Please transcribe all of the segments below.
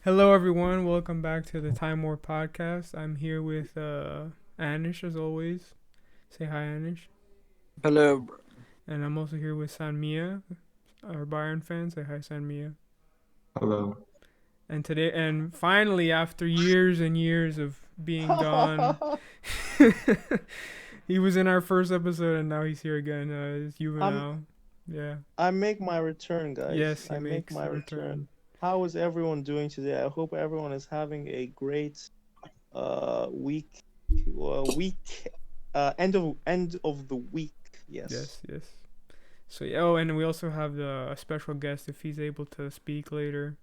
Hello, everyone. Welcome back to the Time War podcast. I'm here with Anish, as always. Say hi, Anish. Hello, bro. And I'm also here with Sanmia, our Bayern fan. Say hi, Sanmia. Hello. And today, and finally, after years and years of being gone, he was in our first episode, and now he's here again. It's I'm Juvenal. Yeah. I make my return, guys. Yes, he I make makes my a return. return. How is everyone doing today? I hope everyone is having a great week week end of the week. Yes. Yes, yes. So yeah. Oh, and we also have a special guest if he's able to speak later.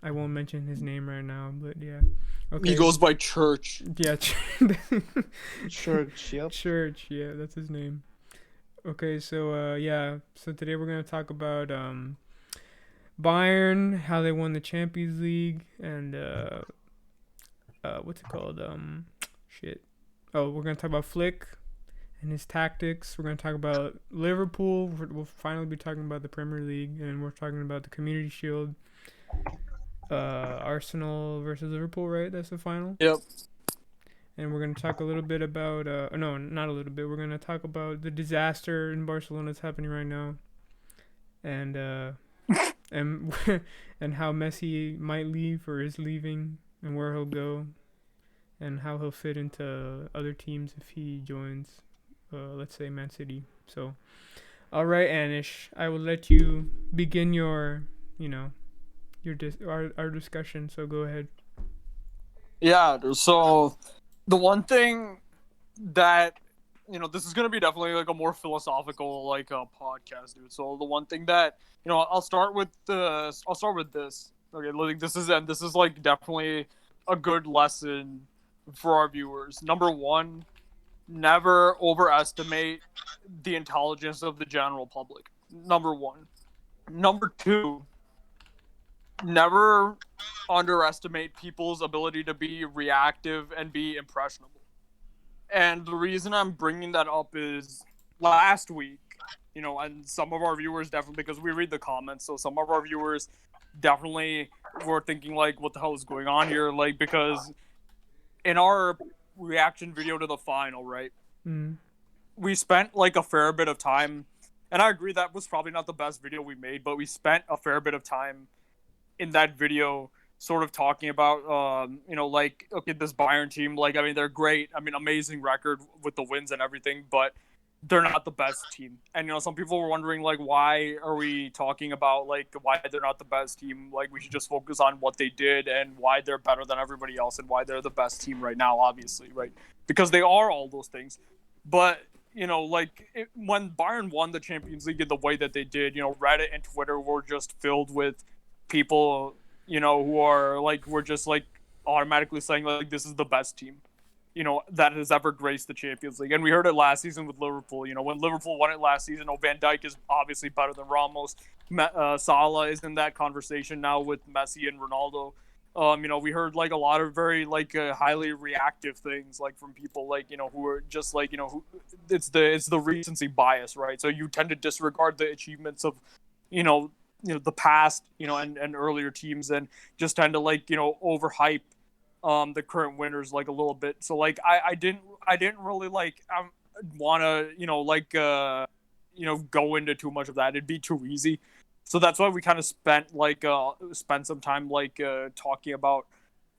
I won't mention his name right now, but yeah. He Okay. goes by Church. Yeah, Church, yep. Church. Yeah, that's his name. Okay, so yeah. So today we're gonna talk about Bayern, how they won the Champions League, and what's it called? Shit. Oh, we're gonna talk about Flick and his tactics. We're gonna talk about Liverpool. We'll finally be talking about the Premier League, and we're talking about the Community Shield. Arsenal versus Liverpool, right? That's the final. Yep. And we're gonna talk a little bit about no, not a little bit. We're gonna talk about the disaster in Barcelona that's happening right now, and and and how Messi might leave or is leaving, and where he'll go, and how he'll fit into other teams if he joins, let's say Man City. So, all right, Anish, I will let you begin your, our discussion. So go ahead. Yeah, so the one thing that this is gonna be definitely like a more philosophical podcast, dude. So the one thing that I'll start with this. Okay, like this is like definitely a good lesson for our viewers. Number one, never overestimate the intelligence of the general public. Number one. Number two, never underestimate people's ability to be reactive and be impressionable. And the reason I'm bringing that up is last week, and some of our viewers definitely, because we read the comments, so some of our viewers definitely were thinking, like, what the hell is going on here? Like, because in our reaction video to the final, right, Mm. we spent, like, a fair bit of time, and I agree that was probably not the best video we made, but we spent a fair bit of time in that video sort of talking about like, okay, this Bayern team, like, I mean, they're great, I mean, amazing record with the wins and everything, but they're not the best team. And some people were wondering, like, why are we talking about, like, why they're not the best team? Like, we should just focus on what they did and why they're better than everybody else and why they're the best team right now, obviously, right? Because they are all those things. But when Bayern won the Champions League in the way that they did, Reddit and Twitter were just filled with people, who are like, we're just like automatically saying, like, this is the best team, that has ever graced the Champions League. And we heard it last season with Liverpool. When Liverpool won it last season, Van Dijk is obviously better than Ramos. Salah is in that conversation now with Messi and Ronaldo. We heard, like, a lot of very, like, highly reactive things, like, from people, like, who are just like, who, it's the recency bias, right? So you tend to disregard the achievements of, the past, and earlier teams, and just tend to, like, overhype the current winners, like, a little bit. So, like, I didn't really, like, want to, go into too much of that. It'd be too easy. So that's why we kind of spent some time, like, talking about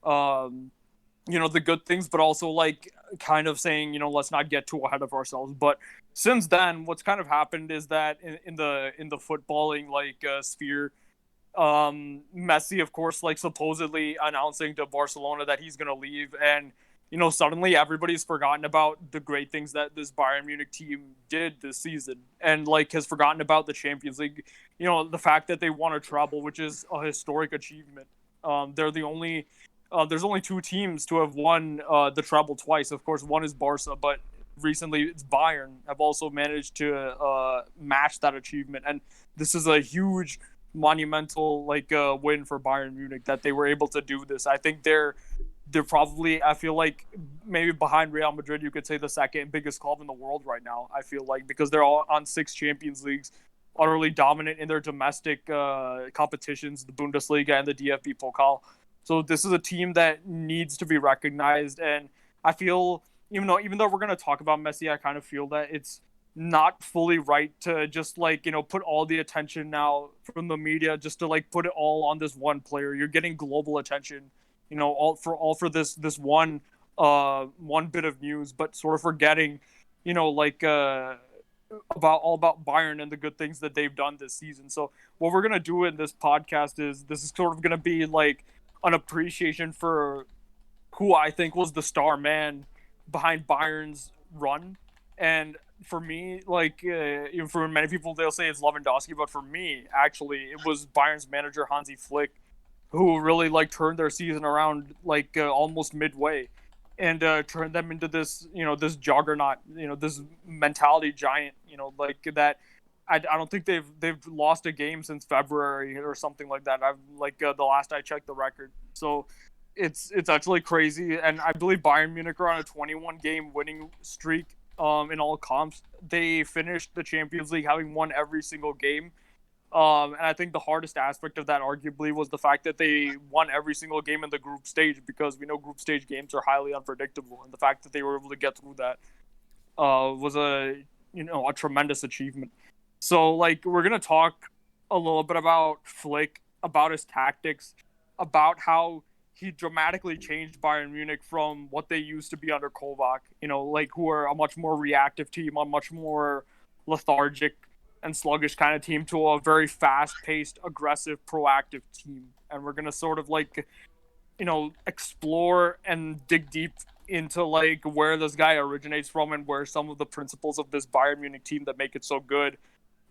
the good things, but also, like, kind of saying, let's not get too ahead of ourselves. But since then, what's kind of happened is that in the footballing, like, sphere, Messi, of course, like, supposedly announcing to Barcelona that he's gonna leave, and suddenly everybody's forgotten about the great things that this Bayern Munich team did this season, and, like, has forgotten about the Champions League. The fact that they won a treble, which is a historic achievement. They're the only. There's only two teams to have won the treble twice. Of course, one is Barca, but recently it's Bayern have also managed to match that achievement, and this is a huge, monumental, like, win for Bayern Munich that they were able to do this. I think they're probably, I feel like, maybe behind Real Madrid, you could say the second biggest club in the world right now, I feel like, because they're all on 6 Champions Leagues, utterly dominant in their domestic competitions, the Bundesliga and the DFB Pokal. So this is a team that needs to be recognized, and I feel even though we're gonna talk about Messi, I kind of feel that it's not fully right to just like put all the attention now from the media just to like put it all on this one player. You're getting global attention, all for this one bit of news, but sort of forgetting, like about Bayern and the good things that they've done this season. So what we're gonna do in this podcast is this is sort of gonna be like an appreciation for who I think was the star man behind Bayern's run. And for me, like even for many people, they'll say it's Lewandowski, but for me, actually, it was Bayern's manager Hansi Flick, who really like turned their season around like almost midway, and turned them into this this juggernaut, this mentality giant, like that. I don't think they've lost a game since February or something like that. I've like the last I checked the record. So it's actually crazy, and I believe Bayern Munich are on a 21 game winning streak in all comps. They finished the Champions League having won every single game. And I think the hardest aspect of that arguably was the fact that they won every single game in the group stage, because we know group stage games are highly unpredictable, and the fact that they were able to get through that was a tremendous achievement. So like we're gonna talk a little bit about Flick, about his tactics, about how he dramatically changed Bayern Munich from what they used to be under Kovac, like who are a much more reactive team, a much more lethargic and sluggish kind of team, to a very fast-paced, aggressive, proactive team. And we're gonna sort of like, explore and dig deep into like where this guy originates from and where some of the principles of this Bayern Munich team that make it so good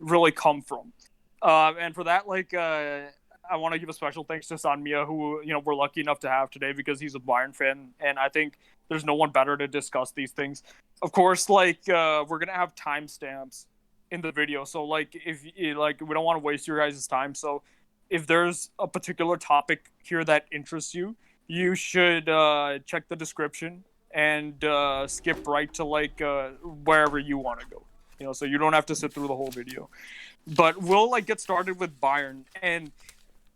really come from. And for that, like, I want to give a special thanks to Sanmia, who we're lucky enough to have today, because he's a Bayern fan, and I think there's no one better to discuss these things. Of course, like we're gonna have timestamps in the video, so like if like we don't want to waste your guys' time. So if there's a particular topic here that interests you, you should check the description and skip right to like wherever you want to go. So you don't have to sit through the whole video. But we'll like get started with Bayern, and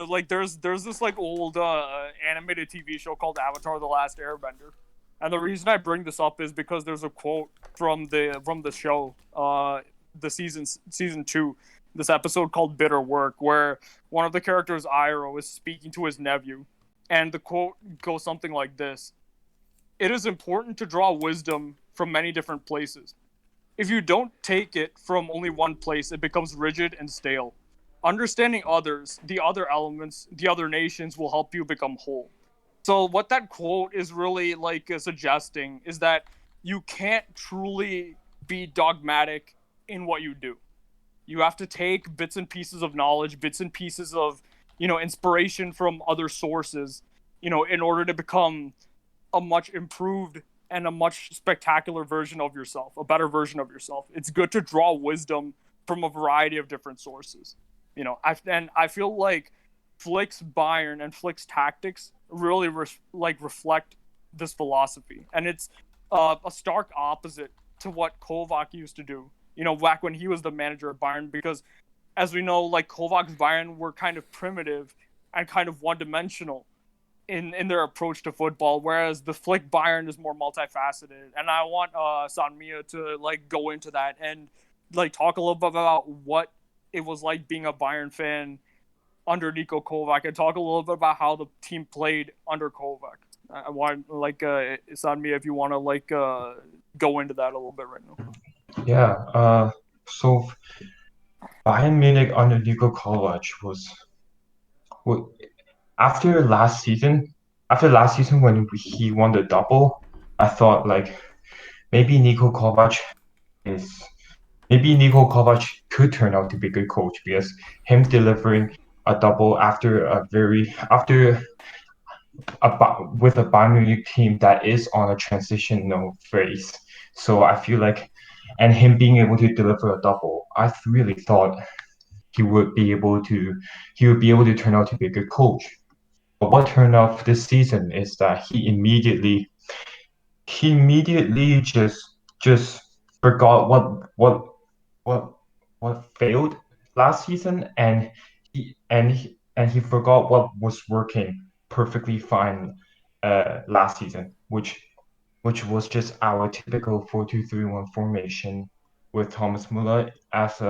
like there's this like old animated TV show called Avatar: The Last Airbender, and the reason I bring this up is because there's a quote from the show, the season 2, this episode called Bitter Work, where one of the characters, Iroh, is speaking to his nephew, and the quote goes something like this: "It is important to draw wisdom from many different places. If you don't take it from only one place, it becomes rigid and stale. Understanding others, the other elements, the other nations will help you become whole." So what that quote is really like suggesting is that you can't truly be dogmatic in what you do. You have to take bits and pieces of knowledge, bits and pieces of, inspiration from other sources, in order to become a much improved and a much spectacular version of yourself, a better version of yourself. It's good to draw wisdom from a variety of different sources. I feel like Flick's Bayern and Flick's tactics really reflect this philosophy, and it's a stark opposite to what Kovac used to do. Back when he was the manager of Bayern, because as we know, like Kovac's Bayern were kind of primitive and kind of one-dimensional in their approach to football, whereas the Flick Bayern is more multifaceted. And I want Sanmia to like go into that and like talk a little bit about what it was like being a Bayern fan under Niko Kovac, and talk a little bit about how the team played under Kovac. I want like Sanmia, if you want to like go into that a little bit right now. Yeah, so Bayern Munich under Niko Kovac was after last season when he won the double. I thought like maybe Niko Kovac is maybe Niko Kovac could turn out to be a good coach, because him delivering a double with a Bayern Munich team that is on a transitional phase. So I feel like, and him being able to deliver a double, I really thought he would be able to turn out to be a good coach. But what turned out this season is that he immediately just forgot what failed last season, and he forgot what was working perfectly fine last season, which was just our typical 4-2-3-1 formation with Thomas Muller as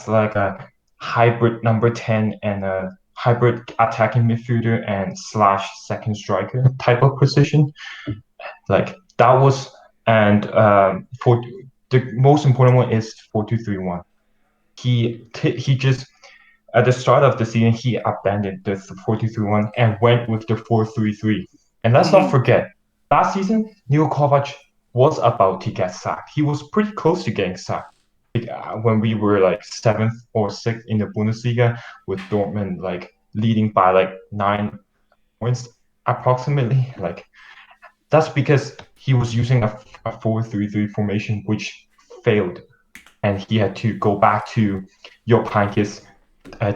like a hybrid number 10 and a hybrid attacking midfielder and slash second striker type of position. Like that was and for the most important one is 4-2-3-1. He just at the start of the season he abandoned the 4-2-3-1 and went with the 4-3-3. And let's not forget, last season Niko Kovac was about to get sacked. He was pretty close to getting sacked when we were like seventh or sixth in the Bundesliga with Dortmund like leading by like 9 points approximately. Like that's because he was using a 4-3-3 formation which failed, and he had to go back to Jupp Heynckes'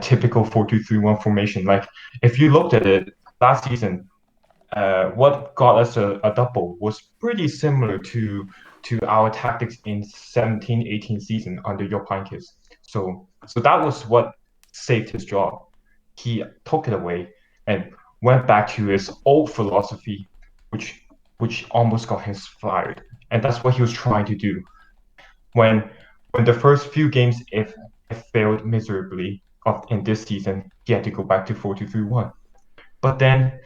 typical 4-2-3-1 formation. Like if you looked at it last season, what got us a double was pretty similar to our tactics in 17-18 season under Jupp Heynckes. So that was what saved his job. He took it away and went back to his old philosophy, which almost got him fired. And that's what he was trying to do. When the first few games if it failed miserably in this season, he had to go back to 4-2-3-1. But then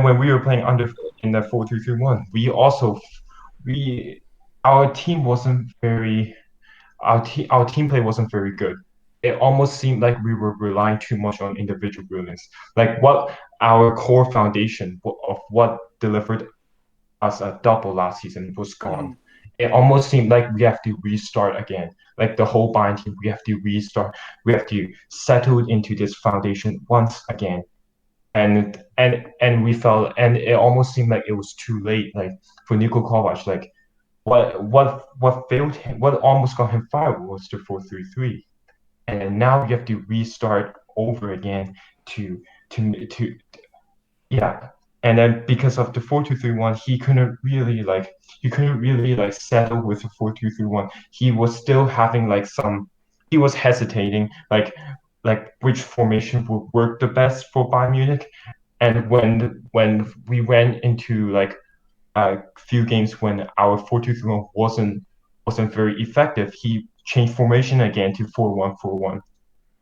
when we were playing under in the 4-3-3-1, we our team wasn't very our team play wasn't very good. It almost seemed like we were relying too much on individual brilliance. Like what our core foundation of what delivered us a double last season was gone. It almost seemed like we have to restart again. Like the whole Bayern team, we have to restart. We have to settle into this foundation once again. And we felt, and it almost seemed like it was too late. Like for Niko Kovac, like what failed him, what almost got him fired was the 4-3-3, and now you have to restart over again to yeah. And then because of the 4-2-3-1, he couldn't really like settle with the 4-2-3-1. He was still having like he was hesitating like which formation would work the best for Bayern Munich. And when we went into like a few games when our 4-2-3-1 wasn't very effective, he changed formation again to 4-1-4-1.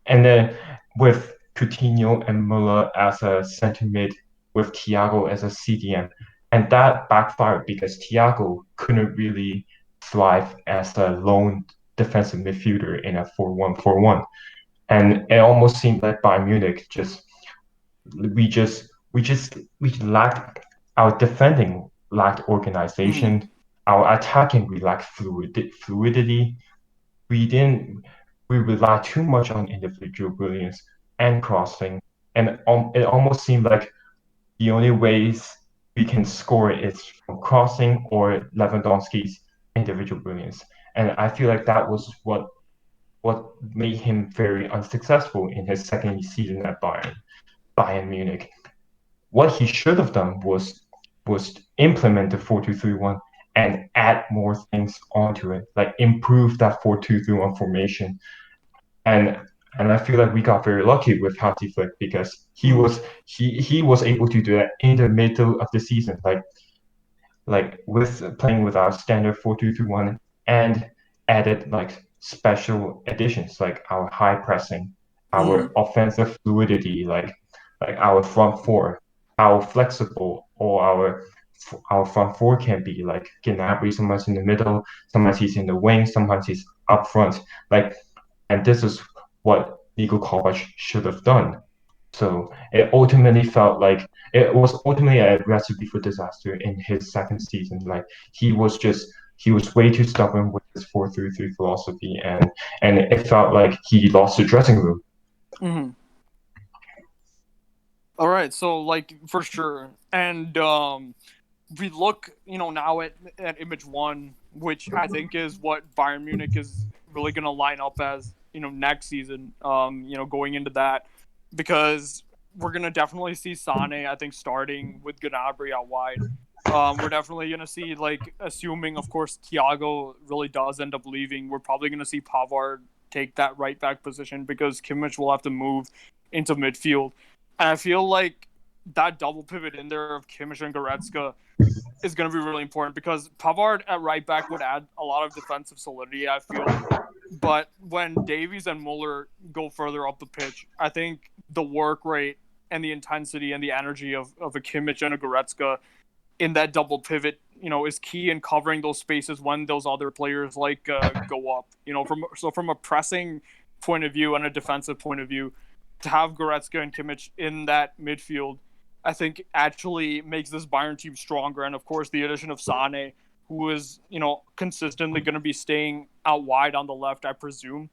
And then with Coutinho and Muller as a center mid, with Thiago as a CDM. And that backfired because Thiago couldn't really thrive as a lone defensive midfielder in a 4-1-4-1. And it almost seemed like Bayern Munich we lacked our defending lacked organization, our attacking we lacked fluidity. We didn't we relied too much on individual brilliance and crossing, and it almost seemed like the only ways we can score is from crossing or Lewandowski's individual brilliance. And I feel like that was what made him very unsuccessful in his second season at Bayern Munich. What he should have done was implement the 4-2-3-1 and add more things onto it, like improve that 4-2-3-1 formation. And I feel like we got very lucky with Hansi Flick because he was able to do that in the middle of the season, like with playing with our standard 4-2-3-1 and added like special additions like our high pressing, our offensive fluidity, like our front four, how flexible or our front four can be. Like Gnabry, sometimes in the middle, sometimes he's in the wing, sometimes he's up front. And this is what Niko Kovac should have done. So it ultimately felt like it was ultimately a recipe for disaster in his second season. Like he was way too stubborn with his 4-3-3 philosophy, and it felt like he lost the dressing room. Mm-hmm. All right, so like for sure, and we look, now at image one, which I think is what Bayern Munich is really going to line up as, next season. Going into that, because we're going to definitely see Sane, I think, starting with Gnabry out wide. We're definitely going to see, like, assuming, of course, Thiago really does end up leaving, we're probably going to see Pavard take that right back position because Kimmich will have to move into midfield. And I feel like that double pivot in there of Kimmich and Goretzka is going to be really important because Pavard at right back would add a lot of defensive solidity, I feel. But when Davies and Muller go further up the pitch, I think the work rate and the intensity and the energy of a Kimmich and a Goretzka in that double pivot, is key in covering those spaces when those other players go up. From a pressing point of view and a defensive point of view, to have Goretzka and Kimmich in that midfield, I think actually makes this Bayern team stronger. And of course, the addition of Sane, who is consistently going to be staying out wide on the left, I presume,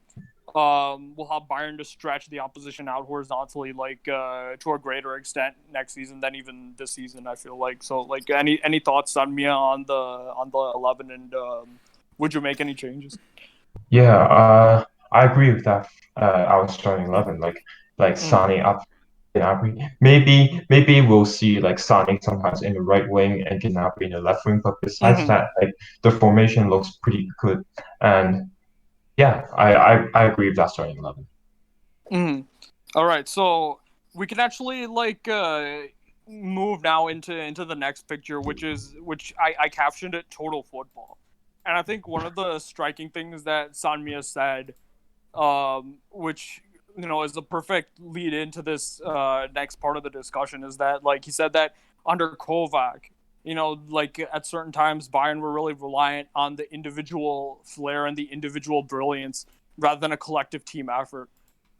will help Bayern to stretch the opposition out horizontally, to a greater extent next season than even this season. I feel like so. Any thoughts on Mia on the 11, and would you make any changes? Yeah, I agree with that. Our starting 11, like Sane up, Gnabry. Maybe we'll see like Sane sometimes in the right wing and Gnabry in the left wing. But besides that, like the formation looks pretty good. And yeah, I agree with that starting 11. All right, so we can actually move now into the next picture, which I captioned it "Total Football," and I think one of the striking things that Sanmia said, which is a perfect lead into this next part of the discussion, is that he said that under Kovac, at certain times Bayern were really reliant on the individual flair and the individual brilliance rather than a collective team effort.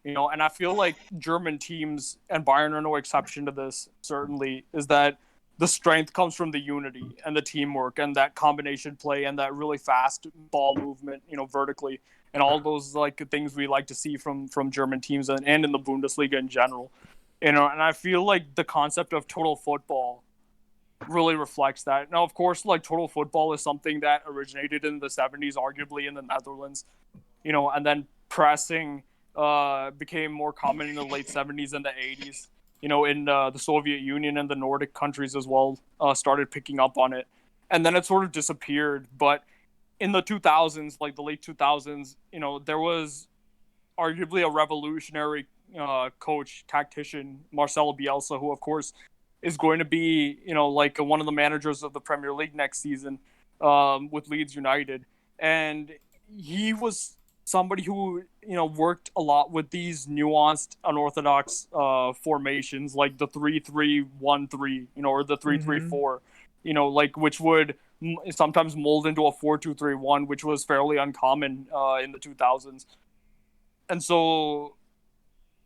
And I feel like German teams, and Bayern are no exception to this, certainly, is that the strength comes from the unity and the teamwork and that combination play and that really fast ball movement, vertically, and all those things we like to see from German teams and in the Bundesliga in general. And I feel like the concept of total football really reflects that. Now, of course, total football is something that originated in the 70s, arguably in the Netherlands, and then pressing became more common in the late 70s and the 80s. In the Soviet Union and the Nordic countries as well, started picking up on it. And then it sort of disappeared. But in the 2000s, the late 2000s, there was arguably a revolutionary coach, tactician, Marcelo Bielsa, who, of course, is going to be, one of the managers of the Premier League next season with Leeds United. And he was somebody who worked a lot with these nuanced, unorthodox formations, like the 3-3-1-3, or the 3-3-4, which would sometimes mold into a 4-2-3-1, which was fairly uncommon in the 2000s. And so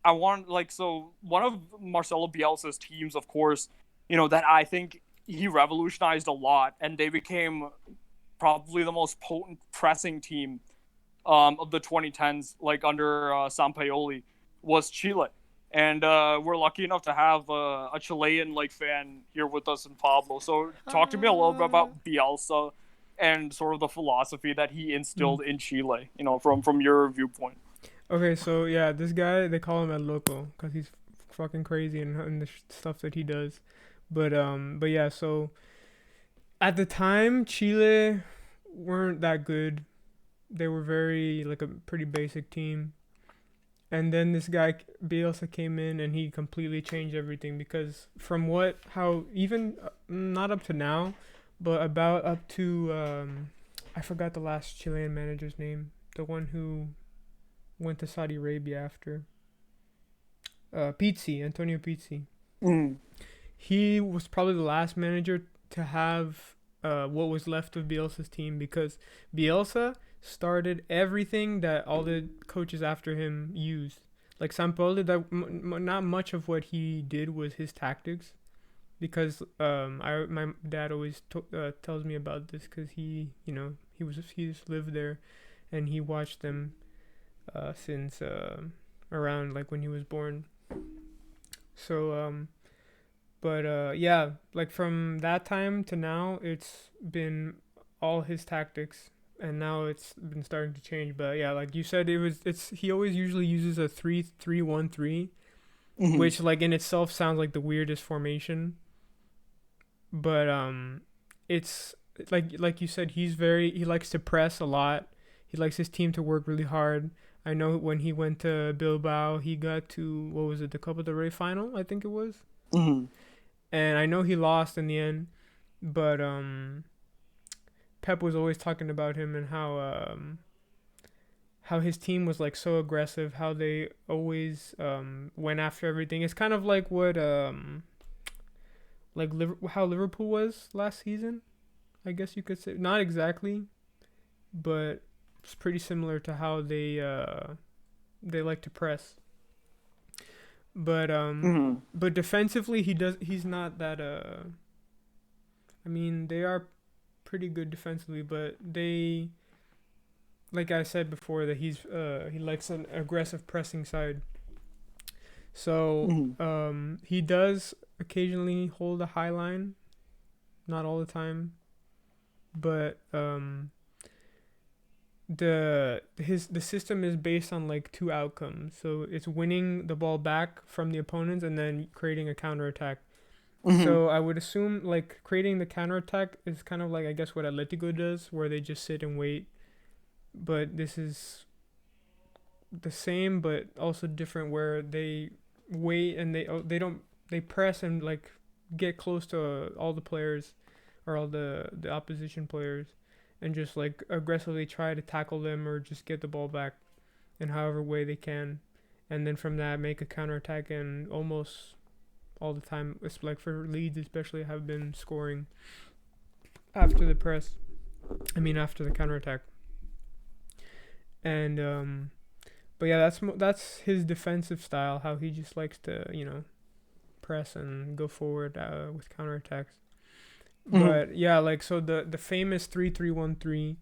one of Marcelo Bielsa's teams, of course, that I think he revolutionized a lot, and they became probably the most potent pressing team of the 2010s, under Sampaoli, was Chile. And we're lucky enough to have a Chilean fan here with us in Pablo. So talk to me a little bit about Bielsa and sort of the philosophy that he instilled in Chile, from your viewpoint. Okay, so yeah, this guy, they call him El Loco because he's fucking crazy in the stuff that he does. But yeah, so at the time, Chile weren't that good. They were very a pretty basic team. And then this guy Bielsa came in and he completely changed everything, because from how even not up to now, but about up to I forgot the last Chilean manager's name, the one who went to Saudi Arabia after Antonio Pizzi. He was probably the last manager to have what was left of Bielsa's team, because Bielsa started everything that all the coaches after him used. Like Sampaoli, that not much of what he did was his tactics, because my dad always tells me about this, because he's lived there, and he watched them since around when he was born. So yeah, from that time to now, it's been all his tactics. And now it's been starting to change. But yeah, like you said, he always usually uses a 3-3-1-3, which in itself sounds like the weirdest formation. But it's like you said, he likes to press a lot. He likes his team to work really hard. I know when he went to Bilbao, he got to, what was it, the Copa del Rey final, I think it was. and I know he lost in the end, but Pep was always talking about him and how his team was like so aggressive, how they always went after everything. It's kind of like what how Liverpool was last season, I guess you could say. Not exactly, but it's pretty similar to how they like to press. But but defensively he's not that I mean, they are pretty good defensively, but they, like I said before, that he likes an aggressive pressing side. So he does occasionally hold a high line, not all the time, but the system is based on like two outcomes. So it's winning the ball back from the opponents and then creating a counterattack. So I would assume like creating the counterattack is kind of like, I guess, what Atletico does, where they just sit and wait. But this is the same, but also different, where they wait and they press and like get close to all the players or all the opposition players, and just like aggressively try to tackle them or just get the ball back in however way they can, and then from that make a counterattack. And almost all the time, it's like for Leeds especially, have been scoring after the press. I mean, after the counterattack. And but yeah, that's his defensive style. How he just likes to, press and go forward with counterattacks. But yeah, like, so the famous 3-3-1-3,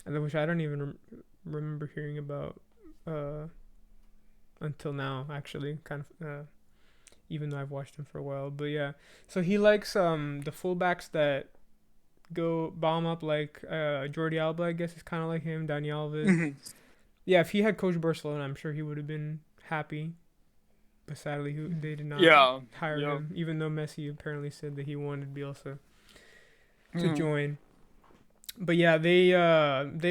which I don't even remember hearing about until now, actually, kind of, even though I've watched him for a while. But yeah, so he likes the fullbacks that go bomb up, like Jordi Alba, I guess, is kind of like him. Dani Alves. Yeah, if he had coached Barcelona, I'm sure he would have been happy. But sadly, they did not hire him, even though Messi apparently said that he wanted Bielsa to join. But yeah, they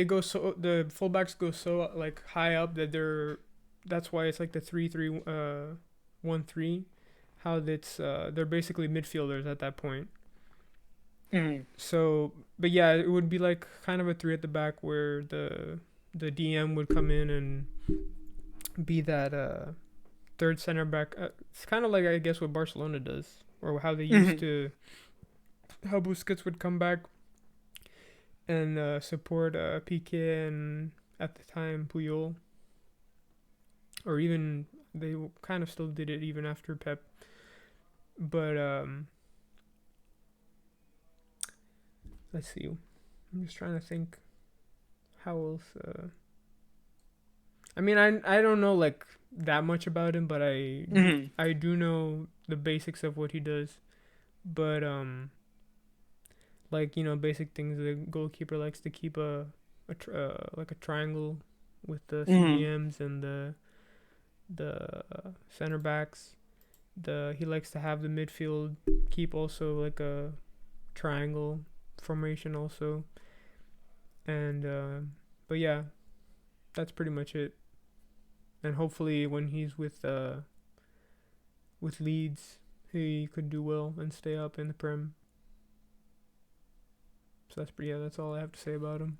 go, so the fullbacks go so like high up that that's why it's like the 3-3-1-3. How they're basically midfielders at that point. So, but yeah, it would be like kind of a three at the back, where the DM would come in and be that third center back. It's kind of like, I guess, what Barcelona does, or how they used to, how Busquets would come back and support Piqué and, at the time, Puyol. Or even, they kind of still did it even after Pep. But let's see. I'm just trying to think how else. I mean, I don't know like that much about him, but I do know the basics of what he does. But like, basic things. The goalkeeper likes to keep like a triangle with the CDMs and the center backs. He likes to have the midfield keep also like a triangle formation also. And but yeah, that's pretty much it. And hopefully when he's with Leeds, he could do well and stay up in the Prem. So that's all I have to say about him.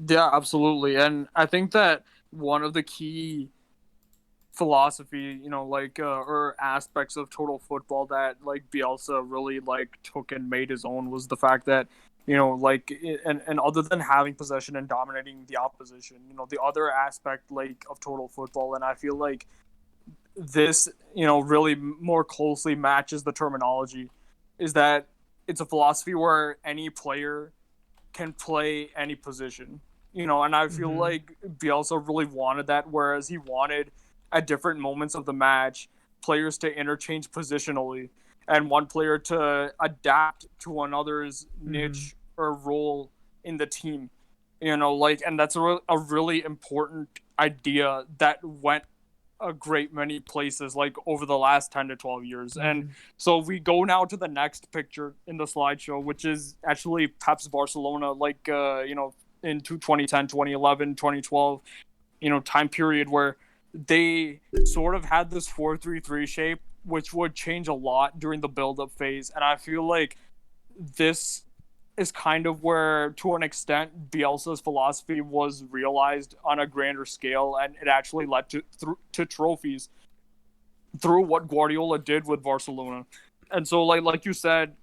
Yeah, absolutely. And I think that one of the key philosophy, or aspects of total football that like Bielsa really like took and made his own was the fact that, and other than having possession and dominating the opposition, the other aspect like of total football, and I feel like this, really more closely matches the terminology, is that it's a philosophy where any player can play any position, and I feel like Bielsa really wanted that, whereas he wanted at different moments of the match players to interchange positionally and one player to adapt to another's niche or role in the team, and that's a really important idea that went a great many places like over the last 10 to 12 years. And so we go now to the next picture in the slideshow, which is actually Pep's Barcelona, like in 2010, 2011, 2012, time period, where they sort of had this 4-3-3 shape which would change a lot during the build-up phase. And I feel like this is kind of where, to an extent, Bielsa's philosophy was realized on a grander scale, and it actually led to trophies through what Guardiola did with Barcelona. And so, like you said,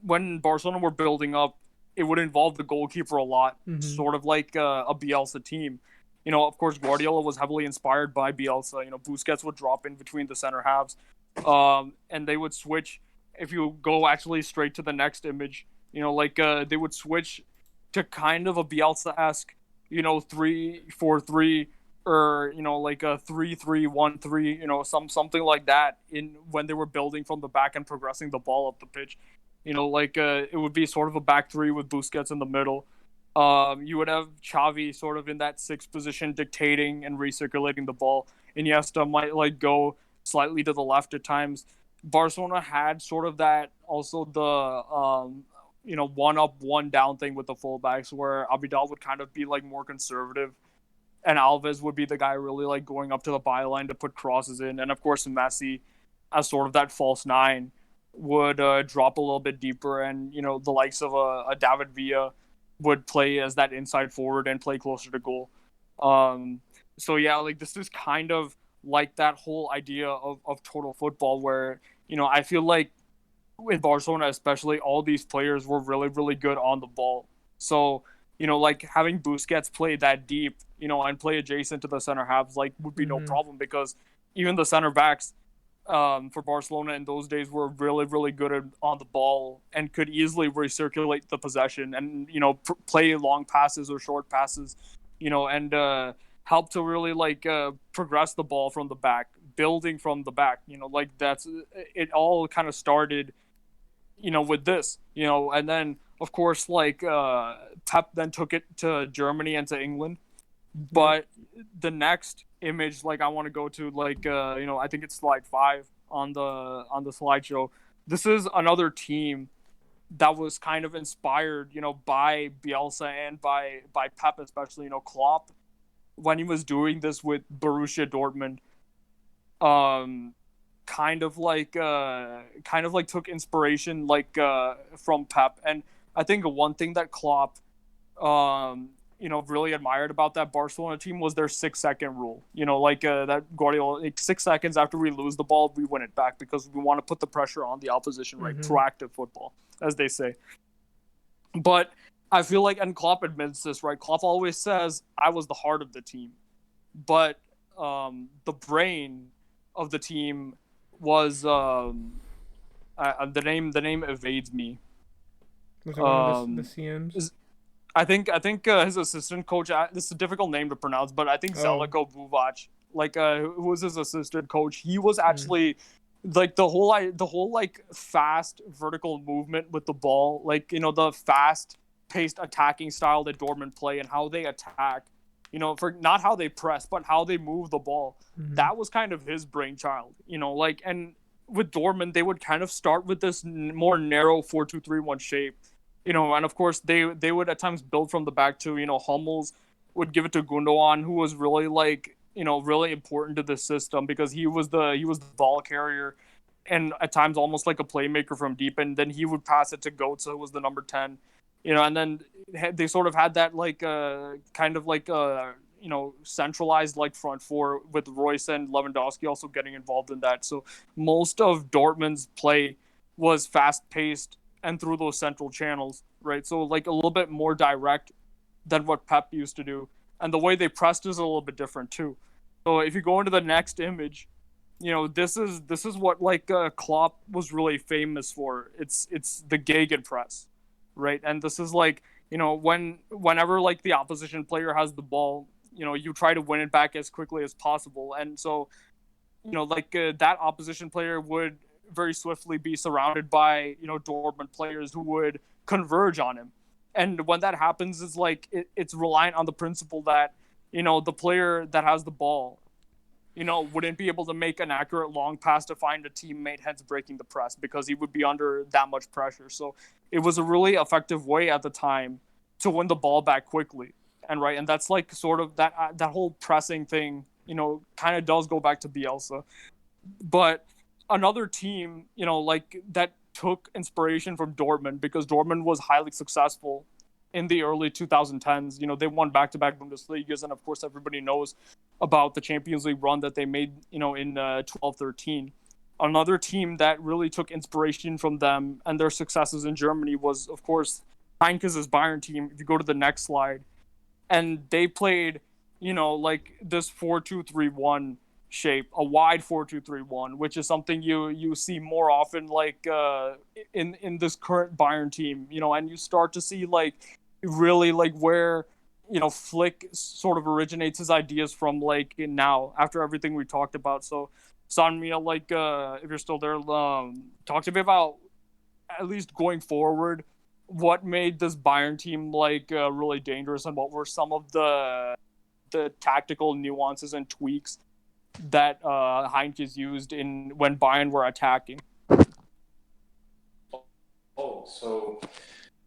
when Barcelona were building up, it would involve the goalkeeper a lot, sort of like a Bielsa team. Of course, Guardiola was heavily inspired by Bielsa. Busquets would drop in between the center halves, and they would switch. If you go actually straight to the next image, they would switch to kind of a Bielsa-esque, 3-4-3, or like a 3-3-1-3, something like that. When they were building from the back and progressing the ball up the pitch, it would be sort of a back three with Busquets in the middle. You would have Xavi sort of in that sixth position, dictating and recirculating the ball. Iniesta might go slightly to the left at times. Barcelona had sort of that, also the one up, one down thing with the fullbacks, where Abidal would kind of be more conservative, and Alves would be the guy really going up to the byline to put crosses in. And of course, Messi, as sort of that false nine, would drop a little bit deeper, and the likes of a David Villa would play as that inside forward and play closer to goal. So yeah, this is kind of like that whole idea of total football, where I feel like with Barcelona especially, all these players were really, really good on the ball. So having Busquets play that deep, and play adjacent to the center halves, would be no problem, because even the center backs for Barcelona in those days were really, really good on the ball and could easily recirculate the possession and play long passes or short passes, and help to really progress the ball from the back, building from the back. That's it. All kind of started with this, and then of course Pep then took it to Germany and to England. But the next image I want to go to, I think it's slide 5 on the slideshow. This is another team that was kind of inspired by Bielsa and by Pep, especially Klopp, when he was doing this with Borussia Dortmund. Kind of took inspiration from Pep. And I think one thing that Klopp really admired about that Barcelona team was their 6-second rule. That Guardiola, 6 seconds after we lose the ball, we win it back, because we want to put the pressure on the opposition, right? Proactive football, as they say. But I feel and Klopp admits this, right? Klopp always says, I was the heart of the team. But the brain of the team was, the name evades me. Was it one of the CMs? I think his assistant coach. This is a difficult name to pronounce, but I think Zeljko Buvac, who was his assistant coach. He was actually the whole fast vertical movement with the ball, the fast paced attacking style that Dortmund play and how they attack. For not how they press, but how they move the ball. That was kind of his brainchild. And with Dortmund, they would kind of start with this more narrow 4-2-3-1 shape. And of course they would at times build from the back too. Hummels would give it to Gundogan, who was really really important to the system, because he was the ball carrier and at times almost like a playmaker from deep. And then he would pass it to Götze, who was the number 10. And then they sort of had that centralized front four with Royce and Lewandowski also getting involved in that. So most of Dortmund's play was fast paced and through those central channels, right? So a little bit more direct than what Pep used to do. And the way they pressed is a little bit different too. So if you go into the next image, this is what Klopp was really famous for. It's the gegenpress, right? And this is whenever the opposition player has the ball, you try to win it back as quickly as possible. And so, that opposition player would very swiftly be surrounded by Dortmund players who would converge on him. And when that happens, it's reliant on the principle that the player that has the ball wouldn't be able to make an accurate long pass to find a teammate, hence breaking the press, because he would be under that much pressure. So it was a really effective way at the time to win the ball back quickly. And that's sort of that whole pressing thing, kind of does go back to Bielsa. But another team, like that took inspiration from Dortmund, because Dortmund was highly successful in the early 2010s. They won back-to-back Bundesligas, and of course everybody knows about the Champions League run that they made, in 12-13. Another team that really took inspiration from them and their successes in Germany was, of course, Heinkes' Bayern team. If you go to the next slide, and they played, like this 4-2-3-1 shape, a wide 4-2-3-1, which is something you see more often, like in this current Bayern team, and you start to see like really like where Flick sort of originates his ideas from, like now after everything we talked about. So Sanmia, like if you're still there, talk to me about, at least going forward, what made this Bayern team like really dangerous, and what were some of the tactical nuances and tweaks that Heinkes used in when Bayern were attacking.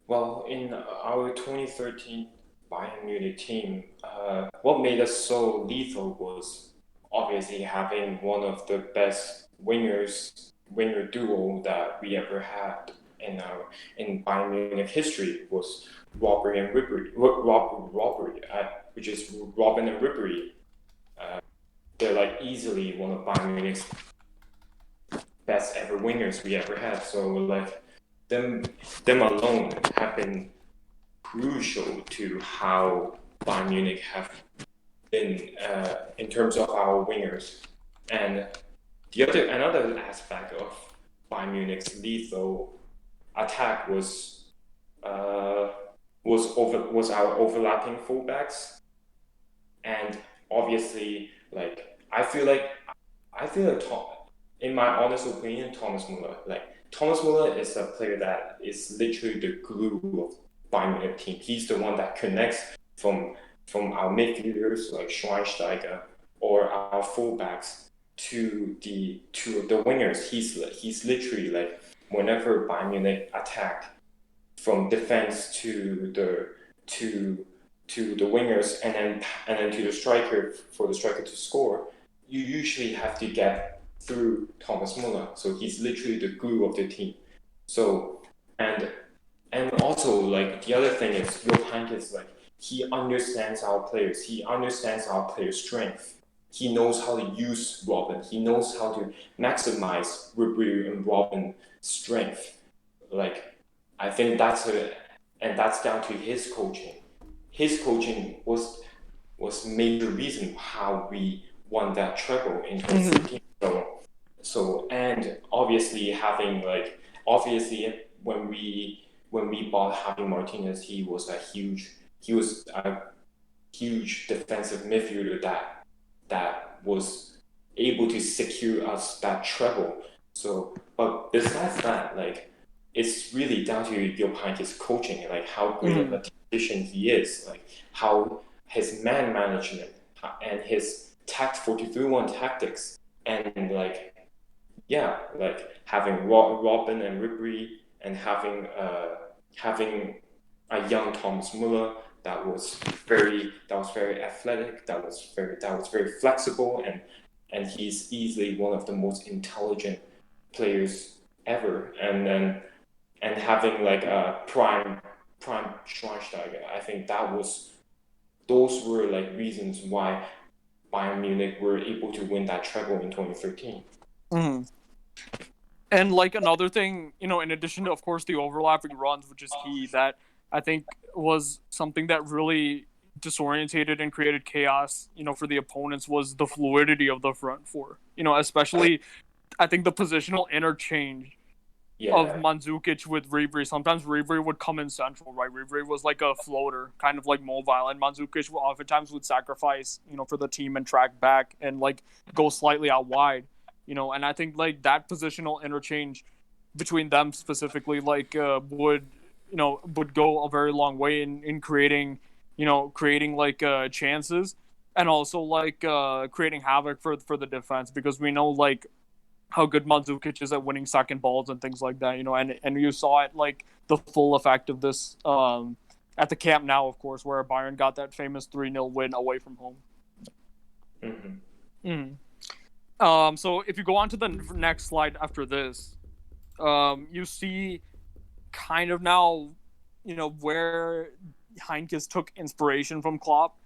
Well, in our 2013 Bayern Munich team, what made us so lethal was obviously having one of the best winger duo that we ever had in Bayern Munich history, was Robert and Ribery, which is Robin and Ribery. They're like easily one of Bayern Munich's best ever wingers we ever had. So like them alone have been crucial to how Bayern Munich have been in terms of our wingers. And another aspect of Bayern Munich's lethal attack was our overlapping fullbacks, and obviously, like I feel like in my honest opinion, Thomas Muller is a player that is literally the glue of Bayern Munich team. He's the one that connects from our midfielders like Schweinsteiger or our fullbacks to the wingers. He's literally like, whenever Bayern Munich attack, from defense to the wingers and then to the striker, for the striker to score, you usually have to get through Thomas Muller. So he's literally the glue of the team. So and also, like, the other thing is Jupp Heynckes, like, he understands our players. He understands our players' strength. He knows how to use Robin. He knows how to maximize Ribery and Robin's strength. Like, I think that's down to his coaching. His coaching was major reason how we won that treble in 2013. So and obviously when we bought Javi Martinez, he was a huge defensive midfielder that was able to secure us that treble. So, but besides that, like, it's really down to Jupp Heynckes' coaching, like how great of a tactician he is, like how his man management and his 4-2-3-1 tactics, and like having Robin and Ribery, and having a young Thomas Muller that was very athletic, that was very flexible, and he's easily one of the most intelligent players ever. And having like a prime Schweinsteiger, I think those were like reasons why Bayern Munich were able to win that treble in 2013. And like another thing, in addition to, of course, the overlapping runs, which is key, that I think was something that really disorientated and created chaos, for the opponents, was the fluidity of the front four. Especially, I think the positional interchange of Mandzukic with Ribery. Sometimes Ribery would come in central, right? Ribery was like a floater, kind of like mobile, and Mandzukic oftentimes would sacrifice, for the team and track back and like go slightly out wide. And I think like that positional interchange between them specifically, like would go a very long way in creating like chances, and also like creating havoc for the defense, because we know like how good Mandzukic is at winning second balls and things like that, and you saw it, like the full effect of this at the Camp Nou, of course, where Bayern got that famous 3-0 win away from home. So if you go on to the next slide after this, you see kind of now, where Heinkes took inspiration from Klopp,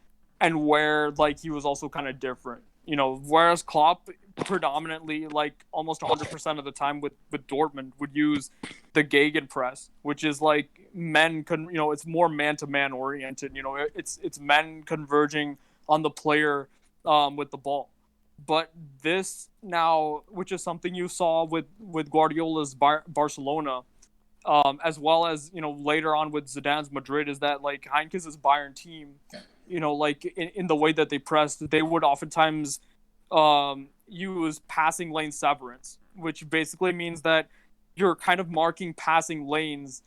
and where like he was also kind of different. Whereas Klopp predominantly, like almost 100% of the time with Dortmund, would use the Gegenpress, which is like it's more man to man oriented. It's men converging on the player with the ball. But this now, which is something you saw with Guardiola's Barcelona, as well as later on with Zidane's Madrid, is that like Heinkes' Bayern team, like in the way that they pressed, they would oftentimes use passing lane severance, which basically means that you're kind of marking passing lanes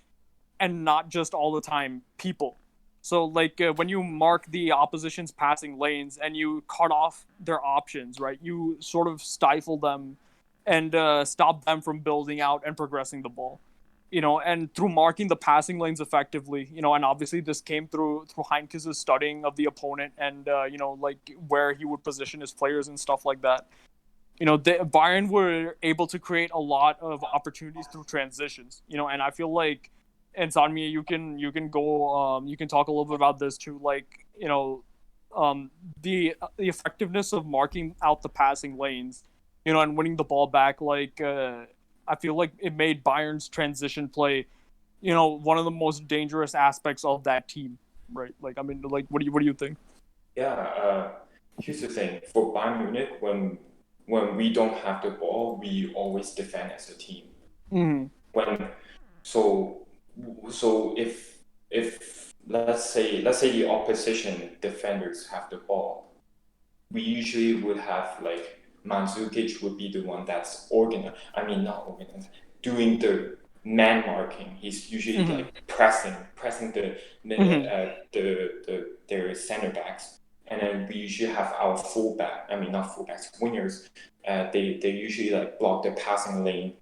and not just all the time people. So like when you mark the opposition's passing lanes and you cut off their options, right? You sort of stifle them and stop them from building out and progressing the ball. And through marking the passing lanes effectively, and obviously this came through Heinkes' studying of the opponent and like where he would position his players and stuff like that. Bayern were able to create a lot of opportunities through transitions. And I feel like, and Sanmi, you can go, you can talk a little bit about this too, like the effectiveness of marking out the passing lanes, and winning the ball back, like. I feel like it made Bayern's transition play, one of the most dangerous aspects of that team, right? Like, I mean, like, what do you think? Yeah, here's the thing. For Bayern Munich, when we don't have the ball, we always defend as a team. Mm-hmm. When so if let's say the opposition defenders have the ball, we usually would have like Mandzukic would be the one that's organized. I mean, not organized, doing the man marking. He's usually like pressing their center backs, and then we usually have our fullback. I mean, not fullbacks, wingers. They usually like block the passing lane.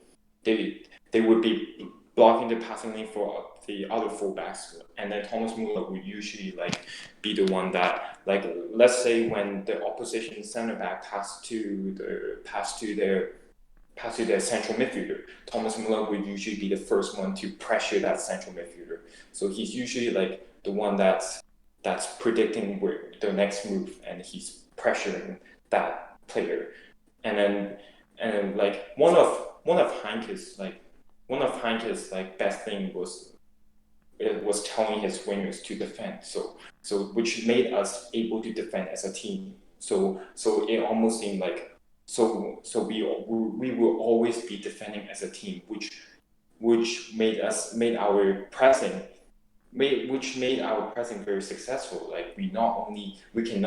They would be blocking the passing lane for the other fullbacks, and then Thomas Muller would usually like be the one that like, let's say when the opposition center back pass to their central midfielder, Thomas Muller would usually be the first one to pressure that central midfielder. So he's usually like the one that's predicting where the next move, and he's pressuring that player. And then like one of Heinkes like best thing was telling his wingers to defend. So which made us able to defend as a team. So it almost seemed like we will always be defending as a team, which made our pressing very successful. Like we not only can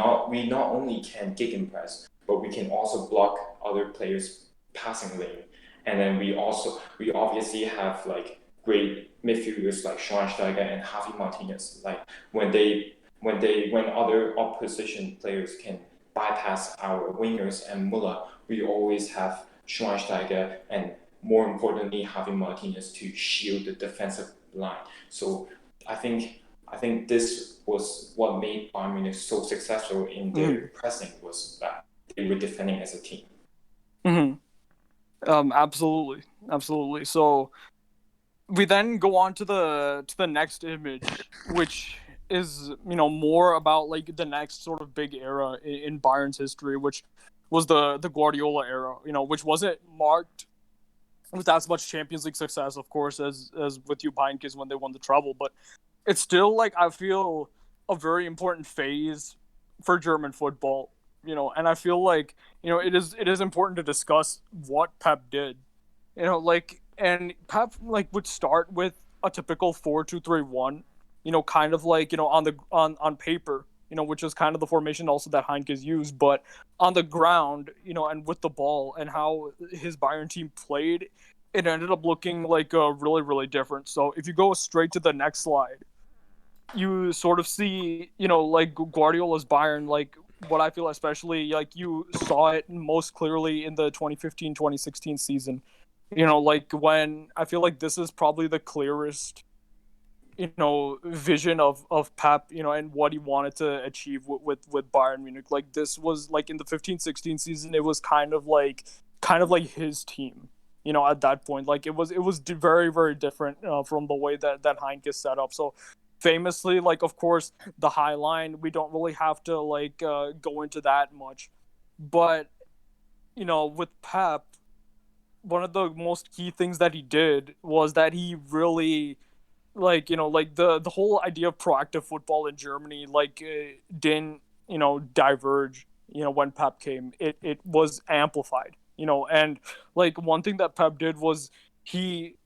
gegenpress, but we can also block other players' passing lane. And then we obviously have like great midfielders like Schweinsteiger and Javi Martinez. Like when other opposition players can bypass our wingers and Muller, we always have Schweinsteiger and, more importantly, Javi Martinez to shield the defensive line. So I think this was what made Bayern Munich so successful in their pressing, was that they were defending as a team. Absolutely. So we then go on to the next image, which is more about like the next sort of big era in Bayern's history, which was the Guardiola era. Which wasn't marked with as much Champions League success, of course, as with Jupp Heynckes when they won the treble, but it's still like I feel a very important phase for German football. And I feel like it is important to discuss what Pep did. And Pep like would start with a typical 4-2-3-1, kind of like on paper, which is kind of the formation also that Heinkes used, but on the ground, and with the ball and how his Bayern team played, it ended up looking like really, really different. So if you go straight to the next slide, you sort of see, like Guardiola's Bayern, like what I feel especially like you saw it most clearly in the 2015-2016 season. Like when I feel like this is probably the clearest vision of Pep, and what he wanted to achieve with Bayern Munich. Like this was like in the 15-16 season, it was kind of like his team. At that point, like it was very very different from the way that Heinke set up. So famously, like of course the high line, we don't really have to like go into that much, but with Pep, one of the most key things that he did was that he really like the whole idea of proactive football in Germany didn't diverge when Pep came. It was amplified, and like one thing that Pep did was he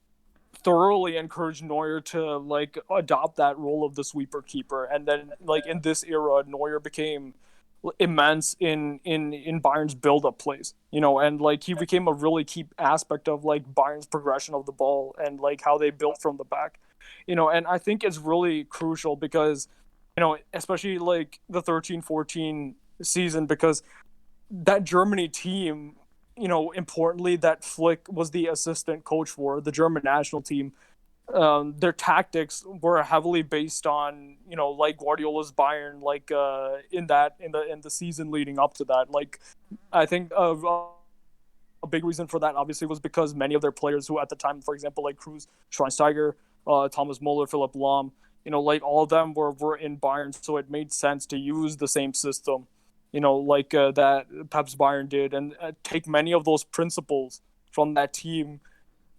thoroughly encouraged Neuer to like adopt that role of the sweeper keeper, and then like in this era Neuer became immense in Bayern's build-up plays, and like he became a really key aspect of like Bayern's progression of the ball and like how they built from the back, and I think it's really crucial because, especially like the 13-14 season, because that Germany team, importantly, that Flick was the assistant coach for the German national team. Their tactics were heavily based on like Guardiola's Bayern, like in the season leading up to that. Like I think a big reason for that obviously was because many of their players who at the time, for example, like Cruz, Schweinsteiger, Thomas Muller, Philipp Lahm, like all of them were in Bayern, so it made sense to use the same system, like that Pep's Bayern did, and take many of those principles from that team,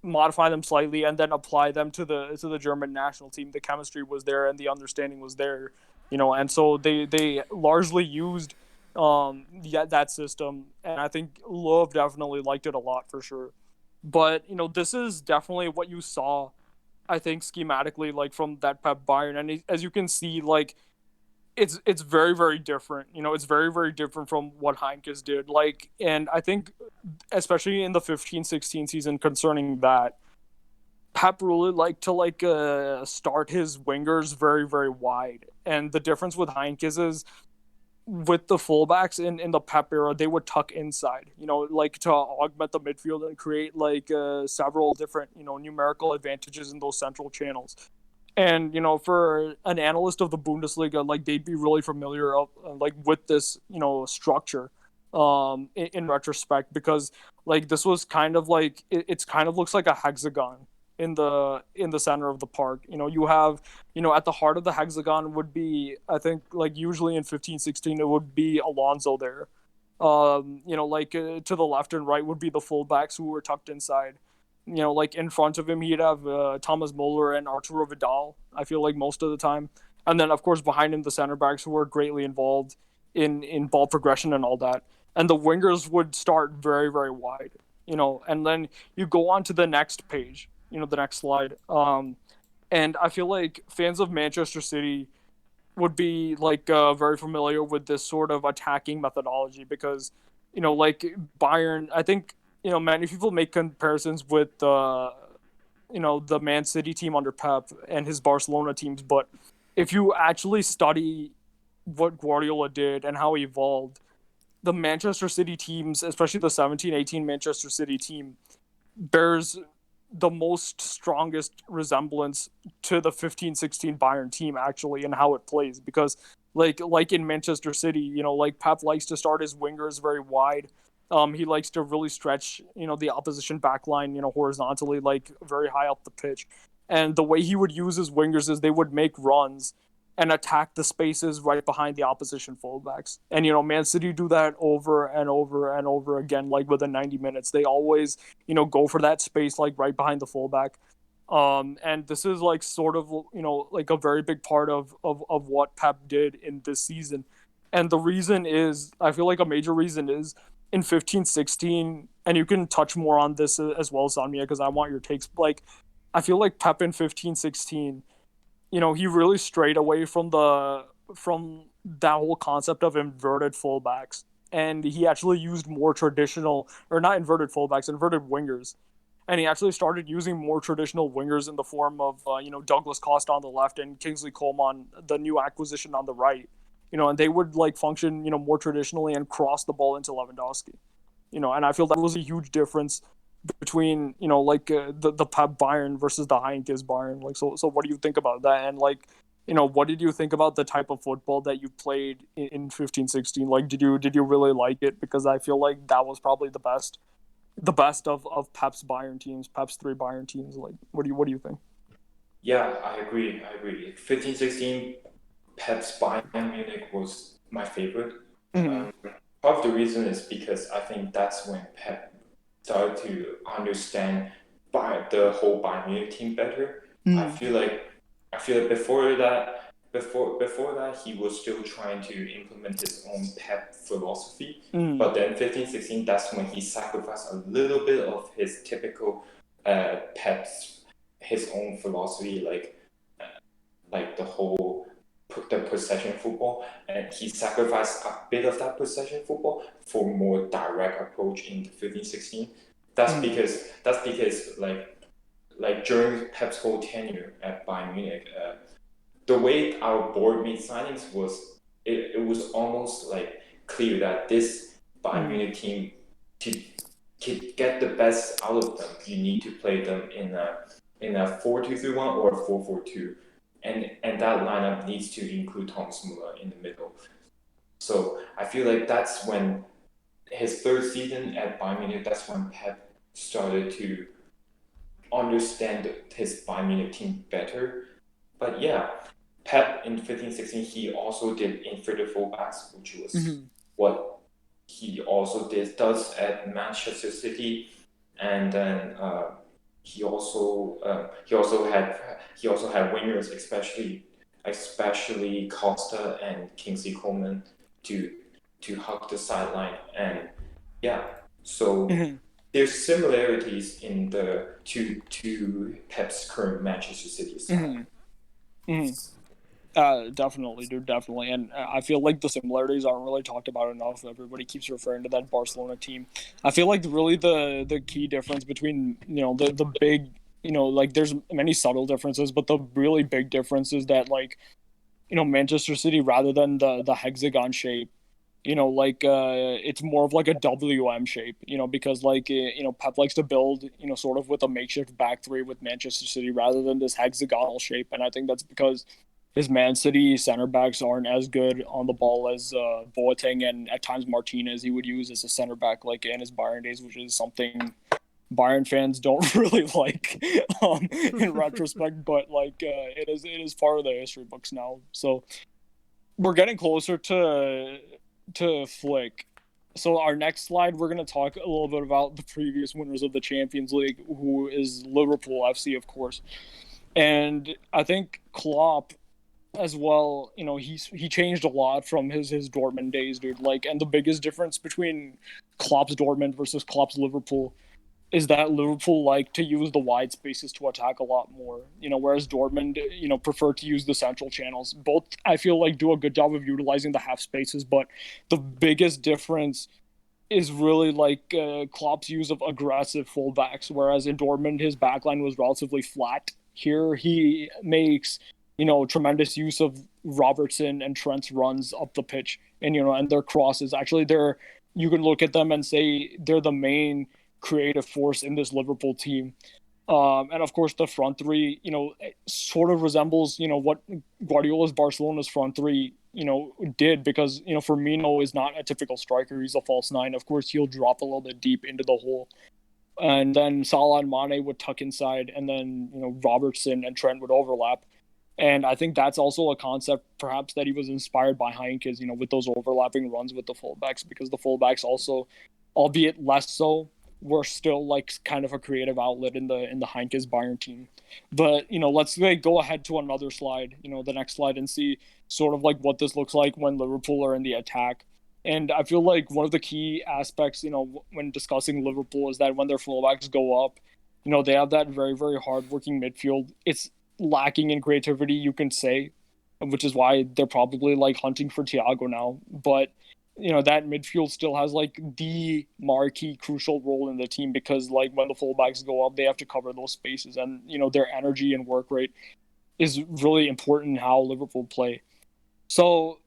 modify them slightly, and then apply them to the German national team. The chemistry was there and the understanding was there, and so they largely used that system, and I think Love definitely liked it a lot for sure. But this is definitely what you saw, I think, schematically, like from that Pep Bayern, and as you can see, like it's very very different. It's very very different from what Heinkes did. Like, and I think especially in the 15-16 season concerning that, Pep really liked to start his wingers very very wide, and the difference with Heinkes is with the fullbacks in the Pep era, they would tuck inside, like to augment the midfield and create like several different, numerical advantages in those central channels. And, for an analyst of the Bundesliga, like they'd be really familiar like with this, structure in retrospect, because like this was kind of like, it's kind of looks like a hexagon in the center of the park. You have, at the heart of the hexagon would be, I think, like usually in 15-16 it would be Alonso there. To the left and right would be the fullbacks who were tucked inside. Like in front of him he'd have Thomas Muller and Arturo Vidal, I feel like, most of the time. And then of course behind him the center backs who were greatly involved in ball progression and all that. And the wingers would start very very wide, and then you go on to the next page, the next slide. And I feel like fans of Manchester City would be like very familiar with this sort of attacking methodology, because like Bayern, I think many people make comparisons with the Man City team under Pep and his Barcelona teams, but if you actually study what Guardiola did and how he evolved, the Manchester City teams, especially the 17-18 Manchester City team, bears the most strongest resemblance to the 15-16 Bayern team actually, and how it plays, because like in Manchester City, like Pep likes to start his wingers very wide. He likes to really stretch, the opposition back line, horizontally, like very high up the pitch. And the way he would use his wingers is they would make runs and attack the spaces right behind the opposition fullbacks. And, Man City do that over and over and over again, like within 90 minutes. They always, go for that space, like right behind the fullback. And this is like sort of, like a very big part of what Pep did in this season. And the reason is, I feel like a major reason is, in 15-16, and you can touch more on this as well, Sanmia, because I want your takes. Like, I feel like Pep in 15-16, he really strayed away from that whole concept of inverted fullbacks, and he actually used more traditional, or not inverted fullbacks, inverted wingers, and he actually started using more traditional wingers in the form of Douglas Costa on the left and Kingsley Coman, the new acquisition, on the right. And they would like function, more traditionally and cross the ball into Lewandowski. And I feel that was a huge difference between the Pep Bayern versus the Heinkes Bayern. Like, so what do you think about that? And like, what did you think about the type of football that you played in 15-16? Like, did you really like it? Because I feel like that was probably the best of Pep's Bayern teams, Pep's three Bayern teams. Like, what do you think? Yeah, I agree. 15-16, Pep's Bayern Munich was my favorite. Mm-hmm. Part of the reason is because I think that's when Pep started to understand the whole Bayern Munich team better. I feel like before that he was still trying to implement his own Pep philosophy. But then 15-16, that's when he sacrificed a little bit of his typical Pep's his own philosophy, like the possession football, and he sacrificed a bit of that possession football for more direct approach in the 15-16. That's because like during Pep's whole tenure at Bayern Munich, the way our board made signings was it was almost like clear that this Bayern Munich team, to get the best out of them, you need to play them in a 4-2-3-1 or a 4-4-2. And that lineup needs to include Thomas Muller in the middle. So I feel like that's when his third season at Bayern Munich, that's when Pep started to understand his Bayern Munich team better. But yeah, Pep in 15-16, he also did inverted fullbacks, which was what he also does at Manchester City, and then he also had wingers, especially Costa and Kingsley Coman to hug the sideline, and yeah, so there's similarities in the to Pep's current Manchester City side. Definitely, dude, definitely. And I feel like the similarities aren't really talked about enough. Everybody keeps referring to that Barcelona team. I feel like really the key difference between, the big, like there's many subtle differences, but the really big difference is that, like, Manchester City, rather than the hexagon shape, it's more of like a WM shape, because like, Pep likes to build, sort of with a makeshift back three with Manchester City rather than this hexagonal shape. And I think that's because his Man City center backs aren't as good on the ball as Boateng and at times Martinez he would use as a center back like in his Bayern days, which is something Bayern fans don't really like in retrospect, but like it is part of the history books now. So we're getting closer to Flick. So our next slide, we're going to talk a little bit about the previous winners of the Champions League, who is Liverpool FC, of course. And I think Klopp as well, he changed a lot from his Dortmund days, dude. Like, and the biggest difference between Klopp's Dortmund versus Klopp's Liverpool is that Liverpool like to use the wide spaces to attack a lot more, whereas Dortmund, prefer to use the central channels. Both, I feel like, do a good job of utilizing the half spaces, but the biggest difference is really like Klopp's use of aggressive fullbacks, whereas in Dortmund, his backline was relatively flat. Here, he makes, tremendous use of Robertson and Trent's runs up the pitch, and, and their crosses. Actually, you can look at them and say they're the main creative force in this Liverpool team. And of course the front three, sort of resembles, what Guardiola's Barcelona's front three, did, because, Firmino is not a typical striker. He's a false nine. Of course, he'll drop a little bit deep into the hole. And then Salah and Mane would tuck inside, and then, Robertson and Trent would overlap. And I think that's also a concept, perhaps, that he was inspired by Heinkes, with those overlapping runs with the fullbacks, because the fullbacks also, albeit less so, were still like kind of a creative outlet in the Heinkes Bayern team. But let's go ahead to another slide, the next slide, and see sort of like what this looks like when Liverpool are in the attack. And I feel like one of the key aspects, when discussing Liverpool, is that when their fullbacks go up, they have that very, very hard-working midfield. It's lacking in creativity, you can say, which is why they're probably like hunting for Thiago now. But that midfield still has like the marquee crucial role in the team, because like when the fullbacks go up, they have to cover those spaces, and their energy and work rate is really important in how Liverpool play. So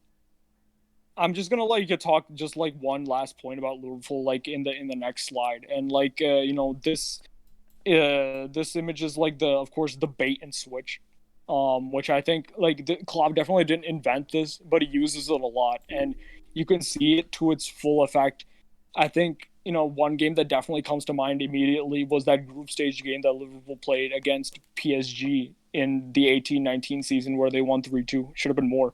I'm just gonna like talk just like one last point about Liverpool, like in the next slide, and like this image is like of course the bait and switch, which I think like Klopp definitely didn't invent this, but he uses it a lot, and you can see it to its full effect. I think one game that definitely comes to mind immediately was that group stage game that Liverpool played against PSG in the 18-19 season where they won 3-2. Should have been more.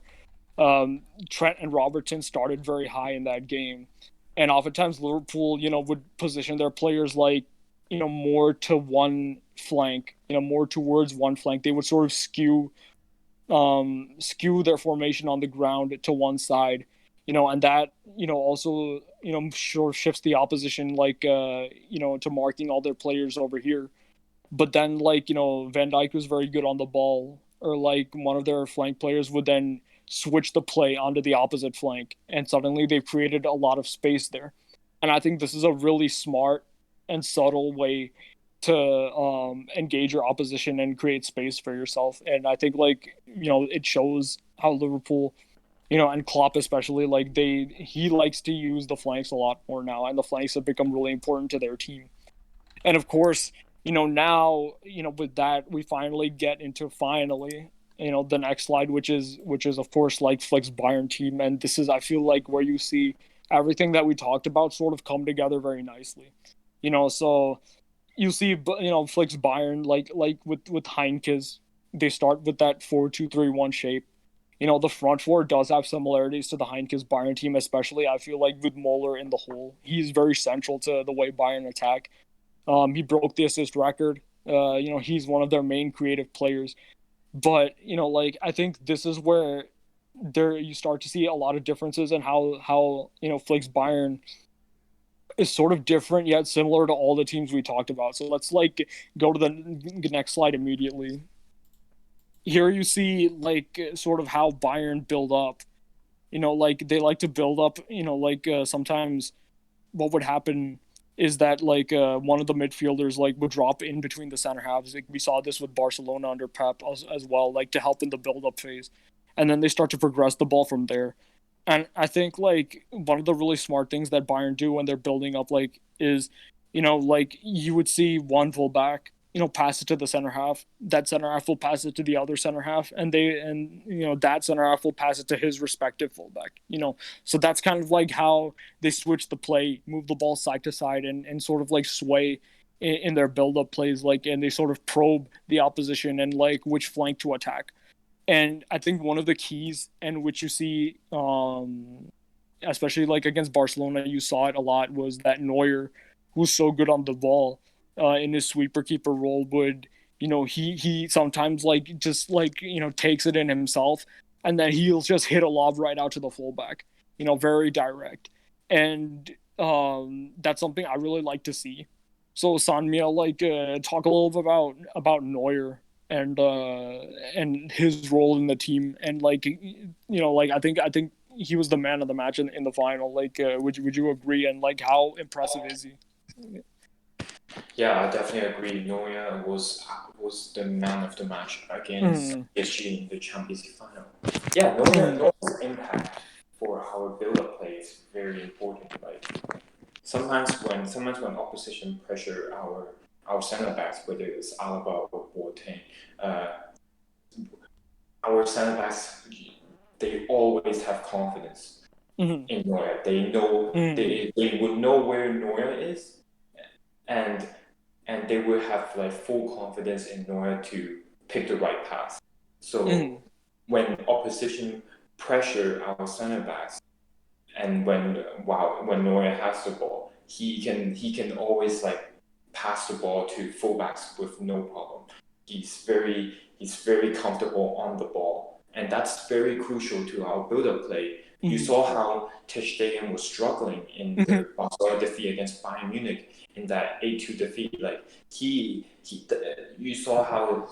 Trent and Robertson started very high in that game, and oftentimes Liverpool, would position their players like, more to one flank, more towards one flank. They would sort of skew their formation on the ground to one side, and that, also, sure shifts the opposition, like, to marking all their players over here. But then, like, Van Dijk was very good on the ball, or like one of their flank players would then switch the play onto the opposite flank, and suddenly they've created a lot of space there. And I think this is a really smart and subtle way to engage your opposition and create space for yourself. And I think, like, it shows how Liverpool, and Klopp especially, like he likes to use the flanks a lot more now, and the flanks have become really important to their team. And of course, now, with that, we finally get into the next slide, which is of course like Flick's Bayern team. And this is, I feel like, where you see everything that we talked about sort of come together very nicely. So you see, Flick's Bayern, like with Heinkes, they start with that 4-2-3-1 shape. The front four does have similarities to the Heinkes Bayern team, especially I feel like with Muller in the hole. He's very central to the way Bayern attack. He broke the assist record. He's one of their main creative players. But like, I think this is where you start to see a lot of differences in how Flick's Bayern is sort of different yet similar to all the teams we talked about. So let's like go to the next slide immediately. Here you see like sort of how Bayern build up. Like they like to build up. Sometimes what would happen is that like one of the midfielders like would drop in between the center halves. Like, we saw this with Barcelona under Pep as well, like to help in the build-up phase, and then they start to progress the ball from there. And I think like one of the really smart things that Bayern do when they're building up like is, like you would see one fullback, pass it to the center half. That center half will pass it to the other center half, and that center half will pass it to his respective fullback. So that's kind of like how they switch the play, move the ball side to side, and sort of like sway in their build-up plays, like, and they sort of probe the opposition and like which flank to attack. And I think one of the keys, and which you see, especially like against Barcelona, you saw it a lot, was that Neuer, who's so good on the ball, in his sweeper keeper role, would, he sometimes like just like, takes it in himself, and then he'll just hit a lob right out to the fullback, very direct. And that's something I really like to see. So Sanmia, like, talk a little bit about Neuer and his role in the team, and like, like I think he was the man of the match in the final. Like, would you agree? And like, how impressive is he? Yeah, I definitely agree. Neuer was the man of the match against PSG in the Champions League final. Yeah, Neuer's impact for our build-up play is very important. Like sometimes when opposition pressure our center backs, whether it's Alaba or Boateng, our center backs, they always have confidence in Neuer. They know they would know where Neuer is, and they will have like full confidence in Neuer to pick the right pass. So when opposition pressure our center backs, and when Neuer has the ball, he can always like pass the ball to fullbacks with no problem. He's very comfortable on the ball, and that's very crucial to our build-up play. You saw how Ter Stegen was struggling in the Barcelona defeat against Bayern Munich in that 8-2 defeat. Like you saw how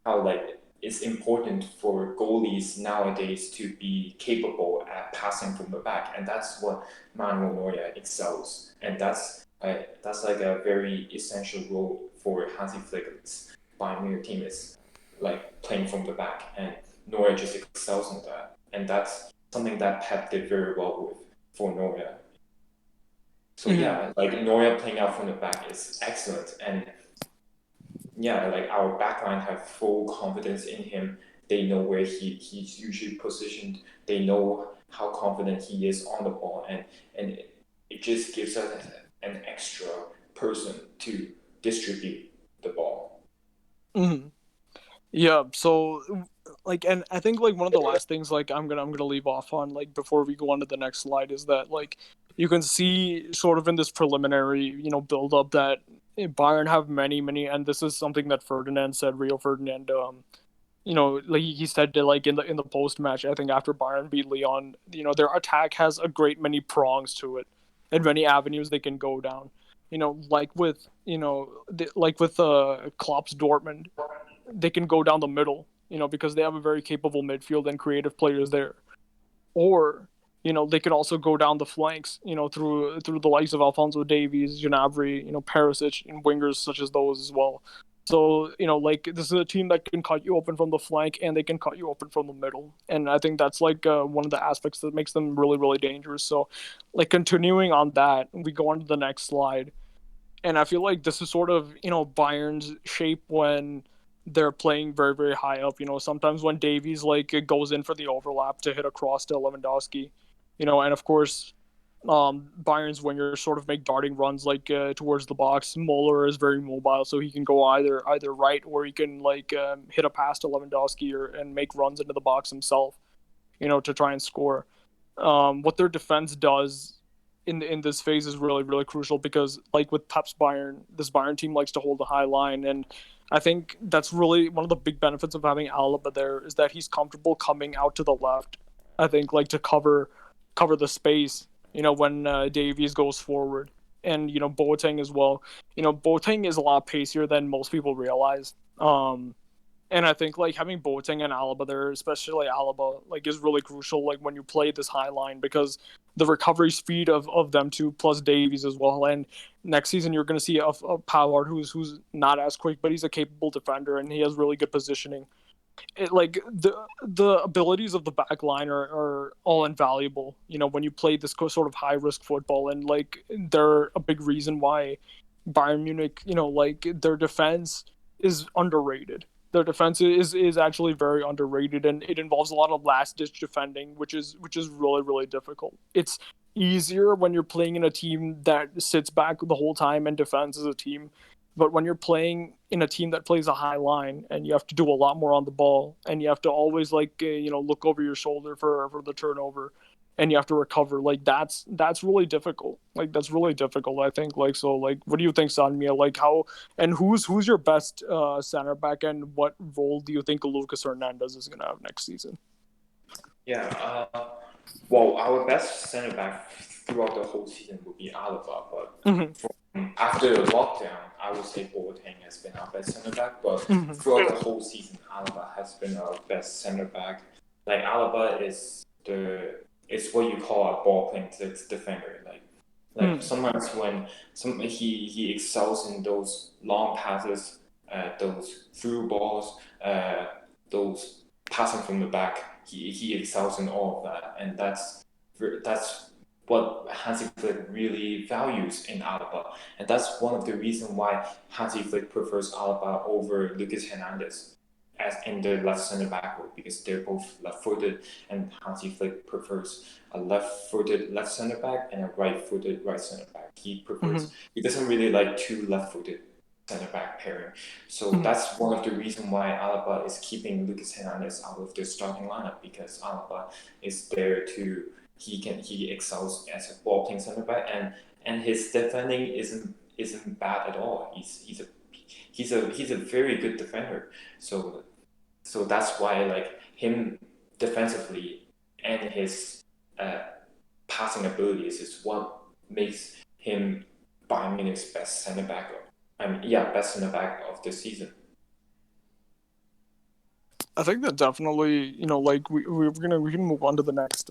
like it's important for goalies nowadays to be capable at passing from the back, and that's what Manuel Neuer excels, and that's like a very essential role for Hansi Flick's Bayern Munich team, is like playing from the back, and Neuer just excels in that, and that's something that Pep did very well with for Neuer. So yeah, like Neuer playing out from the back is excellent, and yeah, like our backline have full confidence in him. They know where he's usually positioned. They know how confident he is on the ball, and it just gives us an extra person to distribute the ball. Yeah, so like, and I think like one of the last things like I'm gonna leave off on like before we go on to the next slide is that like you can see sort of in this preliminary build up that Bayern have many, and this is something that Ferdinand said, Rio Ferdinand, like he said to, like in the post match, I think after Bayern beat Lyon, their attack has a great many prongs to it, and many avenues they can go down. Like with Klopp's Dortmund, they can go down the middle, because they have a very capable midfield and creative players there. Or, they could also go down the flanks, through the likes of Alphonso Davies, Gnabry, Perisic, and wingers such as those as well. So, like this is a team that can cut you open from the flank and they can cut you open from the middle. And I think that's like one of the aspects that makes them really, really dangerous. So, like continuing on that, we go on to the next slide. And I feel like this is sort of, Bayern's shape when they're playing very, very high up. Sometimes when Davies like goes in for the overlap to hit a cross to Lewandowski, and of course, Bayern's wingers sort of make darting runs like towards the box. Muller is very mobile, so he can go either right, or he can like hit a pass to Lewandowski and make runs into the box himself, to try and score. What their defense does in this phase is really, really crucial because, like with Pep's Bayern, this Bayern team likes to hold a high line, and I think that's really one of the big benefits of having Alaba there is that he's comfortable coming out to the left. I think like to cover the space, when Davies goes forward, and Boateng as well. Boateng is a lot pacier than most people realize. And I think like having Boateng and Alaba there, especially Alaba, like is really crucial. Like when you play this high line, because the recovery speed of them two plus Davies as well. And next season you're going to see a Pavard who's not as quick, but he's a capable defender and he has really good positioning. Like the abilities of the back line are all invaluable. When you play this sort of high risk football, and like they're a big reason why Bayern Munich, like their defense is underrated. Their defense is actually very underrated, and it involves a lot of last-ditch defending, which is really, really difficult. It's easier when you're playing in a team that sits back the whole time and defends as a team, but when you're playing in a team that plays a high line and you have to do a lot more on the ball, and you have to always like look over your shoulder for the turnover, and you have to recover, like that's really difficult. Like that's really difficult, I think. Like, so like what do you think, Sanmia? Like how and who's your best center back, and what role do you think Lucas Hernandez is gonna have next season? Yeah, well, our best center back throughout the whole season would be Alaba, but after the lockdown, I would say Boateng has been our best center back, but throughout the whole season, Alaba has been our best center back. Like Alaba is it's what you call a ball playing defender. Like sometimes when he excels in those long passes, those through balls, those passing from the back. He excels in all of that, and that's what Hansi Flick really values in Alaba, and that's one of the reasons why Hansi Flick prefers Alaba over Lucas Hernandez as in the left center back role, because they're both left-footed, and Hansi Flick prefers a left-footed left center back and a right-footed right center back. He prefers he doesn't really like two left-footed center back pairing. So that's one of the reasons why Alaba is keeping Lucas Hernandez out of the starting lineup, because Alaba is there to he excels as a ball playing center back, and his defending isn't bad at all. He's a very good defender. So that's why like him defensively and his passing abilities is what makes him Bayern Munich's best center back. Best center back of the season. I think that definitely, like we can move on to the next.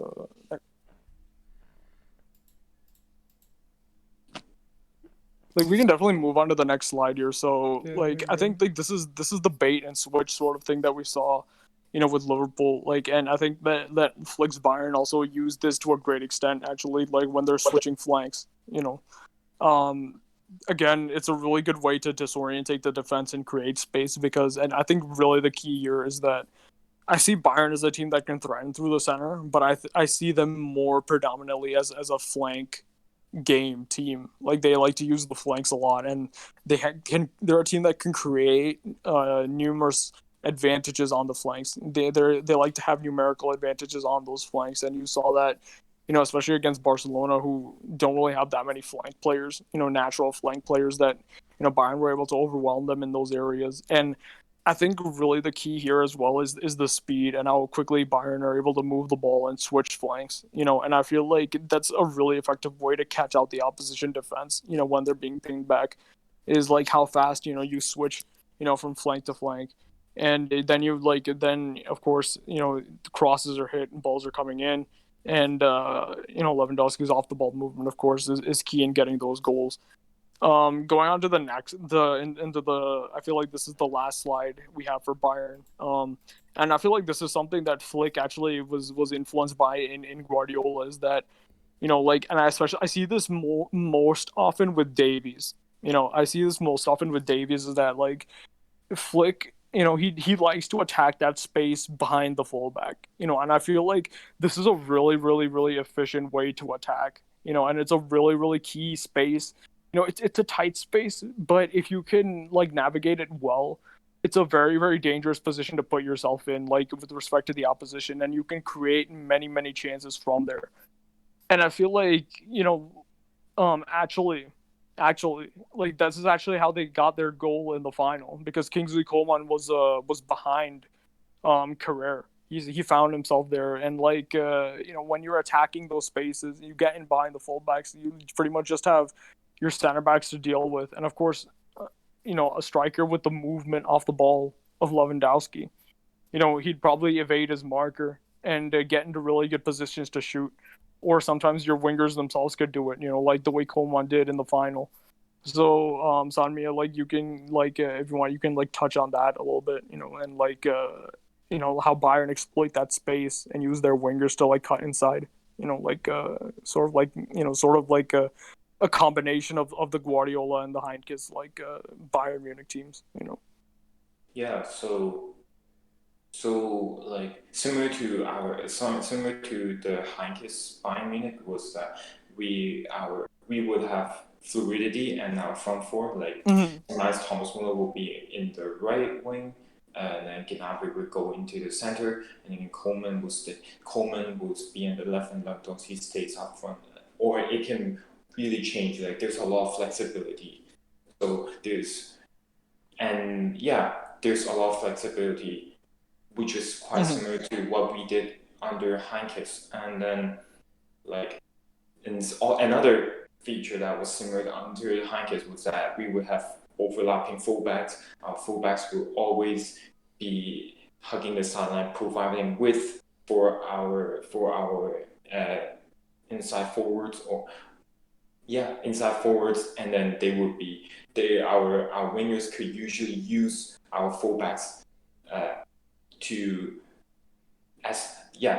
Like we can definitely move on to the next slide here. So I think like this is the bait and switch sort of thing that we saw with Liverpool. Like, and I think that Flick's Bayern also used this to a great extent, actually, like when they're switching flanks. Um, again, it's a really good way to disorientate the defense and create space and I think really the key here is that I see Bayern as a team that can threaten through the center, but I see them more predominantly as a flank game team. Like they like to use the flanks a lot, and they're a team that can create numerous advantages on the flanks. They like to have numerical advantages on those flanks, and you saw that, especially against Barcelona, who don't really have that many flank players, natural flank players that Bayern were able to overwhelm them in those areas. And I think really the key here as well is the speed and how quickly Bayern are able to move the ball and switch flanks. And I feel like that's a really effective way to catch out the opposition defense. When they're being pinged back, is like how fast you switch from flank to flank, and then of course the crosses are hit and balls are coming in, and Lewandowski's off the ball movement of course is key in getting those goals. Going on to I feel like this is the last slide we have for Bayern. And I feel like this is something that Flick actually was influenced by in Guardiola, is that, and I see this most often with Davies. I see this most often with Davies is that like Flick, he likes to attack that space behind the fullback, and I feel like this is a really, really, really efficient way to attack, and it's a really, really key space. It's a tight space, but if you can like navigate it well, it's a very, very dangerous position to put yourself in, like with respect to the opposition, and you can create many, many chances from there. And I feel like actually, like this is actually how they got their goal in the final, because Kingsley Coman was behind Carrere. He found himself there, and like when you're attacking those spaces, you get in behind the fullbacks, you pretty much just have your center backs to deal with, and of course, a striker with the movement off the ball of Lewandowski. He'd probably evade his marker and get into really good positions to shoot. Or sometimes your wingers themselves could do it, like the way Coman did in the final. So, Sanmia, like you can, like if you want, you can like touch on that a little bit, and like how Bayern exploit that space and use their wingers to like cut inside, like sort of like a combination of the Guardiola and the Heinkes like Bayern Munich teams. Yeah, so like similar to the Heinkes Bayern Munich was that we would have fluidity and our front four, like sometimes Thomas Muller will be in the right wing, and then Gnabry would go into the center, and then Coleman would be in the left, and Lewandowski stays up front, or it can really change. Like there's a lot of flexibility. So there's a lot of flexibility, which is quite similar to what we did under Heinkes. And then like another feature that was similar under Heinkes was that we would have overlapping fullbacks. Our fullbacks will always be hugging the sideline, providing width for our inside forwards inside forwards, and then our wingers could usually use our fullbacks to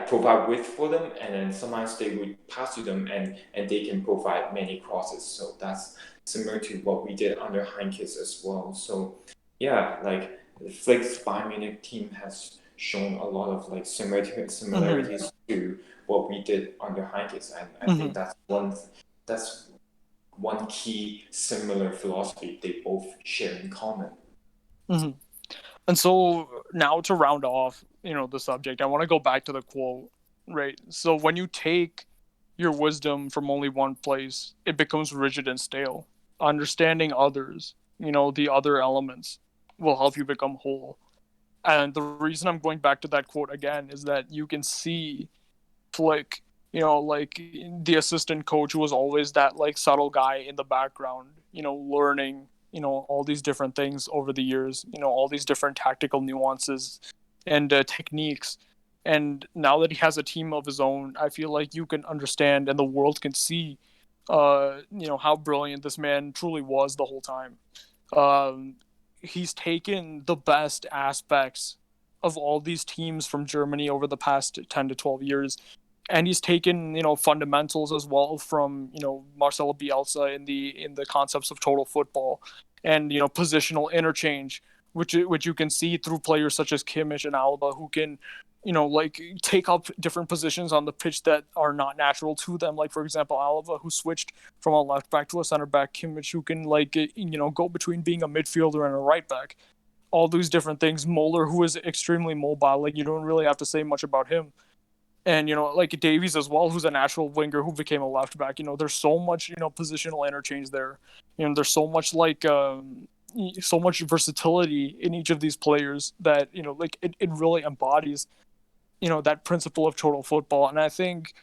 provide width for them, and then sometimes they would pass to them and they can provide many crosses. So that's similar to what we did under Heinkes as well. So like the Flick's Bayern Munich team has shown a lot of like similarities to what we did under Heinkes, and I think that's one key similar philosophy they both share in common. And so now to round off, the subject, I want to go back to the quote, right? So when you take your wisdom from only one place, it becomes rigid and stale. Understanding others, the other elements, will help you become whole. And the reason I'm going back to that quote again is that you can see Flick, like the assistant coach who was always that like subtle guy in the background, learning, all these different things over the years, all these different tactical nuances and techniques. And now that he has a team of his own, I feel like you can understand and the world can see, how brilliant this man truly was the whole time. He's taken the best aspects of all these teams from Germany over the past 10 to 12 years. And he's taken, fundamentals as well from, Marcelo Bielsa in the concepts of total football and, positional interchange, which you can see through players such as Kimmich and Alaba, who can, take up different positions on the pitch that are not natural to them. Like, for example, Alaba, who switched from a left back to a center back, Kimmich, who can, go between being a midfielder and a right back. All these different things. Muller, who is extremely mobile, like, you don't really have to say much about him. And, Davies as well, who's a natural winger who became a left back. There's so much, positional interchange there. There's so much, so much versatility in each of these players that, it really embodies, that principle of total football. And I think,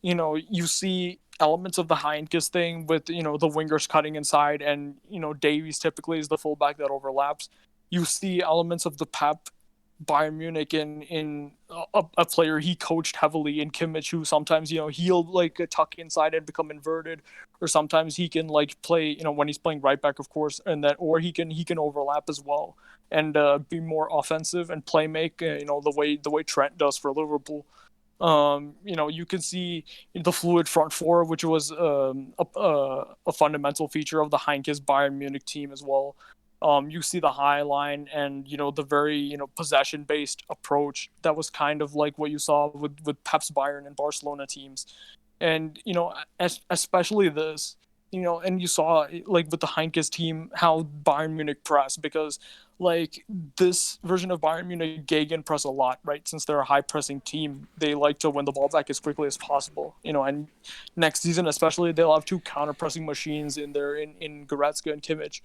you see elements of the Heinkes thing with, the wingers cutting inside and, Davies typically is the fullback that overlaps. You see elements of the Pep Bayern Munich in a player he coached heavily in Kimmich, who sometimes he'll tuck inside and become inverted, or sometimes he can play when he's playing right back, of course, and that, or he can overlap as well and be more offensive and play make the way Trent does for Liverpool. You can see the fluid front four, which was a fundamental feature of the Heinkes Bayern Munich team as well. You see the high line and, the very, possession-based approach that was kind of like what you saw with Pep's Bayern and Barcelona teams. And, especially this, and you saw, with the Heinkes team, how Bayern Munich press, because, this version of Bayern Munich gegenpress a lot, right? Since they're a high-pressing team, they like to win the ball back as quickly as possible, and next season especially, they'll have two counter-pressing machines in there in Goretzka and Kimmich.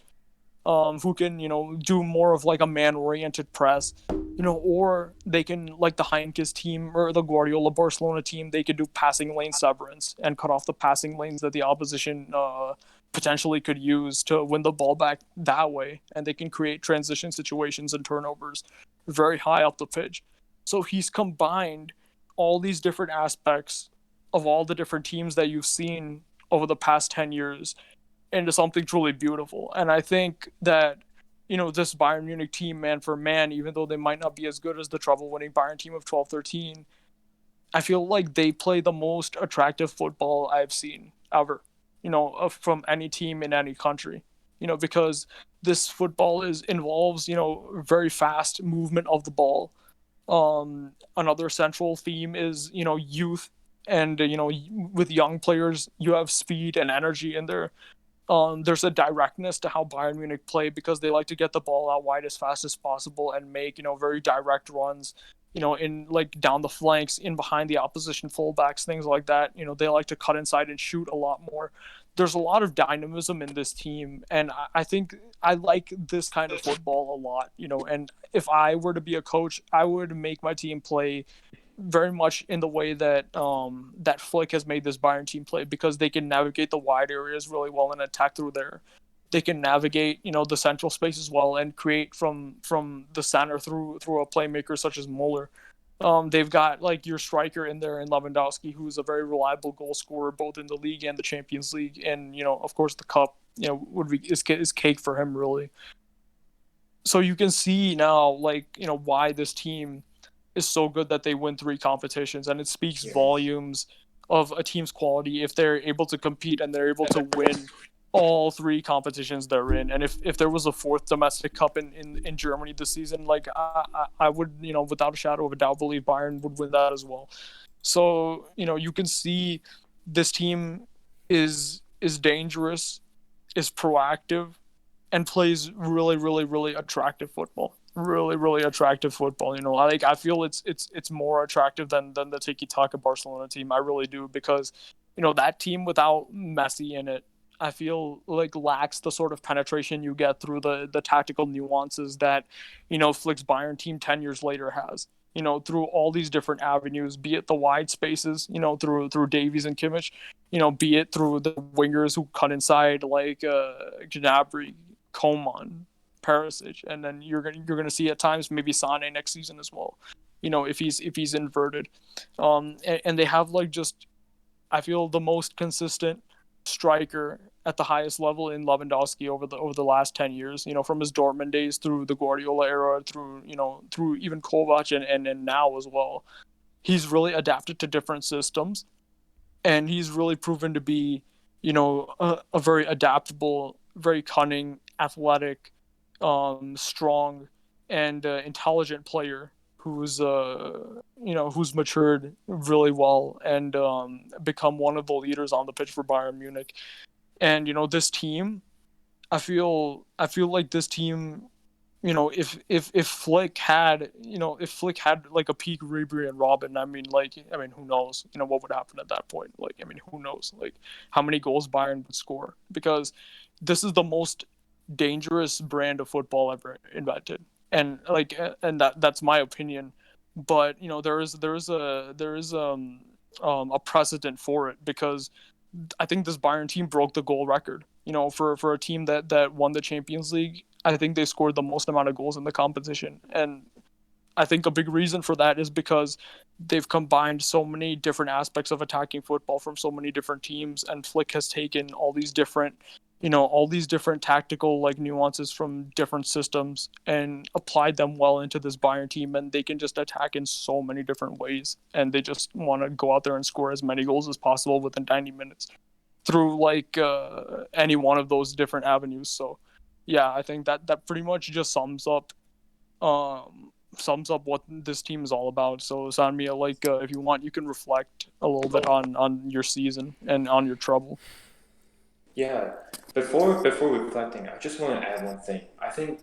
Who can, do more of a man-oriented press, or they can, the Heinkes team or the Guardiola Barcelona team, they could do passing lane severance and cut off the passing lanes that the opposition potentially could use to win the ball back that way. And they can create transition situations and turnovers very high up the pitch. So he's combined all these different aspects of all the different teams that you've seen over the past 10 years into something truly beautiful. And I think that, this Bayern Munich team, man for man, even though they might not be as good as the treble-winning Bayern team of 12-13, I feel like they play the most attractive football I've seen ever, from any team in any country, because this football involves, very fast movement of the ball. Another central theme is, youth, and, with young players, you have speed and energy in there. There's a directness to how Bayern Munich play because they like to get the ball out wide as fast as possible and make, very direct runs, in down the flanks, in behind the opposition fullbacks, things like that. They like to cut inside and shoot a lot more. There's a lot of dynamism in this team, and I think I like this kind of football a lot, and if I were to be a coach, I would make my team play very much in the way that that Flick has made this Bayern team play, because they can navigate the wide areas really well and attack through there. They can navigate, the central space as well and create from the center through a playmaker such as Muller. They've got your striker in there in Lewandowski, who's a very reliable goal scorer both in the league and the Champions League, and of course the cup is cake for him really. So you can see now why this team is so good that they win 3 competitions, and it speaks volumes of a team's quality if they're able to compete and they're able to win all 3 competitions they're in. And if there was a 4th domestic cup in Germany this season, I would, without a shadow of a doubt, believe Bayern would win that as well. So, you can see this team is dangerous, is proactive, and plays really, really, really attractive football. Really, really attractive football. I feel it's more attractive than the tiki-taka Barcelona team. I really do, because that team without Messi in it, I feel lacks the sort of penetration you get through the tactical nuances that Flick's Bayern team 10 years later has. Through all these different avenues, be it the wide spaces, through Davies and Kimmich, be it through the wingers who cut inside Gnabry, Coman, Perisic, and then you're gonna see at times maybe Sané next season as well, if he's inverted, and they have just, I feel, the most consistent striker at the highest level in Lewandowski over the last 10 years, from his Dortmund days through the Guardiola era, through even Kovac and now as well. He's really adapted to different systems, and he's really proven to be, a very adaptable, very cunning, athletic, strong, and intelligent player who's matured really well and become one of the leaders on the pitch for Bayern Munich. And this team, I feel like this team, if Flick had like a peak Ribery and Robin, I mean, who knows, what would happen at that point? Who knows, how many goals Bayern would score, because this is the most dangerous brand of football ever invented, and that's my opinion. But there is a precedent for it, because I think this Bayern team broke the goal record. For a team that won the Champions League, I think they scored the most amount of goals in the competition. And I think a big reason for that is because they've combined so many different aspects of attacking football from so many different teams, and Flick has taken all these different tactical nuances from different systems and applied them well into this Bayern team, and they can just attack in so many different ways, and they just want to go out there and score as many goals as possible within 90 minutes through any one of those different avenues. So yeah, I think that pretty much just sums up what this team is all about. So Sanmia, if you want, you can reflect a little bit on your season and on your trouble. Yeah, before reflecting, I just want to add one thing. I think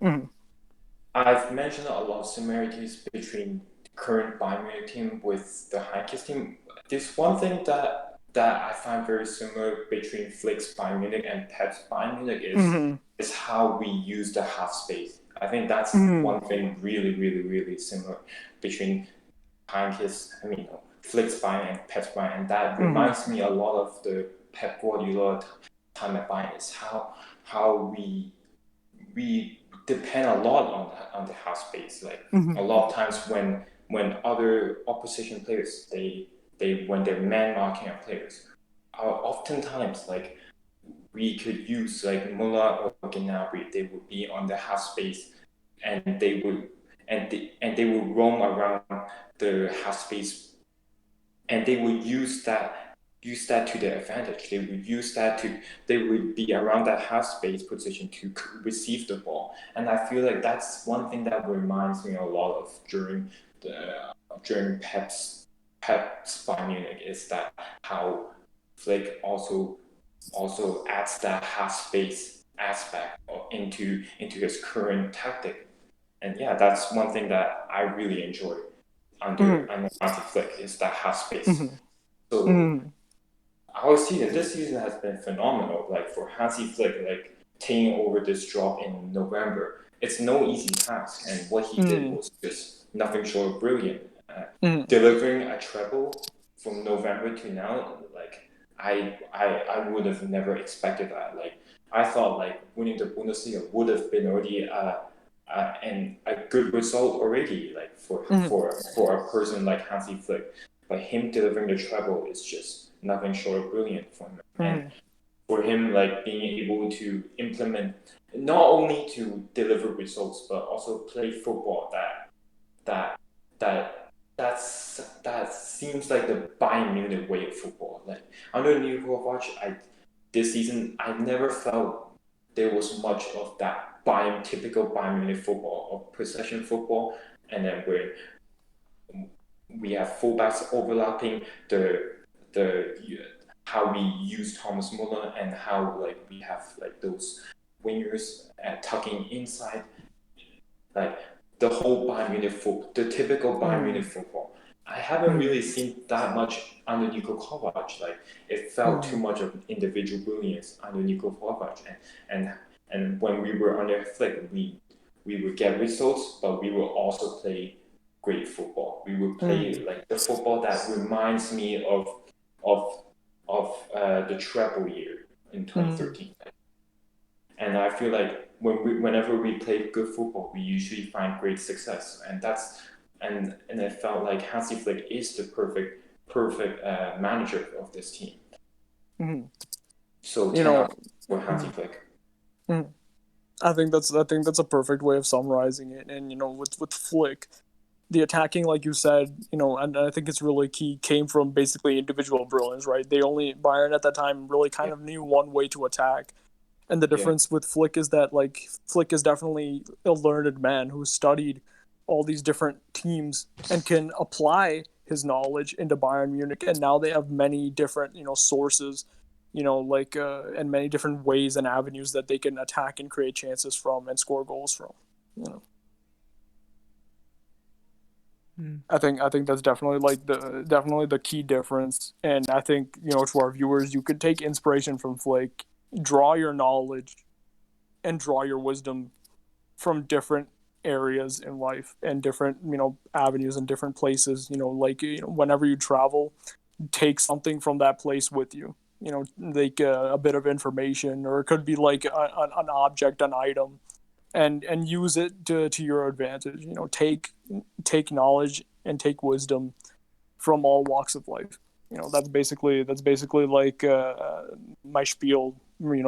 I've mentioned a lot of similarities between the current Bayern Munich team with the Heinkes team. There's one thing that I find very similar between Flick's Bayern Munich and Pep's Bayern Munich is how we use the half space. I think that's one thing really, really, really similar between Flick's Bayern and Pep's Bayern, and that reminds me a lot of the Pep Guardiola time at Bayern, is how we depend a lot on the half space. A lot of times when other opposition players when they're man marking our players, oftentimes we could use Muller or Gnabry. They would be on the half space, and they would roam around the half space, and they would use that to their advantage. They would be around that half space position to receive the ball. And I feel like that's one thing that reminds me a lot of during Pep's Bayern Munich, is that how Flick also adds that half space aspect into his current tactic. And yeah, that's one thing that I really enjoy under Hansi Flick, is that half space. So this season has been phenomenal. For Hansi Flick, taking over this job in November, it's no easy task, and what he did was just nothing short of brilliant. Delivering a treble from November to now, I would have never expected that. I thought winning the Bundesliga would have been already a good result already, for a person like Hansi Flick. But him delivering the treble is just nothing short of brilliant for him. And for him being able to implement, not only to deliver results, but also play football that seems like the Bayern Munich way of football. Under Niko Kovac, this season I never felt there was much of that typical Bayern Munich football, of possession football, and then where we have fullbacks overlapping how we use Thomas Muller, and how we have those wingers tucking inside, the whole Bayern Munich football, the typical Bayern Munich football. I haven't really seen that much under Niko Kovac. It felt too much of individual brilliance under Niko Kovac, and when we were under Flick, we would get results, but we will also play great football. We would play the football that reminds me of the treble year in 2013. And I feel whenever we play good football, we usually find great success, and it felt like Hansi Flick is the perfect manager of this team. So You 10 know, out for Hansi Flick. I think that's a perfect way of summarizing it. And with Flick, the attacking, like you said, and I think it's really key, came from basically individual brilliance, right? Bayern at that time really kind of knew one way to attack. And the difference with Flick is that, like, Flick is definitely a learned man who studied all these different teams and can apply his knowledge into Bayern Munich. And now they have many different, sources, and many different ways and avenues that they can attack and create chances from and score goals from. I think that's definitely the key difference. And I think, to our viewers, you could take inspiration from Flick, draw your knowledge and draw your wisdom from different areas in life and different, avenues and different places. Whenever you travel, take something from that place with you. Like a bit of information, or it could be like an object, an item, and use it to your advantage. Take knowledge and take wisdom from all walks of life. That's basically like my spiel,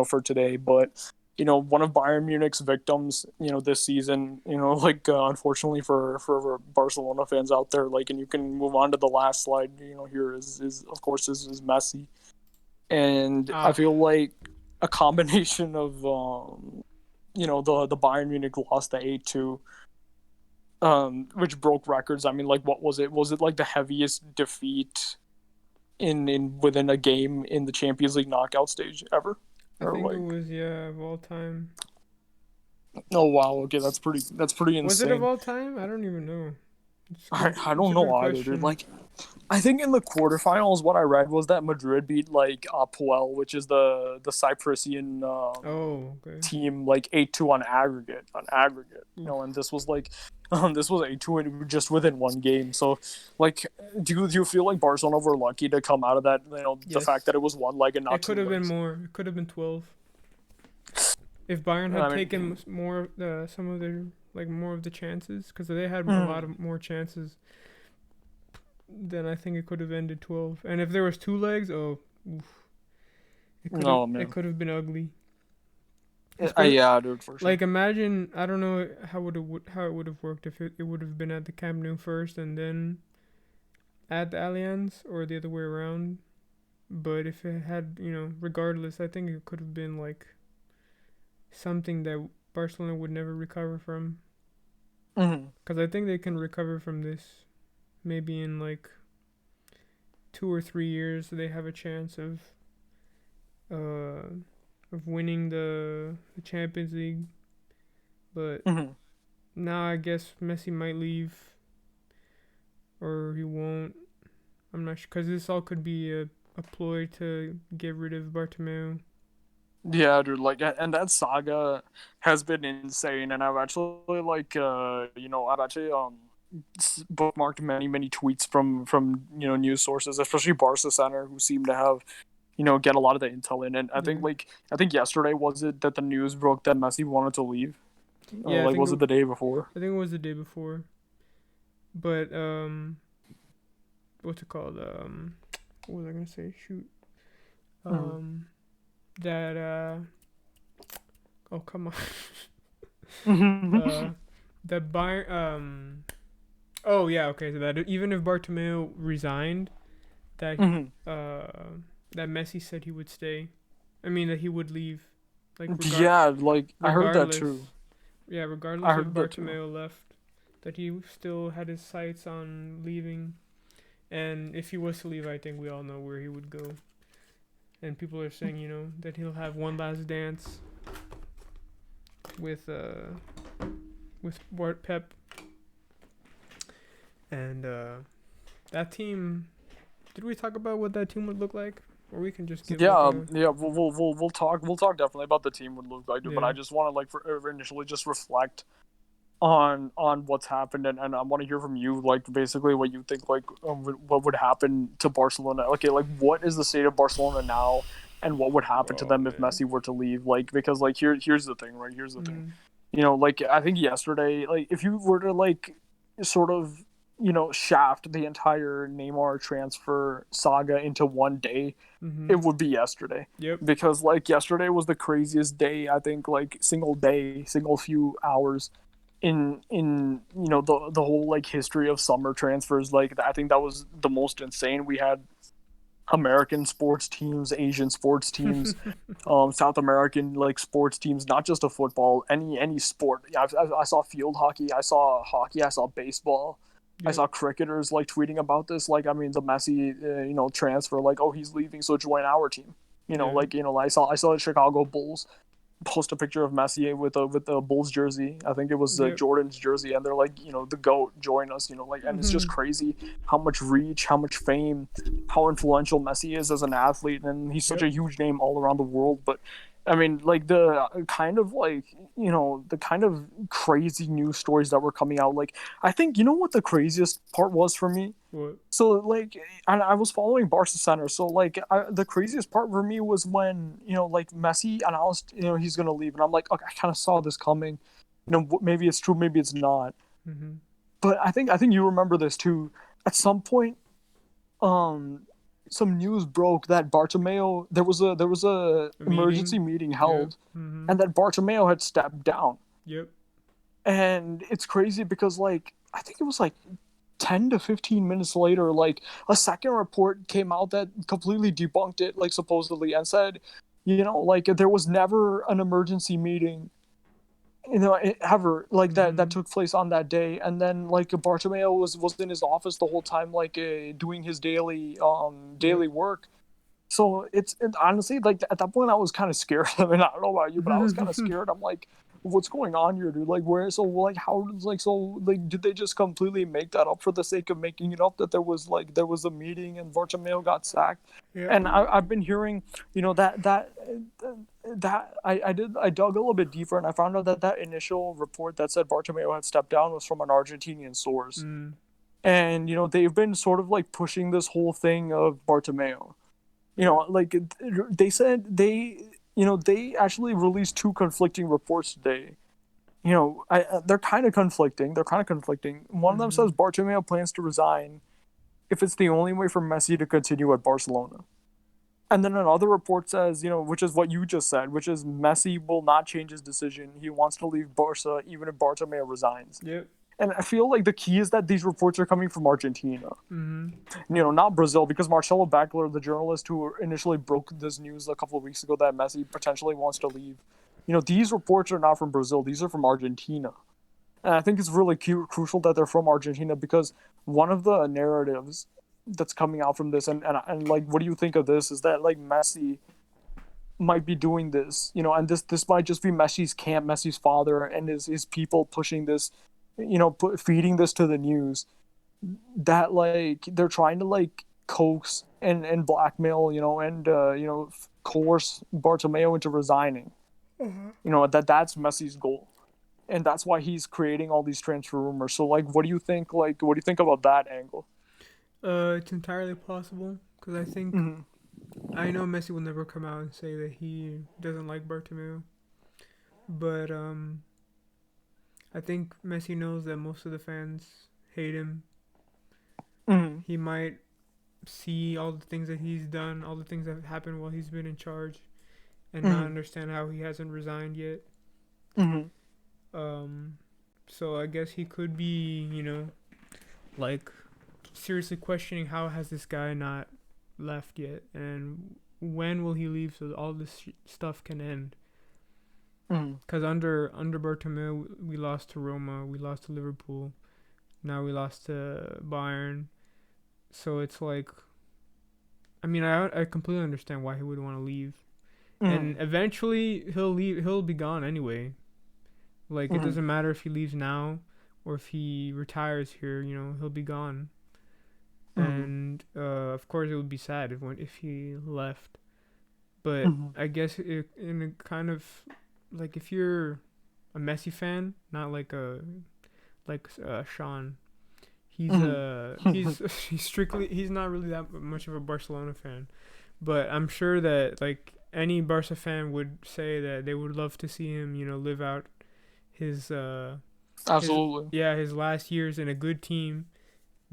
for today. But one of Bayern Munich's victims, this season, unfortunately for Barcelona fans out there, and you can move on to the last slide, here is of course is Messi. And I feel like a combination of the Bayern Munich lost the 8-2, which broke records. I mean, like, what was it? Was it like the heaviest defeat in within a game in the Champions League knockout stage ever? I think it was, of all time. Oh wow, okay, that's pretty insane. Was it of all time? I don't even know. I don't know either, dude. Like, I think in the quarterfinals, what I read was that Madrid beat like Apoel, which is the Cyprian team, like 8-2 on aggregate. And this was like this was 8-2 just within one game. So, like, do you feel like Barcelona were lucky to come out of that? The fact that it was one leg and not it could have been more. It could have been 12. If Bayern had taken more some of their more of the chances, because they had a lot of more chances, then I think it could have ended 12. And if there was 2 legs, it could have been ugly. Yeah, dude, for sure. Like, imagine, I don't know how it would have worked if it would have been at the Camp Nou first and then at the Allianz, or the other way around. But if it had, regardless, I think it could have been like something that Barcelona would never recover from. Because I think they can recover from this. Maybe in like 2 or 3 years, they have a chance of winning the Champions League. But now I guess Messi might leave, or he won't. I'm not sure, because this all could be a ploy to get rid of Bartomeu. Yeah, dude, and that saga has been insane, and I've actually bookmarked many tweets from news sources, especially Barca Center, who seem to have get a lot of the intel in. And I think yesterday was it that the news broke that Messi wanted to leave. Yeah, was it the day before? I think it was the day before. But what's it called? What was I gonna say? Shoot. That oh, come on. That Bayern oh yeah, okay, so that even if Bartomeu resigned, that that Messi said he would stay. I mean, that he would leave. I heard that too. Yeah, regardless if Bartomeu left, that he still had his sights on leaving. And if he was to leave, I think we all know where he would go. And people are saying, that he'll have one last dance with Pep. And that team. Did we talk about what that team would look like, or we can just give? We'll talk definitely about the team would look like, but I just want to initially just reflect on what's happened, and I want to hear from you, basically what you think, what would happen to Barcelona. Okay, what is the state of Barcelona now, and what would happen to them if Messi were to leave? Because here's the thing, right? Here's the thing. I think yesterday, if you were to sort of shaft the entire Neymar transfer saga into one day, it would be yesterday. Yep. Because like yesterday was the craziest day, I think, like single few hours in the whole like history of summer transfers. Like I think that was the most insane. We had American sports teams, Asian sports teams, South American like sports teams, not just a football, any sport. I saw field hockey, I saw hockey, I saw baseball. I saw cricketers like tweeting about this. Like, I mean, the Messi, transfer. Like, oh, he's leaving, so join our team. I saw the Chicago Bulls post a picture of Messi with the Bulls jersey. I think it was Jordan's jersey, and they're like, the GOAT, join us. And it's just crazy how much reach, how much fame, how influential Messi is as an athlete, and he's such a huge name all around the world. But I mean, like the kind of crazy news stories that were coming out. Like, I think what the craziest part was for me. What? So like, and I was following Barca Center. So like, the craziest part for me was when like Messi announced he's gonna leave, and I'm like, okay, I kind of saw this coming. Maybe it's true, maybe it's not. But I think you remember this too. At some point, some news broke that Bartomeu there was a emergency meeting held, and that Bartomeu had stepped down. Yep. And it's crazy because like I think it was like 10 to 15 minutes later, like a second report came out that completely debunked it, like supposedly, and said, like there was never an emergency meeting, ever like that took place on that day. And then like Bartomeu was in his office the whole time, like doing his daily work. So it's honestly like at that point I was kind of scared. I mean, I don't know about you, but I was kind of scared. I'm like, what's going on here, dude? Like, where? So like, how? Like, so like, did they just completely make that up for the sake of making it up? That there was a meeting and Bartomeu got sacked. Yeah. And I've been hearing, that I dug a little bit deeper, and I found out that initial report that said Bartomeu had stepped down was from an Argentinian source. And they've been sort of like pushing this whole thing of Bartomeu. Like they said they actually released two conflicting reports today. They're kind of conflicting. One of them says Bartomeu plans to resign if it's the only way for Messi to continue at Barcelona. And then another report says, which is what you just said, which is Messi will not change his decision. He wants to leave Barca even if Bartomeu resigns. Yep. And I feel like the key is that these reports are coming from Argentina. Not Brazil, because Marcelo Beckler, the journalist who initially broke this news a couple of weeks ago that Messi potentially wants to leave, these reports are not from Brazil. These are from Argentina. And I think it's really crucial that they're from Argentina, because one of the narratives that's coming out from this, and like, what do you think of this, is that like Messi might be doing this, and this might just be Messi's camp, Messi's father and his people pushing this, feeding this to the news, that like they're trying to like coax and blackmail, and coerce Bartomeu into resigning. That's Messi's goal, and that's why he's creating all these transfer rumors. So like, what do you think about that angle? It's entirely possible, because I think I know Messi will never come out and say that he doesn't like Bartomeu, but I think Messi knows that most of the fans hate him. He might see all the things that he's done, all the things that have happened while he's been in charge, and not understand how he hasn't resigned yet. So I guess he could be, like seriously questioning, how has this guy not left yet, and when will he leave so that all this stuff can end. Because under Bartomeu, we lost to Roma, we lost to Liverpool, now we lost to Bayern. So it's like, I mean, I completely understand why he would want to leave. And eventually he'll leave. He'll be gone anyway. Like, it doesn't matter if he leaves now or if he retires here. He'll be gone. And of course, it would be sad if he left. But I guess in a kind of like, if you're a Messi fan, not like Sean, he's he's not really that much of a Barcelona fan, but I'm sure that like any Barca fan would say that they would love to see him, live out his absolutely his last years in a good team,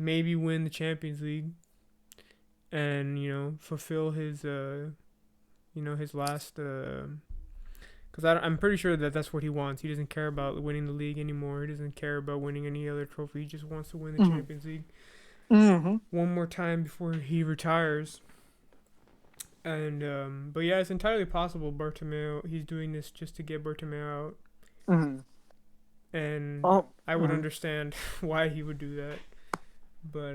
maybe win the Champions League, and fulfill his his last. Because I'm pretty sure that that's what he wants. He doesn't care about winning the league anymore. He doesn't care about winning any other trophy. He just wants to win the Champions League one more time before he retires. And but yeah, it's entirely possible Bartomeu. He's doing this just to get Bartomeu out. And I would understand why he would do that. But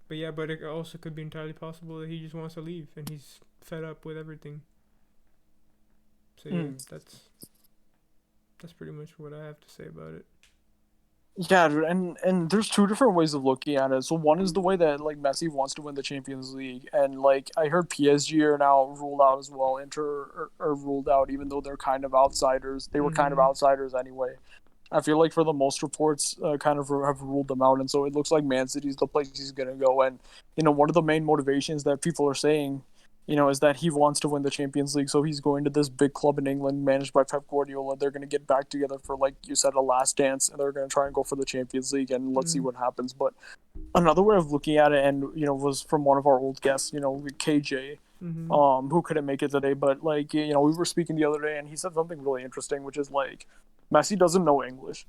yeah, but it also could be entirely possible that he just wants to leave and he's fed up with everything. So yeah, that's pretty much what I have to say about it. Yeah, dude, and there's two different ways of looking at it. So one is the way that like Messi wants to win the Champions League, and like I heard PSG are now ruled out as well. Inter are ruled out, even though they're kind of outsiders. They were kind of outsiders anyway. I feel like for the most reports, kind of have ruled them out, and so it looks like Man City's the place he's gonna go. And one of the main motivations that people are saying, is that he wants to win the Champions League, so he's going to this big club in England managed by Pep Guardiola. They're going to get back together for, like you said, a last dance, and they're going to try and go for the Champions League, and let's see what happens. But another way of looking at it, and, was from one of our old guests, KJ, who couldn't make it today, but, like, we were speaking the other day, and he said something really interesting, which is, like, Messi doesn't know English.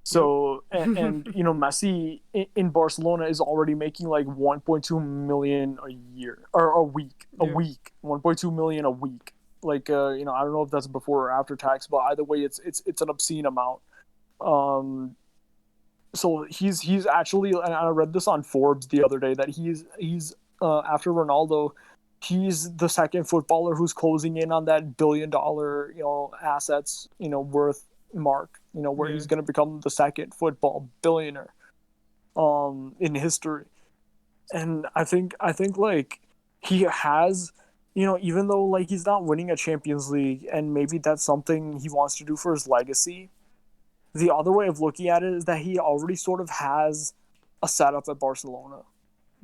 So, and Messi in Barcelona is already making like 1.2 million a year or a week, 1.2 million a week. Like, I don't know if that's before or after tax, but either way, it's an obscene amount. So he's actually, and I read this on Forbes the other day, that he's after Ronaldo, he's the second footballer who's closing in on that $1 billion, assets, worth mark, where he's going to become the second football billionaire in history. And I think like he has, even though like he's not winning a Champions League, and maybe that's something he wants to do for his legacy, the other way of looking at it is that he already sort of has a setup at Barcelona.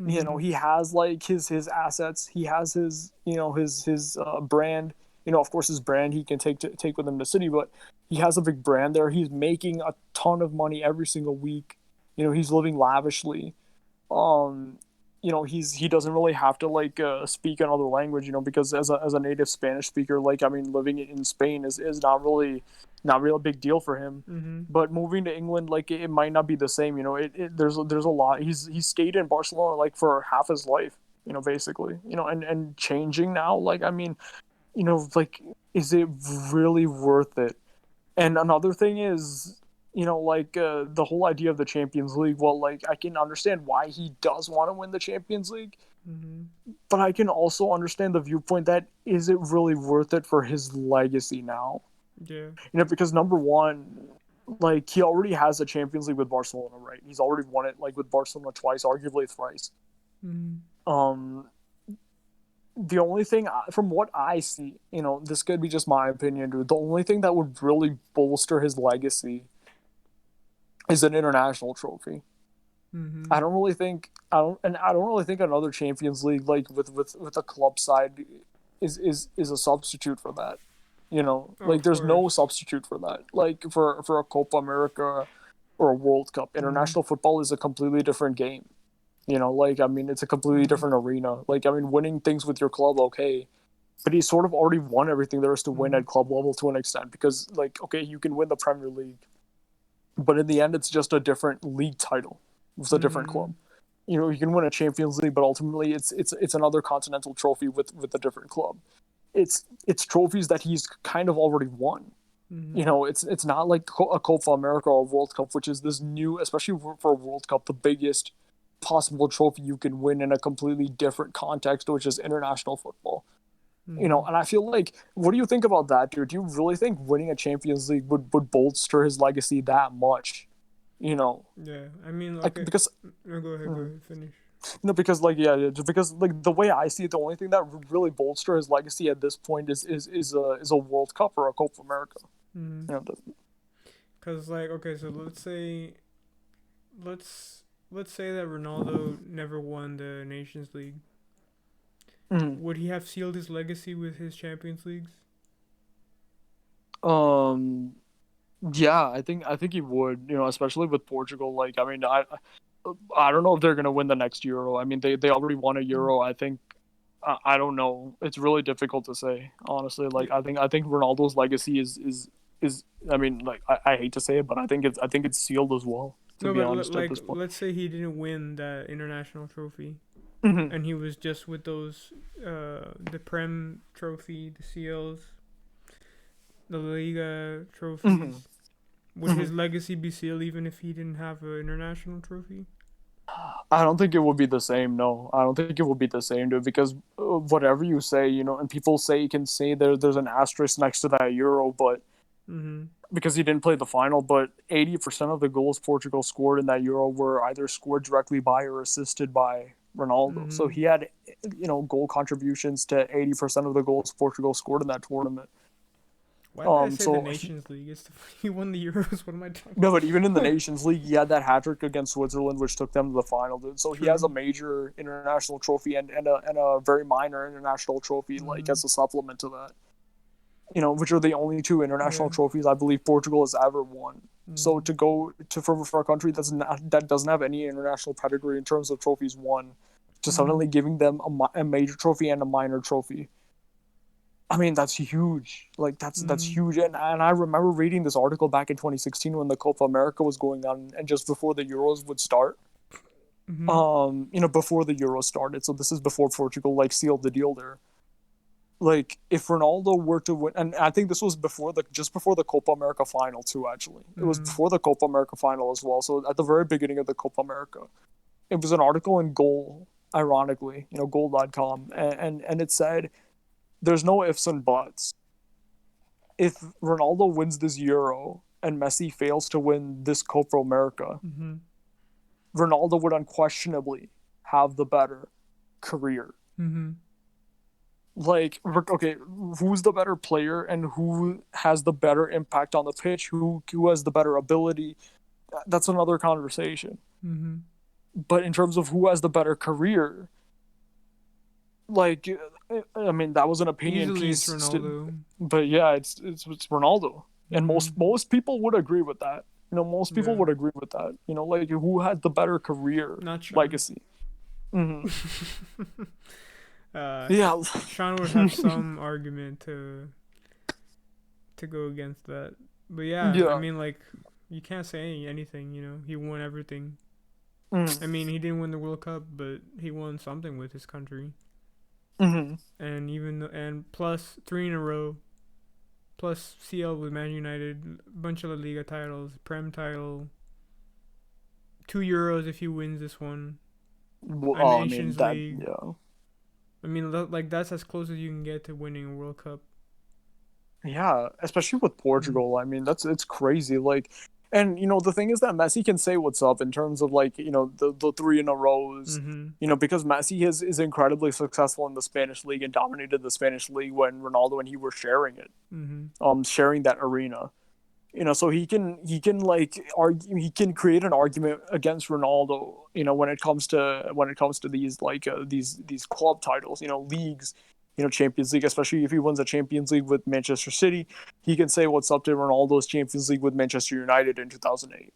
He has like his assets, he has his his brand. Of course, his brand he can take with him to City, but he has a big brand there. He's making a ton of money every single week. He's living lavishly. He doesn't really have to like speak another language, because as a native Spanish speaker, like I mean, living in Spain is not really a big deal for him. But moving to England, like it might not be the same. There's a lot. He's stayed in Barcelona like for half his life, basically. And changing now, like I mean, like, is it really worth it? And another thing is, like the whole idea of the Champions League. Well, like I can understand why he does want to win the Champions League, but I can also understand the viewpoint that is it really worth it for his legacy now? Yeah. Because number one, like he already has a Champions League with Barcelona, right? He's already won it like with Barcelona twice, arguably thrice. The only thing, from what I see, this could be just my opinion, dude. The only thing that would really bolster his legacy is an international trophy. I don't really think another Champions League like with a club side is a substitute for that. Like there's no substitute for that. Like for a Copa America or a World Cup, international football is a completely different game. Like, I mean, it's a completely different arena. Like, I mean, winning things with your club, okay. But he's sort of already won everything there is to win at club level to an extent. Because, like, okay, you can win the Premier League. But in the end, it's just a different league title. It's a different club. You can win a Champions League, but ultimately it's another continental trophy with a different club. It's trophies that he's kind of already won. It's not like a Copa America or a World Cup, which is this new, especially for a World Cup, the biggest possible trophy you can win in a completely different context, which is international football. And I feel like, what do you think about that, dude? Do you really think winning a Champions League would bolster his legacy that much? Yeah, I mean, like because no, go ahead, finish. No, because because like the way I see it, the only thing that would really bolster his legacy at this point is a World Cup or a Copa America. Because like, okay, so let's say that Ronaldo never won the Nations League. Would he have sealed his legacy with his Champions Leagues? Yeah, I think he would. Especially with Portugal. Like, I mean, I don't know if they're gonna win the next Euro. I mean, they already won a Euro. I think. I don't know. It's really difficult to say, honestly. Like I think Ronaldo's legacy is. I mean, like I hate to say it, but I think it's sealed as well. To No, be but honest, at like this point. let's say he didn't win that international trophy, Mhm. and he was just with those the Prem trophy, the CLs, the Liga trophies. Mhm. Would his legacy be sealed even if he didn't have an international trophy? I don't think it would be the same. No, I don't think it would be the same, dude. Because whatever you say, and people can say there's an asterisk next to that Euro, but Mm-hmm. because he didn't play the final, but 80% of the goals Portugal scored in that Euro were either scored directly by or assisted by Ronaldo. So he had, goal contributions to 80% of the goals Portugal scored in that tournament. Why did I say so the Nations League? He won the Euros. What am I talking No, about? but even in the Nations League, he had that hat trick against Switzerland, which took them to the final, dude. So he has a major international trophy and a very minor international trophy, like as a supplement to that. Which are the only two international trophies I believe Portugal has ever won. So to go for a country that doesn't have any international pedigree in terms of trophies won, to suddenly giving them a major trophy and a minor trophy. I mean, that's huge. Like that's huge. And I remember reading this article back in 2016 when the Copa America was going on and just before the Euros would start. Before the Euros started. So this is before Portugal sealed the deal there. Like if Ronaldo were to win, and I think this was just before the Copa America final too. Actually, it was before the Copa America final as well. So at the very beginning of the Copa America, it was an article in Goal, ironically, Goal.com, and it said, "There's no ifs and buts. If Ronaldo wins this Euro and Messi fails to win this Copa America, Ronaldo would unquestionably have the better career." Like, okay, who's the better player and who has the better impact on the pitch? Who has the better ability? That's another conversation. But in terms of who has the better career, I mean, that was an opinion Usually piece. it's Ronaldo. But yeah, it's Ronaldo, and most people would agree with that. Most people would agree with that. Like who had the better career legacy. Yeah, Sean would have some argument to go against that, but yeah, I mean, like, you can't say anything. He won everything. I mean, he didn't win the World Cup, but he won something with his country. And and plus 3 in a row, plus CL with Man United, bunch of La Liga titles, Prem title, 2 Euros if he wins this one. Nations League. Yeah. I mean, like that's as close as you can get to winning a World Cup. Yeah, especially with Portugal. I mean, it's crazy. Like, and the thing is that Messi can say what's up in terms of the 3 in a rows. Because Messi is incredibly successful in the Spanish league and dominated the Spanish league when Ronaldo and he were sharing it, sharing that arena. So he can argue, he can create an argument against Ronaldo, when it comes to these these club titles, leagues, Champions League, especially if he wins a Champions League with Manchester City, he can say what's up to Ronaldo's Champions League with Manchester United in 2008.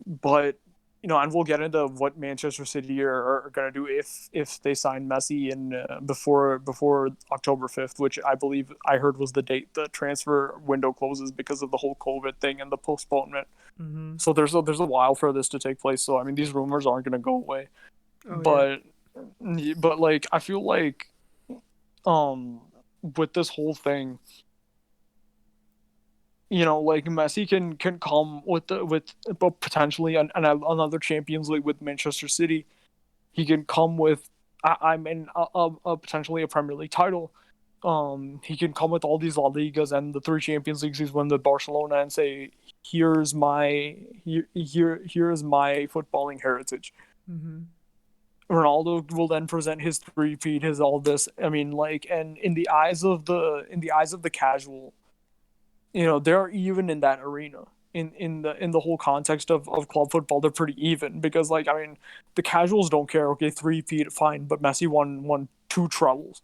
But and we'll get into what Manchester City are going to do if they sign Messi in before October 5th, which I believe I heard was the date the transfer window closes because of the whole COVID thing and the postponement. So there's a while for this to take place. So I mean, these rumors aren't going to go away. But like I feel like with this whole thing, like Messi can come with potentially another Champions League with Manchester City. He can come with a potentially a Premier League title. He can come with all these La Ligas and the 3 Champions Leagues he's won with Barcelona and say, here's my footballing heritage. Ronaldo will then present his three-peat, his all this. I mean, and in the eyes of the casual, they're even in that arena. In the whole context of club football, they're pretty even because, I mean, the casuals don't care. Okay, three-peat, fine, but Messi won 2 trebles.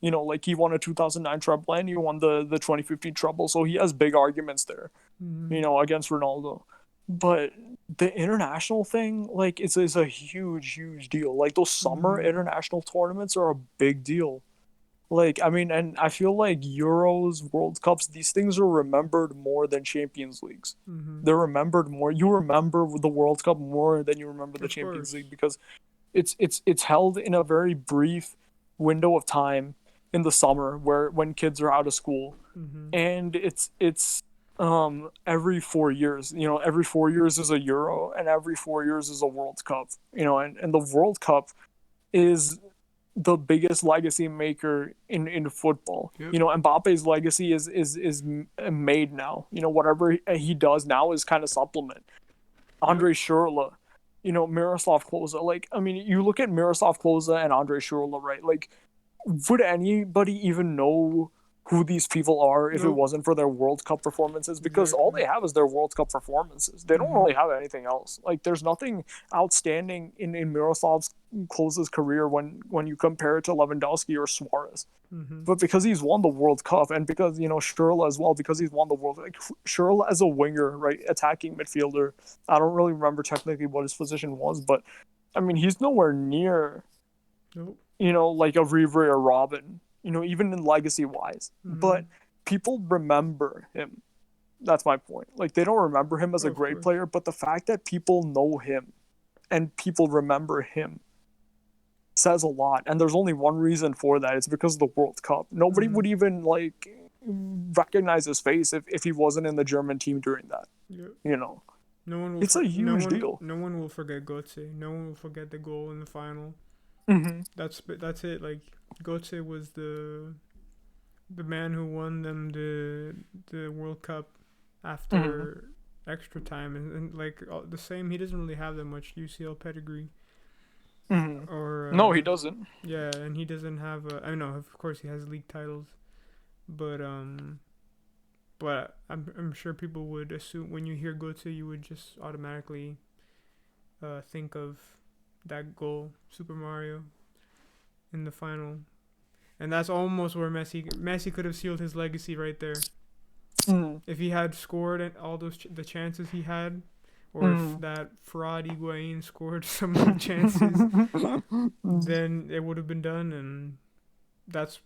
He won a 2009 treble and he won the 2015 treble, so he has big arguments there, against Ronaldo. But the international thing, like, it's a huge deal. Like, those summer international tournaments are a big deal. Like, I mean, and I feel like Euros, World Cups, these things are remembered more than Champions Leagues. They're remembered more. You remember the World Cup more than you remember the Of Champions course. League, because it's held in a very brief window of time in the summer, when kids are out of school, and it's every 4 years. Every 4 years is a Euro, and every 4 years is a World Cup. And the World Cup is the biggest legacy maker in football. Yep. Mbappe's legacy is made now. Whatever he does now is kind of supplement. Andre Schürrle, Miroslav Klose. Like, I mean, you look at Miroslav Klose and Andre Schürrle, right? Like, would anybody even know who these people are if it Nope. wasn't for their World Cup performances? Because all they have is their World Cup performances. They don't really have anything else. Like, there's nothing outstanding in Miroslav Klose's career when you compare it to Lewandowski or Suarez. But because he's won the World Cup, and because, Schürrle as well, because he's won the World Cup. Like, Schürrle as a winger, right, attacking midfielder, I don't really remember technically what his position was, but, I mean, he's nowhere near, Nope. like a Ribery or Robin, even in legacy-wise. But people remember him. That's my point. Like, they don't remember him as a Of great course. player, but the fact that people know him and people remember him says a lot. And there's only one reason for that. It's because of the World Cup. Nobody would even, like, recognize his face if he wasn't in the German team during that. Yep. No one will It's a huge deal. No one will forget Götze. No one will forget the goal in the final. That's it. Like, Götze was the man who won them the World Cup after extra time, and like the same. He doesn't really have that much UCL pedigree. Or No, he doesn't. Yeah, and he doesn't have. I know, of course, he has league titles, but I'm sure people would assume when you hear Götze, you would just automatically think of that goal, Super Mario, in the final, and that's almost where Messi could have sealed his legacy right there. If he had scored all those the chances he had, or if that fraud Higuain scored some of the chances, then it would have been done. And that's,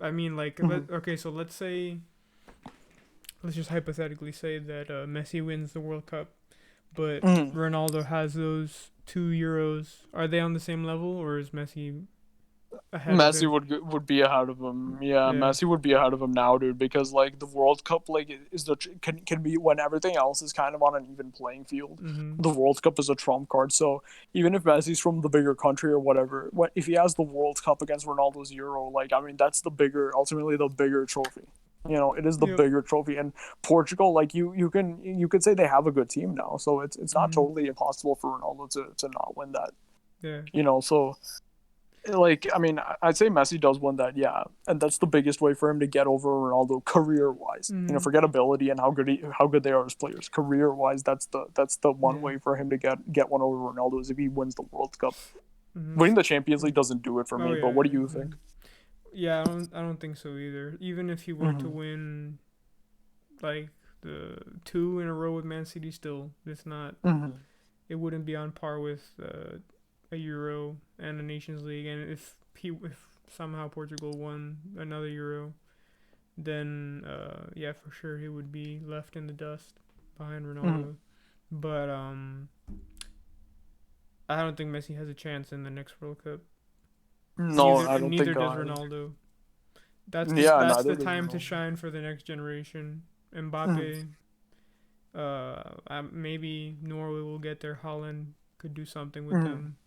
I mean, like, okay, so let's just hypothetically say that Messi wins the World Cup, but Ronaldo has those 2 Euros. Are they on the same level, or is Messi ahead of him? Messi would be ahead of him. Yeah, Messi would be ahead of him now, dude, because, like, the World Cup, like, can be when everything else is kind of on an even playing field. The World Cup is a trump card. So even if Messi's from the bigger country or whatever, if he has the World Cup against Ronaldo's Euro, like, I mean, that's ultimately the bigger trophy. It is the bigger trophy. And Portugal, like, you could say they have a good team now, so it's not totally impossible for Ronaldo to not win that. Yeah. So, like, I mean, I'd say Messi does win that, yeah, and that's the biggest way for him to get over Ronaldo career-wise. Forget ability and how good they are as players. Career-wise, that's the one way for him to get one over Ronaldo is if he wins the World Cup. Winning the Champions League doesn't do it for me, but what do you think? Yeah, I don't think so either. Even if he were to win, like, the 2 in a row with Man City, still, it's not. It wouldn't be on par with a Euro and a Nations League. And if somehow Portugal won another Euro, then yeah, for sure he would be left in the dust behind Ronaldo. But I don't think Messi has a chance in the next World Cup. No, I don't think neither does Ronaldo. That's the time to shine for the next generation. Mbappe, maybe Norway will get there. Holland could do something with them.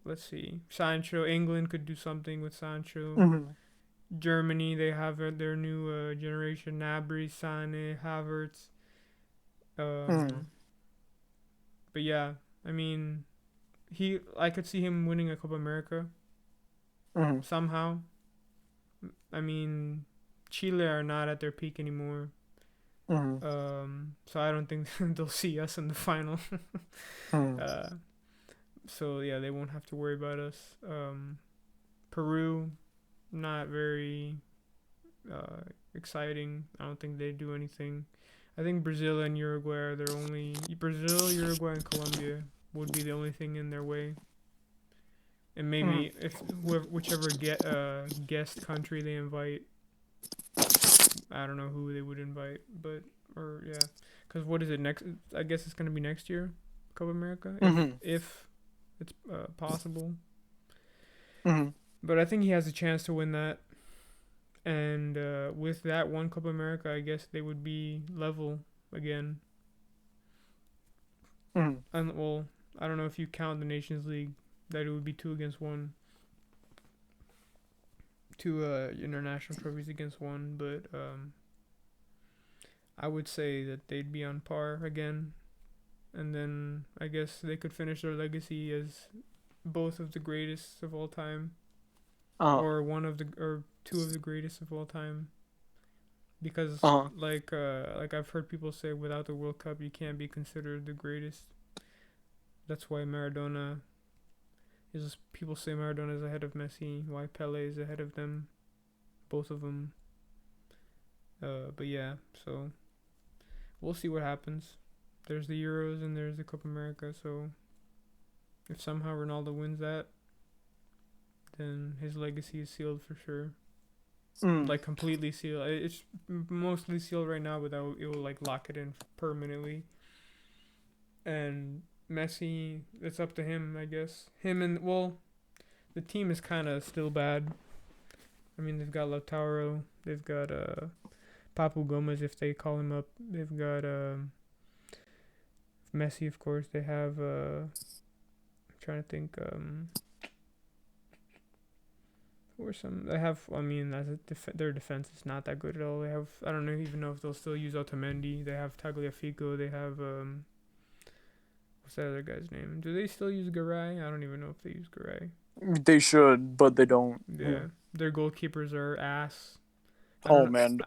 Let's see. Sancho, England could do something with Sancho. Germany, they have their new generation: Gnabry, Sané, Havertz. But yeah, I mean, I could see him winning a Copa America somehow. I mean, Chile are not at their peak anymore. So I don't think they'll see us in the final. So yeah, they won't have to worry about us. Peru, not very exciting. I don't think they do anything. I think Brazil and Uruguay are their only. Brazil, Uruguay, and Colombia would be the only thing in their way. And maybe if whichever guest country they invite, I don't know who they would invite, but because what is it next? I guess it's gonna be next year, Copa America, if it's possible. But I think he has a chance to win that, and with that one Copa America, I guess they would be level again. And well, I don't know if you count the Nations League, that it would be 2-1. 2 international trophies against 1, but I would say that they'd be on par again, and then I guess they could finish their legacy as both of the greatest of all time, or two of the greatest of all time, because like I've heard people say, without the World Cup you can't be considered the greatest. That's why people say Maradona is ahead of Messi, why Pele is ahead of them, both of them. But yeah, so we'll see what happens. There's the Euros and there's the Copa America, so if somehow Ronaldo wins that, then his legacy is sealed for sure. Like completely sealed. It's mostly sealed right now, but it will like lock it in permanently. And Messi, it's up to him, I guess. The team is kind of still bad. I mean, they've got Lautaro, they've got Papu Gomez if they call him up. They've got Messi, of course. They have I'm trying to think they have. I mean, their defense is not that good at all. They have. I don't even know if they'll still use Otamendi. They have Tagliafico. They have what's that other guy's name? Do they still use Garay? I don't even know if they use Garay. They should, but they don't. Yeah. Their goalkeepers are ass. Don't even.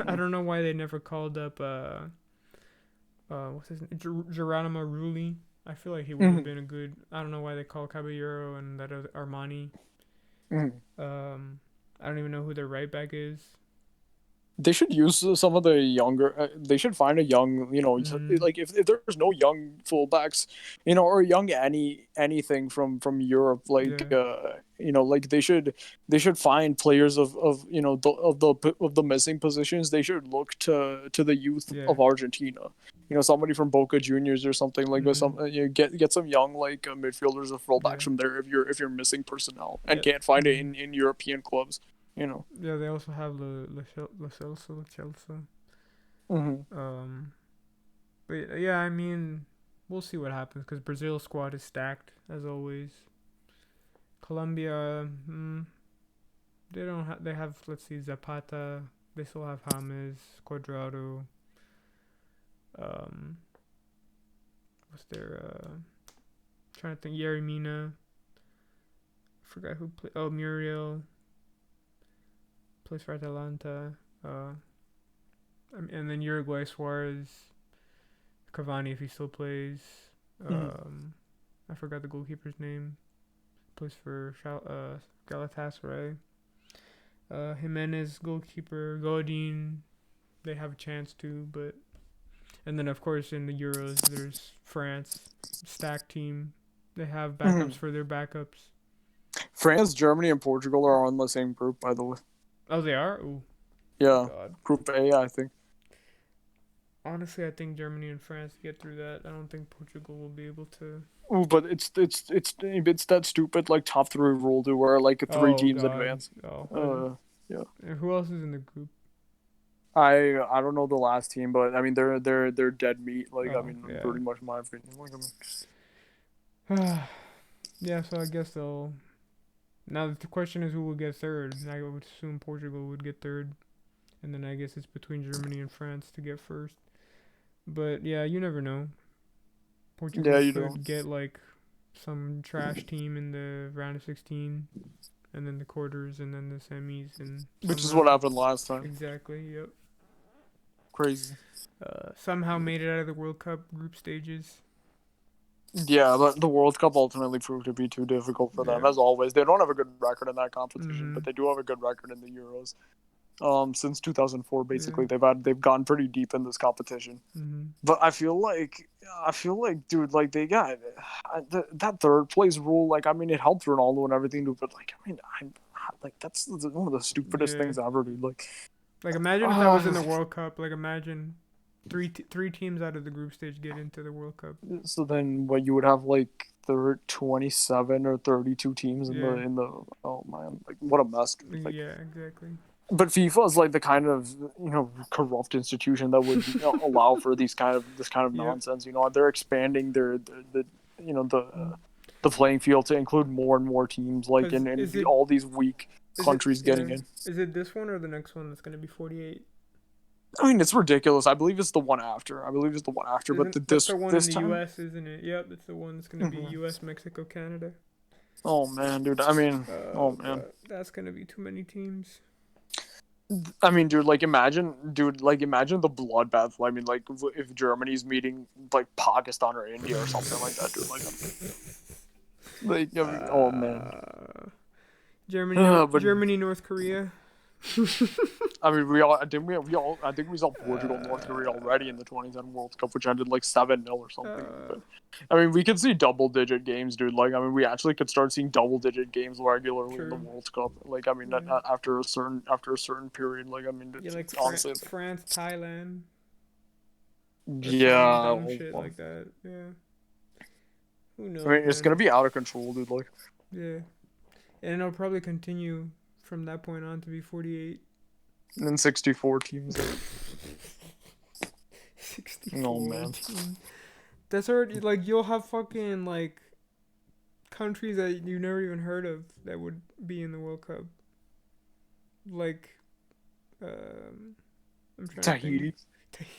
I don't know why they never called up what's his name? Geronimo Rulli. I feel like he would have been a good. I don't know why they call Caballero and that other Armani. I don't even know who their right back is. They should use some of the younger. They should find a young, like if there's no young fullbacks, or young anything from Europe, like like they should find players of the missing positions. They should look to the youth of Argentina. Somebody from Boca Juniors or something like get some young like midfielders or fullbacks from there if you're missing personnel and can't find it in European clubs. Yeah, they also have La Celso. But yeah, I mean, we'll see what happens because Brazil's squad is stacked as always. Colombia, they don't have. They have, let's see, Zapata. They still have James, Cuadrado. What's their trying to think, Yerry Mina. Forgot who played. Oh, Muriel. Plays for Atalanta. And then Uruguay, Suarez, Cavani if he still plays. I forgot the goalkeeper's name. Plays for Galatasaray. Jimenez, goalkeeper. Godin, they have a chance to, but. And then of course in the Euros there's France, stacked team. They have backups for their backups. France, Germany, and Portugal are on the same group, by the way. Oh, they are? Ooh. Yeah. Group A, I think. Honestly, I think Germany and France get through that. I don't think Portugal will be able to. Oh, but it's that stupid like top 3 rule to where like 3 teams advance. Yeah. And who else is in the group? I don't know the last team, but I mean they're dead meat. Like pretty much my opinion. Yeah, so I guess they'll. Now the question is who will get third. I would assume Portugal would get third, and then I guess it's between Germany and France to get first. But yeah, you never know. Portugal could get like some trash team in the round of 16, and then the quarters, and then the semis, and which is what happened last time. Exactly. Yep. Crazy. Somehow made it out of the World Cup group stages. Yeah, but the World Cup ultimately proved to be too difficult for them, as always. They don't have a good record in that competition, but they do have a good record in the Euros. since 2004. Basically, Yeah. they've gone pretty deep in this competition. Mm-hmm. But I feel like, dude, like they got that third place rule. Like, I mean, it helped Ronaldo and everything, dude. But like, I mean, I'm like that's one of the stupidest Yeah. things ever, dude. Like, Like imagine if that was in the World Cup. Like imagine three teams out of the group stage get into the World Cup. so then what you would have like 27 or 32 teams Yeah. in the oh man, like what a mess, dude. Like, Yeah, exactly. but FIFA is like the kind of corrupt institution that would allow for this kind of Yep. nonsense. You know, they're expanding the Mm. the playing field to include more and more teams, like 'Cause and is it- all these weak Is countries it, getting yeah. in. Is it this one or the next one that's gonna be 48? I mean, it's ridiculous. I believe it's the one after. But That's the one in this the time, U.S., isn't it? Yep, it's the one that's gonna be Mhm. U.S., Mexico, Canada. oh man, dude. I mean, oh man. But that's gonna be too many teams. I mean, dude, like imagine the bloodbath. I mean, like if Germany's meeting like Pakistan or India or something like that, dude. Like I mean, oh man. Germany, North Korea. I mean, I think we saw Portugal, North Korea already in the 2010 World Cup, which ended like 7-0 or something. But I mean, we could see double-digit games, dude. Like, I mean, we actually could start seeing double-digit games regularly in the True. World Cup. Like, I mean, Yeah. after a certain period, like, I mean, Yeah, like honestly, France, Thailand. Or yeah. some dumb shit like that. Yeah. Who knows? I mean, it's man? gonna be out of control, dude. Like, Yeah, and it'll probably continue from that point on to be 48. and then 64 teams. 64 Oh man. teams. That's already like you'll have fucking like countries that you've never even heard of that would be in the World Cup. Like, I'm trying Tahiti, to think.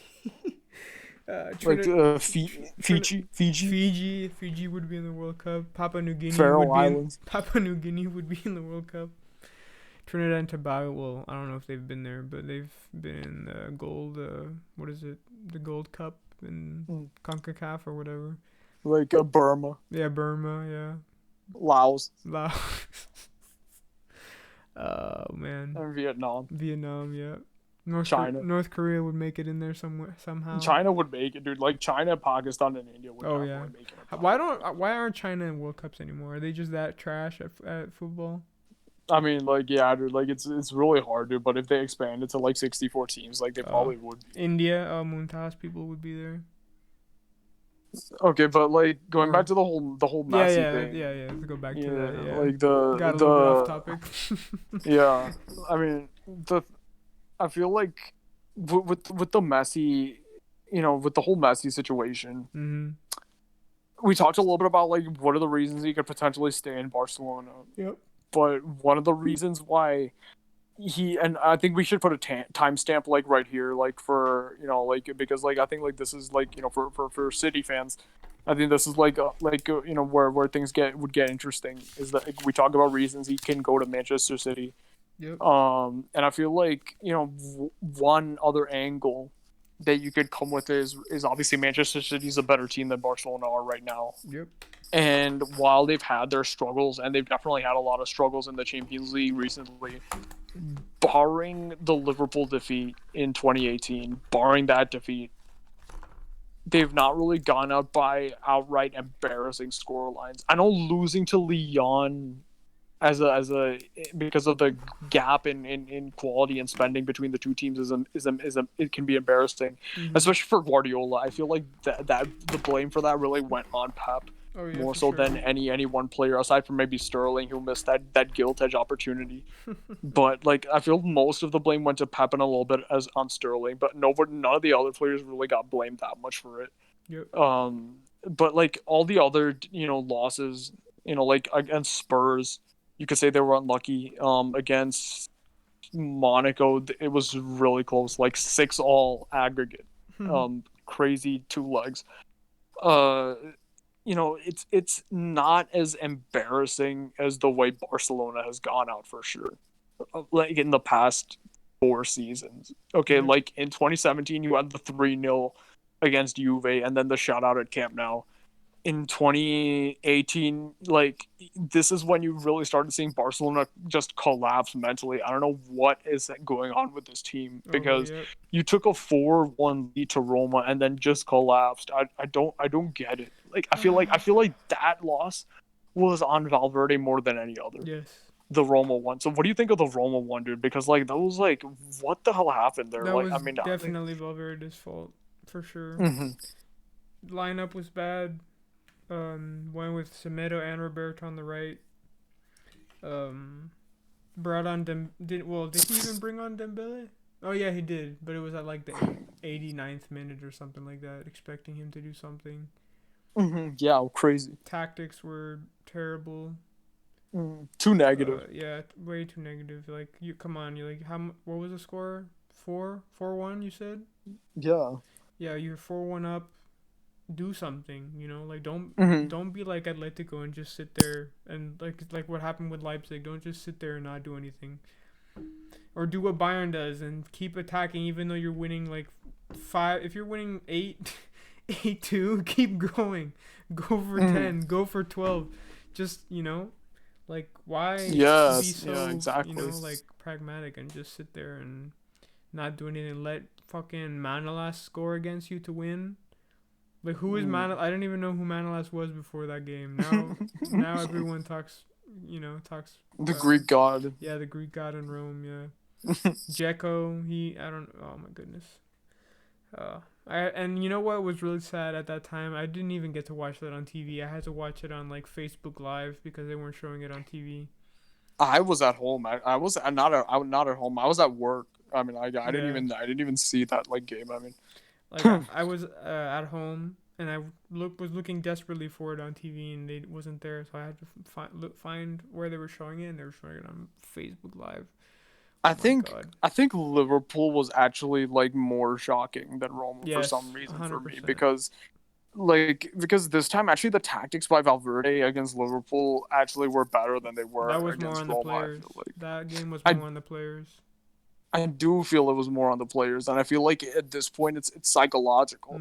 like Fiji, Fiji would be in the World Cup. Papua New Guinea Faroe Islands. Papua New Guinea would be in the World Cup. Trinidad and Tobago. Well, I don't know if they've been there, but they've been in the gold. What is it? The Gold Cup in CONCACAF or whatever. Like Burma, Yeah, Burma. Yeah, Laos, Laos. Oh man, and Vietnam. Vietnam. Yeah, China. North Korea would make it in there somehow. China would make it, dude. Like China, Pakistan, and India would Oh, definitely yeah. make it. Why aren't China in World Cups anymore? Are they just that trash at football? I mean, like, yeah, dude. Like, it's really hard, dude. But if they expand it to like 64 teams, like they probably would. India, Muntas people would be there. Okay, but like going Or- back to the whole Messi thing. Yeah. Let's go back to Yeah, that. Yeah, like got a little bit off topic. yeah. I mean, I feel like with the Messi, with the whole Messi situation, Mm-hmm. we talked a little bit about like what are the reasons he could potentially stay in Barcelona. Yep. But one of the reasons why and I think we should put a timestamp like right here, like for like because like I think like this is like for City fans, I think this is like where things would get interesting is that like, we talk about reasons he can go to Manchester City. Yep. And I feel like one other angle that you could come with is obviously Manchester City's a better team than Barcelona are right now. Yep. And while they've had their struggles, and they've definitely had a lot of struggles in the Champions League recently, barring the Liverpool defeat in 2018, barring that defeat, they've not really gone out by outright embarrassing scorelines. I know losing to Lyon as a because of the gap in quality and spending between the two teams it can be embarrassing, Mm-hmm. especially for Guardiola. I feel like that the blame for that really went on Pep. Oh, yeah, More for so sure. than any one player aside from maybe Sterling, who missed that gilt edge opportunity. But like I feel most of the blame went to Pep and a little bit as on Sterling, but none of the other players really got blamed that much for it. Yep. But like all the other losses, like against Spurs, you could say they were unlucky. Against Monaco, it was really close, like 6-all aggregate. Crazy two legs. It's not as embarrassing as the way Barcelona has gone out for sure. Like in the past 4 seasons. Okay, like in 2017 you had the 3-0 against Juve and then the shutout at Camp Nou. in 2018, like this is when you really started seeing Barcelona just collapse mentally. I don't know what is going on with this team because yep. you took a 4-1 lead to Roma and then just collapsed. I don't get it. Like I feel like that loss was on Valverde more than any other. Yes. The Roma one. So what do you think of the Roma one, dude? Because like that was like what the hell happened there? That Like was I mean, definitely Valverde's fault for sure. Lineup was bad. Went with Semedo and Roberto on the right. Brought on did he even bring on Dembele? Oh yeah, he did, but it was at like the 89th minute or something like that, expecting him to do something. Yeah, crazy. Tactics were terrible. Too negative. Yeah, way too negative. Like you, come on, you like what was the score? 4-1. You said. Yeah. Yeah, you're 4-1 up. Do something, you know, like don't be like Atletico and just sit there and like what happened with Leipzig. Don't just sit there and not do anything, or do what Bayern does and keep attacking even though you're winning like 5. If you're winning 8-2, keep going, go for 10, go for 12. Just, you know, like why be so exactly. you know, like pragmatic and just sit there and not do anything. Let fucking Manolas score against you to win. Like, who is Manolas? I didn't even know who Manolas was before that game. Now everyone talks, you know, the Greek god. Yeah, the Greek god in Rome, yeah. Dzeko, oh my goodness. And you know what was really sad at that time? I didn't even get to watch that on TV. I had to watch it on, like, Facebook Live because they weren't showing it on TV. I was at home. I was not at home. I was at work. I mean, I didn't even see that, like, game. I mean, like I was at home and I was looking desperately for it on TV and it wasn't there, so I had to find where they were showing it, and they were showing it on Facebook Live. I think Liverpool was actually like more shocking than Roma for some reason 100%. For me because this time actually the tactics by Valverde against Liverpool actually were better than they were against Roma. Players. That game was more on the players. I do feel it was more on the players, and I feel like at this point it's psychological.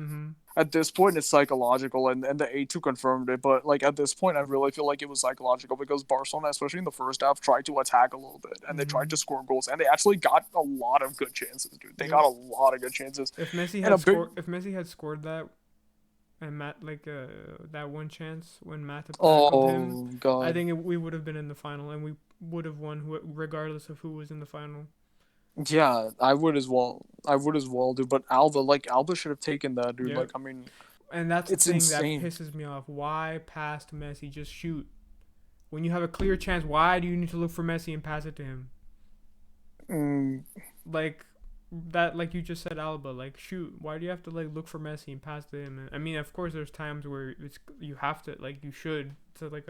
At this point it's psychological, and the 8-2 confirmed it. But like at this point, I really feel like it was psychological because Barcelona, especially in the first half, tried to attack a little bit, and they tried to score goals, and they actually got a lot of good chances, dude. They got a lot of good chances. If Messi had scored that, and Matt that one chance when Matt tackled him, God. I think we would have been in the final, and we would have won regardless of who was in the final. Yeah, I would as well, dude. But Alba should have taken that, dude. Yep. Like, I mean, and that's the thing insane. That pisses me off. Why pass to Messi? Just shoot. When you have a clear chance, why do you need to look for Messi and pass it to him? Like that, like you just said, Alba. Like, shoot. Why do you have to like look for Messi and pass to him? I mean, of course, there's times where you have to, like, you should. It's like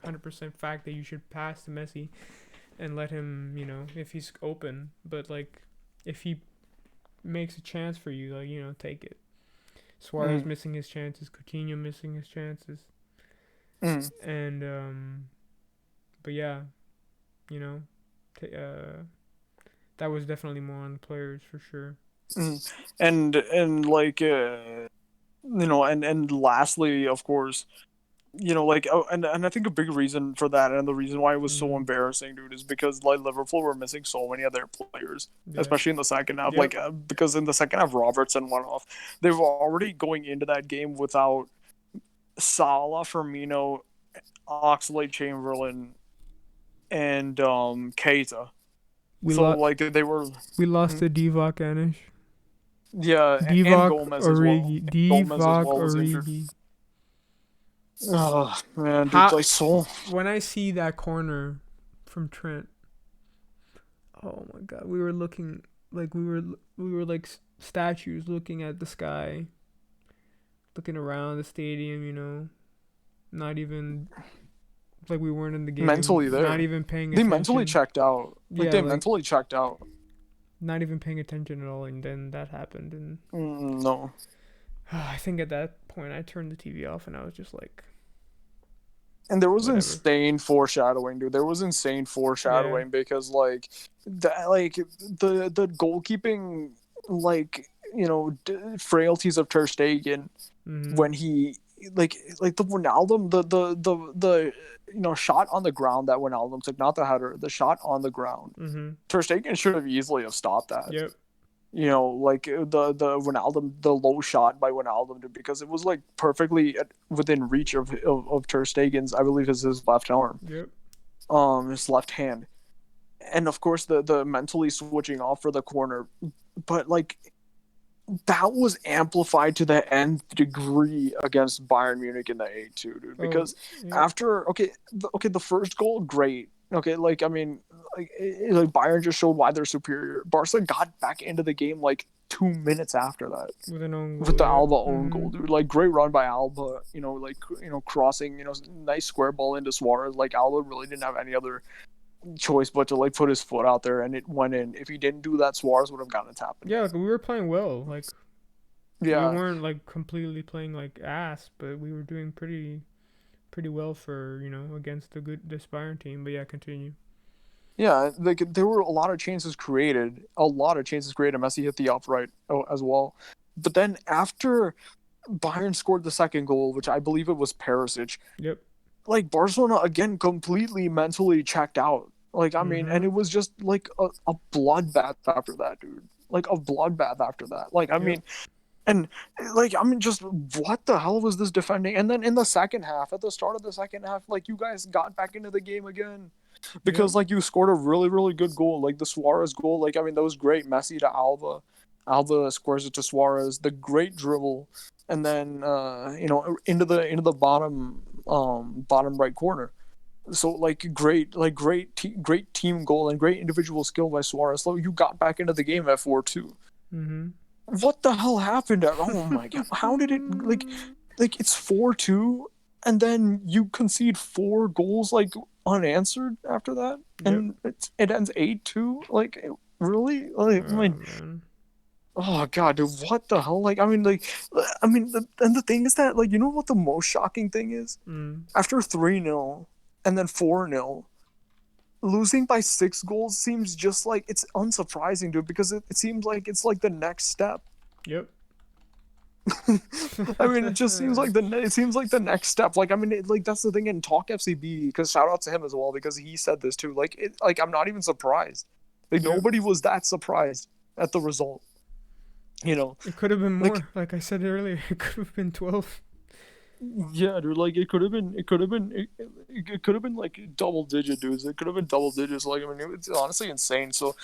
100% fact that you should pass to Messi and let him, you know, if he's open. But like, if he makes a chance for you, like, you know, take it. Suarez missing his chances, Coutinho missing his chances, and but yeah, you know, that was definitely more on the players for sure. And like you know, and lastly, of course, you know, like, and I think a big reason for that, and the reason why it was so embarrassing, dude, is because like Liverpool were missing so many of their players, especially in the second half. Yep. Like, because in the second half, Robertson went off. They were already going into that game without Salah, Firmino, Oxlade-Chamberlain, and Keita. We lost to Divock Anish. Yeah, Divock and Gomez Origi. Divock Origi. Oh man, dude, when I see that corner from Trent, oh my god, we were looking like we were like statues looking at the sky, looking around the stadium, you know, not even like we weren't in the game. Mentally there. Not even paying attention. They mentally checked out. Mentally checked out. Not even paying attention at all, and then that happened, and no. I think at that point I turned the TV off and I was just like. And there was insane foreshadowing, dude. There was insane foreshadowing because like the goalkeeping, like, you know, frailties of Ter Stegen when he the Wijnaldum, the shot on the ground that Wijnaldum took, not the header, the shot on the ground. Mm-hmm. Ter Stegen should have easily have stopped that. Yep. Like the Wijnaldum, the low shot by Wijnaldum, because it was like perfectly within reach of Ter Stegen's, I believe, is his left arm. Yep. His left hand, and of course the mentally switching off for the corner, but like that was amplified to the nth degree against Bayern Munich in the 8-2, dude. Because after the first goal, great. Okay, like I mean, like Bayern just showed why they're superior. Barca got back into the game like 2 minutes after that With an own goal, with the Alba own goal, dude. Like great run by Alba. Crossing, nice square ball into Suarez. Like Alba really didn't have any other choice but to like put his foot out there, and it went in. If he didn't do that, Suarez would have gotten a tap. Yeah, like we were playing well. Like yeah, we weren't like completely playing like ass, but we were doing pretty well for against this Bayern team. But yeah, continue. Yeah, like there were a lot of chances created. Messi hit the upright as well. But then after Bayern scored the second goal, which I believe it was Perisic. Yep. Like Barcelona again completely mentally checked out. Like I mean, and it was just like a bloodbath after that, dude. Like a bloodbath after that. Like I mean, and like I mean, just what the hell was this defending? And then in the second half, at the start of the second half, like you guys got back into the game again. Because like you scored a really, really good goal, like the Suarez goal. Like I mean, that was great. Messi to Alba, Alba scores it to Suarez. The great dribble, and then into the bottom right corner. So like great team goal and great individual skill by Suarez. So you got back into the game at 4-2. Mm-hmm. What the hell happened? Oh my god! How did it like it's 4-2, and then you concede 4 goals like unanswered after that, and it ends 8-2. Like really? Like oh god, dude, what the hell? Like and the thing is that like what the most shocking thing is? After 3-0 and then 4-0, losing by 6 goals seems just like it's unsurprising, dude, because it seems like it's like the next step. Yep. I mean, it just seems like the next step. Like, I mean, like that's the thing in Talk FCB, because shout out to him as well, because he said this too. Like, I'm not even surprised. Like, nobody was that surprised at the result. It could have been more. Like I said earlier, it could have been 12. Yeah, dude. Like, it could have been like double digit, dudes. It could have been double digits. Like, I mean, it's honestly insane. So.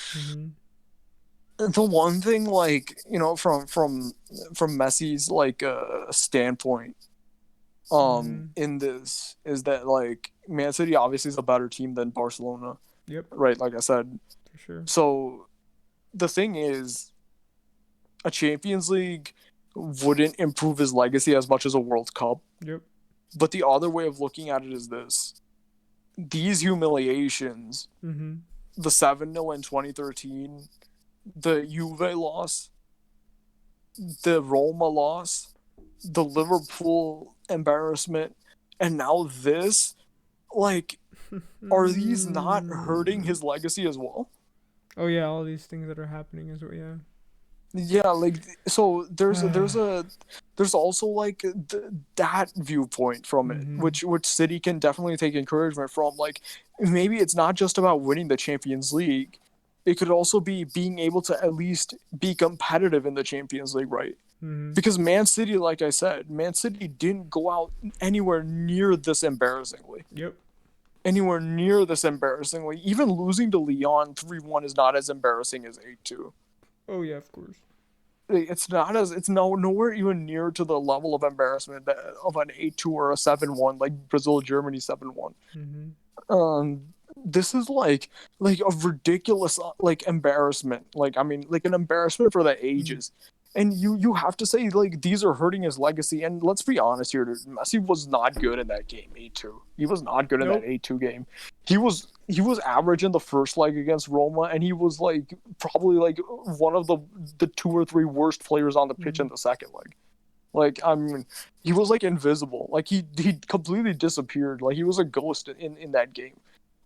The one thing, like from Messi's like standpoint, in this is that like Man City obviously is a better team than Barcelona. Yep. Right, like I said. For sure. So, the thing is, a Champions League wouldn't improve his legacy as much as a World Cup. Yep. But the other way of looking at it is this: these humiliations, the 7-0 in 2013. The Juve loss, the Roma loss, the Liverpool embarrassment, and now this, like, are these not hurting his legacy as well? Oh yeah, all these things that are happening as well. Yeah. Yeah, like so. There's also like that viewpoint from it, which City can definitely take encouragement from. Like, maybe it's not just about winning the Champions League. It could also be being able to at least be competitive in the Champions League, right? Because Man City, like I said, Man City didn't go out anywhere near this embarrassingly. Yep. Anywhere near this embarrassingly. Even losing to Lyon 3-1 is not as embarrassing as 8-2. Oh yeah, of course. It's nowhere even near to the level of embarrassment of an 8-2 or a 7-1, like Brazil-Germany 7-1. This is like a ridiculous like embarrassment. Like I mean, like an embarrassment for the ages. And you have to say like these are hurting his legacy. And let's be honest here, dude. Messi was not good in that game 8-2. He was not good in that 8-2 game. He was average in the first leg against Roma, and he was like probably like one of the 2 or 3 worst players on the pitch in the second leg. Like I mean, he was like invisible. Like he completely disappeared. Like he was a ghost in that game.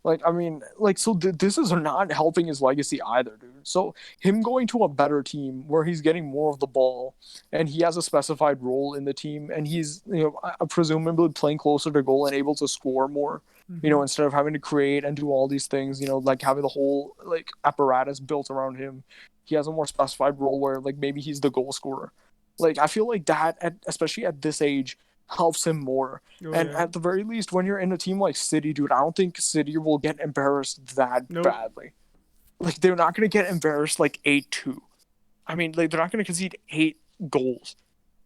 Like, I mean, like, so this is not helping his legacy either, dude. So him going to a better team where he's getting more of the ball and he has a specified role in the team and he's, presumably playing closer to goal and able to score more, instead of having to create and do all these things, like having the whole like apparatus built around him. He has a more specified role where like maybe he's the goal scorer. Like I feel like that, especially at this age, helps him more. At the very least, when you're in a team like City, dude, I don't think City will get embarrassed that badly. Like they're not going to get embarrassed like 8-2. I mean, like they're not going to concede 8 goals.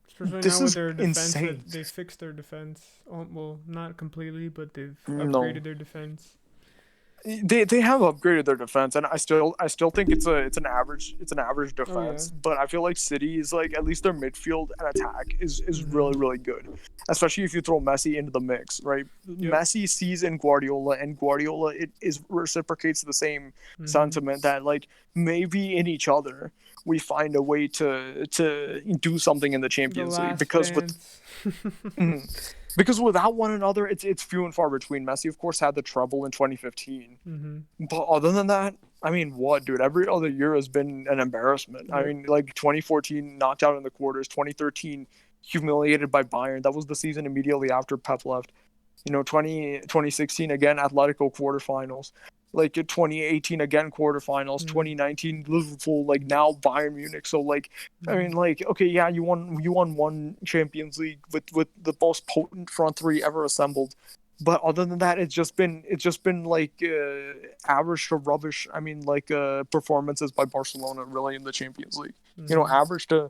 Especially this now is with their defense, insane. They fixed their defense. Well, not completely, but they've upgraded their defense. They have upgraded their defense, and I still think it's an average defense. But I feel like City is like at least their midfield and attack is really really good, especially if you throw Messi into the mix, right? Messi sees in Guardiola, and Guardiola reciprocates the same sentiment that like maybe in each other we find a way to do something in the Champions League because because without one another, it's few and far between. Messi, of course, had the treble in 2015. But other than that, I mean, what, dude? Every other year has been an embarrassment. I mean, like 2014, knocked out in the quarters. 2013, humiliated by Bayern. That was the season immediately after Pep left. 2016, again, Atletico quarterfinals. Like 2018 again quarterfinals, 2019 Liverpool, like now Bayern Munich. So like, I mean, like, okay, yeah, you won one Champions League with the most potent front three ever assembled, but other than that, it's just been like average to rubbish. I mean, like performances by Barcelona really in the Champions League. Average to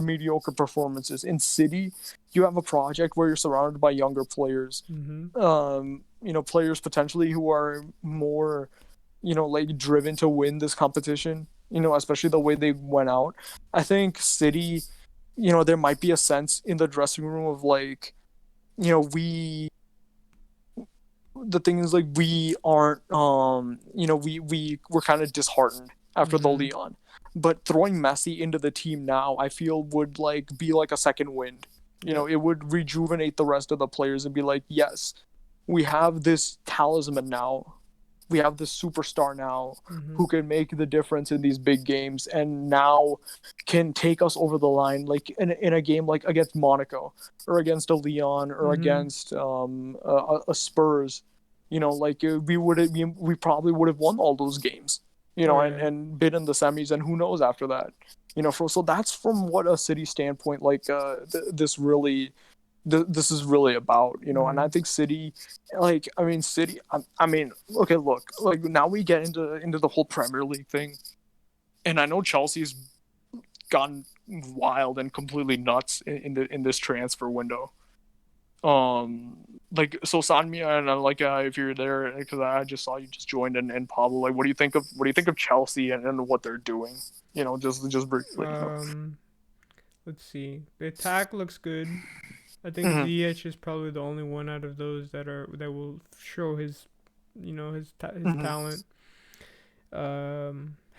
mediocre performances. In City, you have a project where you're surrounded by younger players. Players potentially who are more, like driven to win this competition, especially the way they went out. I think City, there might be a sense in the dressing room of like, the thing is like we aren't, we're kind of disheartened after the Lyon. But throwing Messi into the team now, I feel would like be like a second wind. It would rejuvenate the rest of the players and be like, yes, we have this talisman now. We have this superstar now who can make the difference in these big games and now can take us over the line, like in a game like against Monaco or against a Lyon or against a Spurs. Like we probably would have won all those games. And been in the semis, and who knows after that. So that's from what a City standpoint, like this is really about, and I think City, like, I mean, City, I mean, okay, look, like now we get into the whole Premier League thing, and I know Chelsea's gone wild and completely nuts in this transfer window. Like, so Sanmia, and like if you're there, because I just saw you just joined, and Pablo, like, what do you think of Chelsea and what they're doing? Just briefly. Let's see. The attack looks good. I think Ziyech is probably the only one out of those that will show his talent.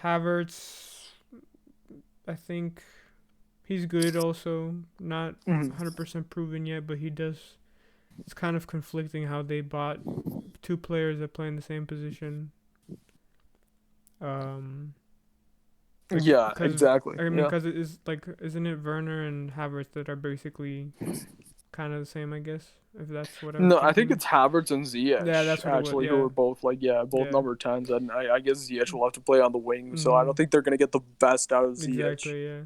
Havertz, I think he's good also. Not 100% proven yet, but he does. It's kind of conflicting how they bought 2 players that play in the same position. Yeah, exactly. I mean, because it is like, isn't it Werner and Havertz that are basically kind of the same, I guess, if that's what I'm No, I think it's Havertz and Ziyech. Yeah, that's what actually, who are both like, number 10s, and I guess Ziyech will have to play on the wing, so I don't think they're gonna get the best out of Ziyech. Exactly, yeah.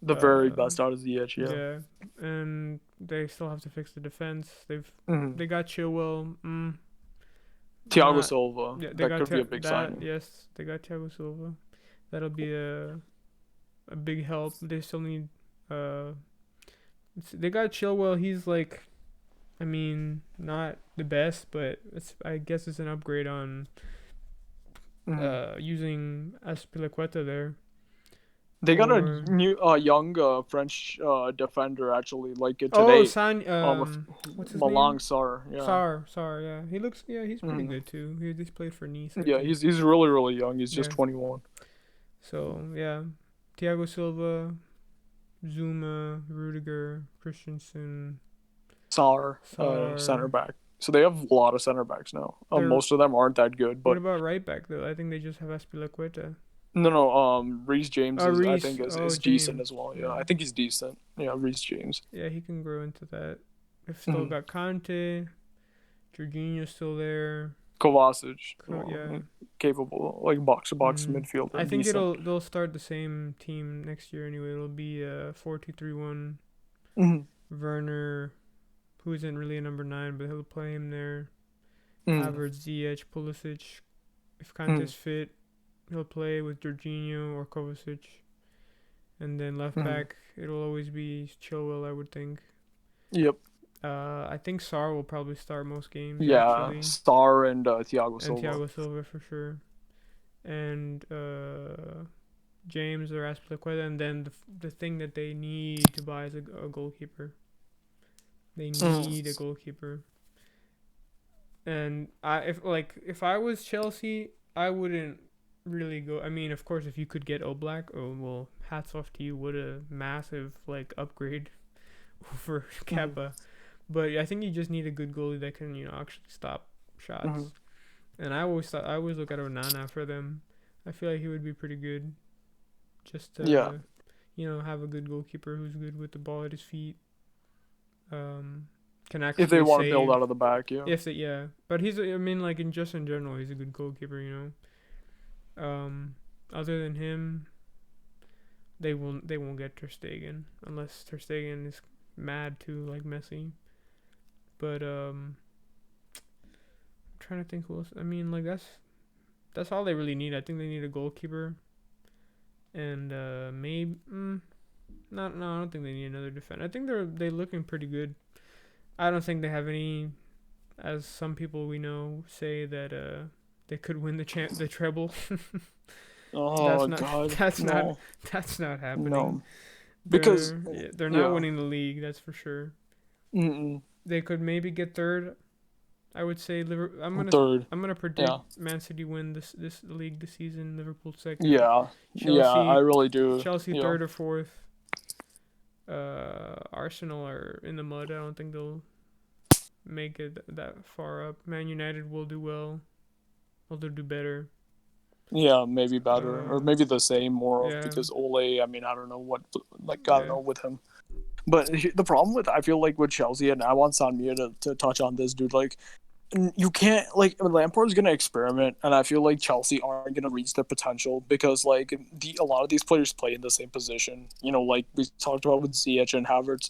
The very best out of Ziyech, yeah. Yeah, and they still have to fix the defense. They got Chilwell. Thiago Silva. Yeah, that could be a big signing. Yes, they got Thiago Silva. That'll be a big help. They still need. They got Chilwell. He's like, I mean, not the best, but I guess it's an upgrade on using Azpilicueta there. They got a new young French defender actually, like today. What's his Malang name? Sarr. Yeah. Sarr, yeah. He looks, he's pretty good too. He just played for Nice. He's really really young. He's just 21. So yeah, Thiago Silva, Zuma, Rudiger, Christensen, Sarr. Center back. So they have a lot of center backs now. Most of them aren't that good. But what about right back though? I think they just have Azpilicueta. No. Reece James I Reece. think is Oh, decent James. as well. Yeah, Yeah. I think he's decent. Yeah, Reece James. Yeah, he can grow into that. They've still Mhm. got Conte. Jorginho's still there. Kovacic, Yeah. capable, like box-to-box Mhm. midfielder, I think decent. they'll start the same team next year anyway. It'll be 4-2-3-1. Mhm. Werner, who isn't really a number 9, but he'll play him there. Mhm. Havertz, Ziyech, Pulisic. If Kante's Mhm. fit, he'll play with Jorginho or Kovacic. And then left Mhm. back, it'll always be Chilwell, I would think. Yep. I think Sarr will probably start most games, Yeah, actually. Star and Thiago And Silva. Thiago Silva for sure. And James or Aspilicueta. And then the thing that they need to buy is a goalkeeper. They need a goalkeeper. And if I was Chelsea, I wouldn't really go. I mean, of course, if you could get Oblak, oh well, hats off to you. What a massive upgrade over Kepa. But I think you just need a good goalie that can actually stop shots. Mhm. And I always look at Onana for them. I feel like he would be pretty good. Just to Yeah. have a good goalkeeper who's good with the ball at his feet. Can If they actually want to build save. out of the back, yeah. But he's I mean in general he's a good goalkeeper. Other than him, they won't get Ter Stegen unless Ter Stegen is mad too, like Messi. But I'm trying to think who else. I mean, that's all they really need. I think they need a goalkeeper, and maybe not. No, I don't think they need another defender. I think they're looking pretty good. I don't think they have any, as some people we know say that they could win the treble. Oh God, That's no, not happening. no, because They're not winning the league. That's for sure. Mm-mm. They could maybe get third. I would say Third. I'm gonna predict Yeah. Man City win this league this season. Liverpool second. Yeah, I really do. Chelsea Yeah. third or fourth. Arsenal are in the mud. I don't think they'll make it that far up. Man United will do well. Or they'll do better. Yeah, maybe better, or maybe the same more because Ole. I mean, I don't know what I don't know with him. But the problem I feel like with Chelsea, and I want Sanmia to touch on this, dude. Like, you can't Lampard's gonna experiment, and I feel like Chelsea aren't gonna reach their potential because a lot of these players play in the same position. Like we talked about with Ziyech and Havertz.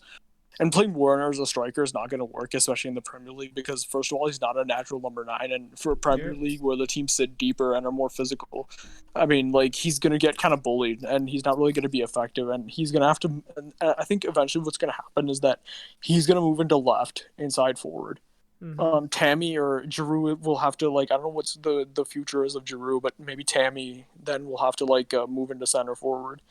And playing Werner as a striker is not going to work, especially in the Premier League, because first of all, he's not a natural number 9, and for a Premier League where the teams sit deeper and are more physical, I mean, he's going to get kind of bullied, and he's not really going to be effective, and he's going to have to. And I think eventually, what's going to happen is that he's going to move into left inside forward. Mm-hmm. Tammy or Giroud will have to I don't know what's the future is of Giroud, but maybe Tammy then will have to move into center forward.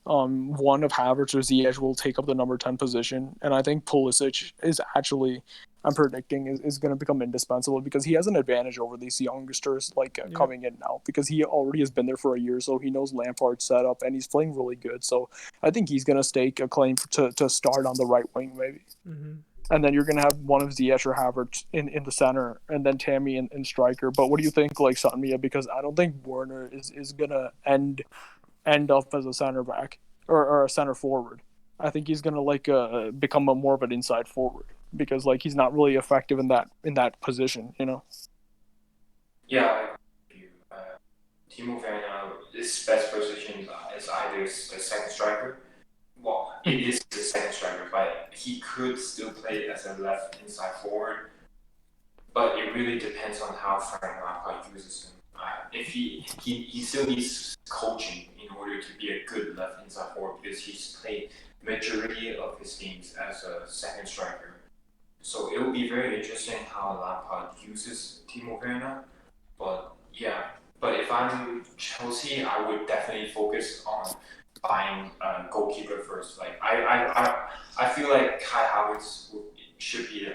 One of Havertz or Ziyech will take up the number 10 position, and I think Pulisic is actually, I'm predicting, is going to become indispensable because he has an advantage over these youngsters coming in now because he already has been there for a year, so he knows Lampard's setup and he's playing really good. So I think he's going to stake a claim to start on the right wing maybe. Mm-hmm. And then you're going to have one of Ziyech or Havertz in the center, and then Tammy in striker. But what do you think, Sanmia? Because I don't think Werner is going to end up as a center back or a center forward. I think he's gonna become more of an inside forward because he's not really effective in that position. Yeah, Timo Werner's best position is either the second striker. Well, it is the second striker, but he could still play as a left inside forward. But it really depends on how Frank Lampard uses him. If he still needs coaching in order to be a good left inside forward because he's played majority of his games as a second striker. So it will be very interesting how Lampard uses Timo Werner. But if I'm Chelsea, I would definitely focus on buying a goalkeeper first. I feel like Kai Havertz should be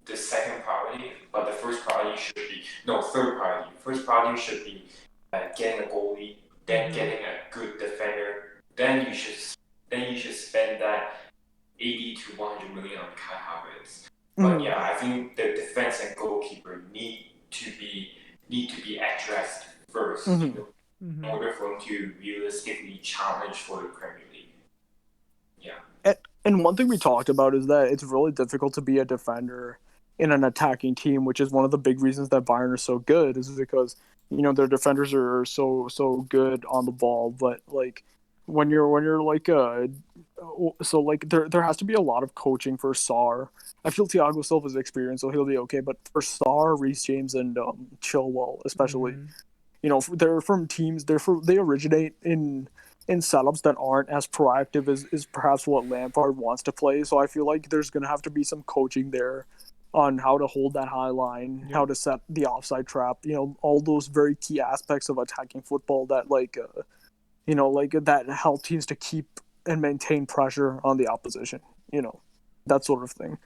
the second priority, but the first priority should be third priority. First priority should be getting a goalie, then getting a good defender. Then you should spend that 80 to 100 million on Kai Havertz. But I think the defense and goalkeeper need to be addressed first. in order for him to realistically challenge for the Premier League. Yeah. And one thing we talked about is that it's really difficult to be a defender in an attacking team, which is one of the big reasons that Bayern are so good, is because their defenders are so good on the ball, but like when you're like so like there has to be a lot of coaching for Sarr. I feel Thiago Silva's experience, so he'll be okay, but for Sarr, Reece James, and Chilwell especially, they're from teams. They originate in setups that aren't as proactive as perhaps what Lampard wants to play. So I feel like there's gonna have to be some coaching there on how to hold that high line, how to set the offside trap. All those very key aspects of attacking football that like that help teams to keep and maintain pressure on the opposition. That sort of thing.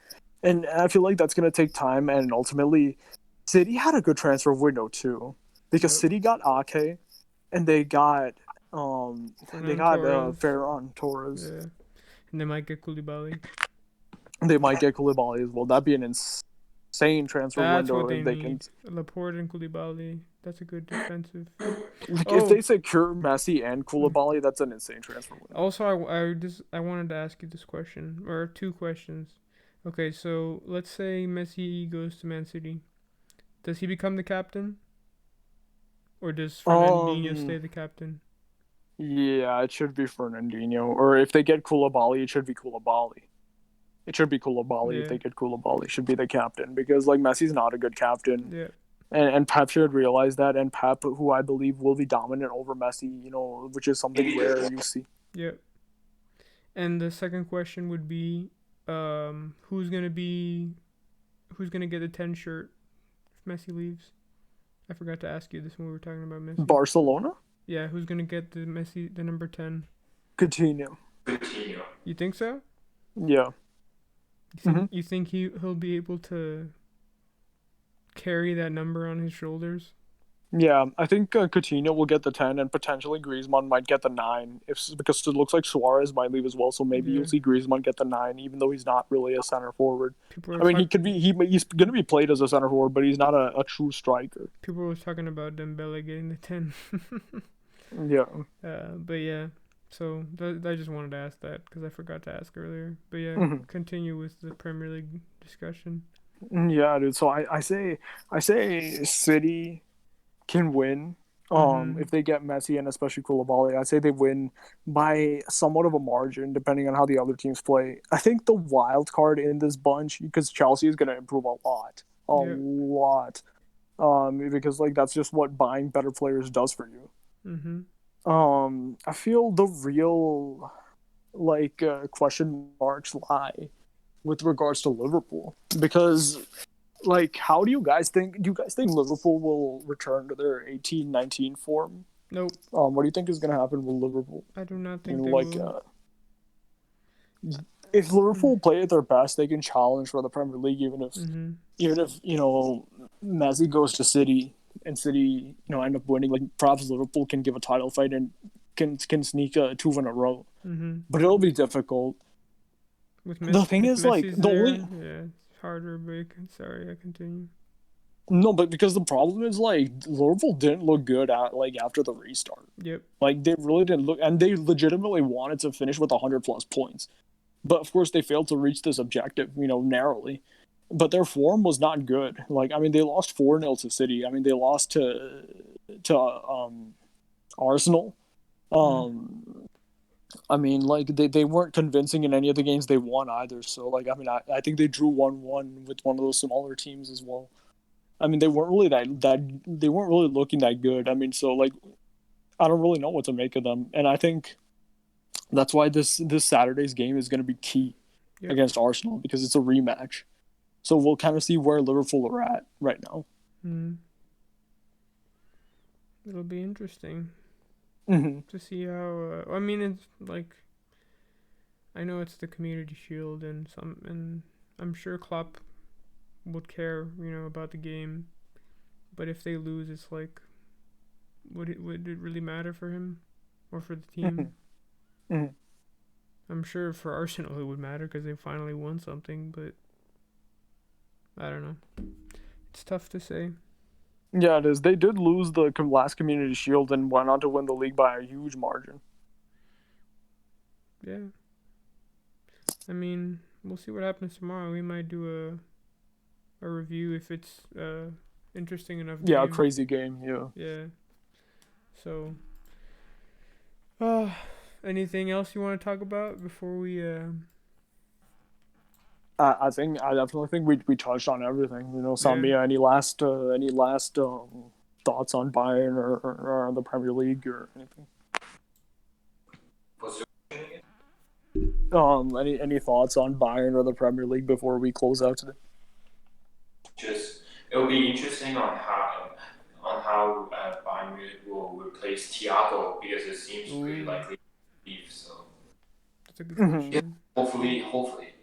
And I feel like that's gonna take time, and ultimately, City had a good transfer window too, because City got Ake, and they got Ferran Torres. Yeah. And they might get Koulibaly. They might get Koulibaly as well. That'd be an insane transfer That's window. what they if they need. Laporte and Koulibaly. That's a good defensive. If they secure Messi and Koulibaly, that's an insane transfer window. Also, I wanted to ask you this question, or two questions. Okay, so let's say Messi goes to Man City. Does he become the captain? Or does Fernandinho stay the captain? Yeah, it should be Fernandinho. Or if they get Koulibaly, it should be Koulibaly. It should be Koulibaly if they get Koulibaly. Should be the captain, because like Messi's not a good captain. Yeah. And Pep should realize that. And Pep, who I believe will be dominant over Messi, which is something rare you see. Yeah. And the second question would be, who's gonna get the 10 shirt if Messi leaves? I forgot to ask you this when we were talking about Messi. Barcelona? Yeah, who's gonna get the number 10? Coutinho. You think so? Yeah. You think he'll be able to carry that number on his shoulders? Yeah, I think Coutinho will get the 10, and potentially Griezmann might get the 9, because it looks like Suarez might leave as well. So maybe you'll see Griezmann get the 9, even though he's not really a center forward. He's going to be played as a center forward, but he's not a true striker. People were talking about Dembele getting the 10. Yeah. But yeah, so I just wanted to ask that because I forgot to ask earlier. But yeah, continue with the Premier League discussion. Yeah, dude. So I say City can win if they get Messi and especially Koulibaly. I'd say they win by somewhat of a margin, depending on how the other teams play. I think the wild card in this bunch, because Chelsea is going to improve a lot, because like that's just what buying better players does for you. I feel the real question marks lie with regards to Liverpool, because like, how do you guys think Liverpool will return to their 18-19 form? Nope. What do you think is going to happen with Liverpool? I do not think they will. If Liverpool play at their best, they can challenge for the Premier League, even if Messi goes to City and City end up winning. Like, perhaps Liverpool can give a title fight and can sneak 2 in a row. But it'll be difficult. The thing is, like, the only harder break. Sorry, I continue. No, but because the problem is, like, Liverpool didn't look good after the restart. Yep. Like, they really didn't look, and they legitimately wanted to finish with 100+ points. But of course they failed to reach this objective, narrowly. But their form was not good. Like, I mean, they lost 4-0 to City. I mean, they lost to Arsenal. I mean, like, they weren't convincing in any of the games they won either. So, like, I mean, I think they drew 1-1 with one of those smaller teams as well. I mean, they weren't really they weren't really looking that good. I mean, so, like, I don't really know what to make of them. And I think that's why this Saturday's game is going to be key against Arsenal, because it's a rematch. So we'll kind of see where Liverpool are at right now. It'll be interesting. To see how I mean, it's like, I know it's the Community Shield and I'm sure Klopp would care about the game, but if they lose, it's like, would it really matter for him or for the team? I'm sure for Arsenal it would matter because they finally won something, but I don't know, it's tough to say. Yeah, it is. They did lose the last Community Shield and went on to win the league by a huge margin. Yeah. I mean, we'll see what happens tomorrow. We might do a review if it's interesting enough Yeah, a game. crazy game. Yeah. Yeah. So, anything else you want to talk about before we I definitely think we touched on everything. You know, Samia, any last thoughts on Bayern or on the Premier League or anything? Any thoughts on Bayern or the Premier League before we close out today? Just it'll be interesting on how Bayern Munich will replace Thiago because it seems pretty likely to leave. So that's a good question. hopefully,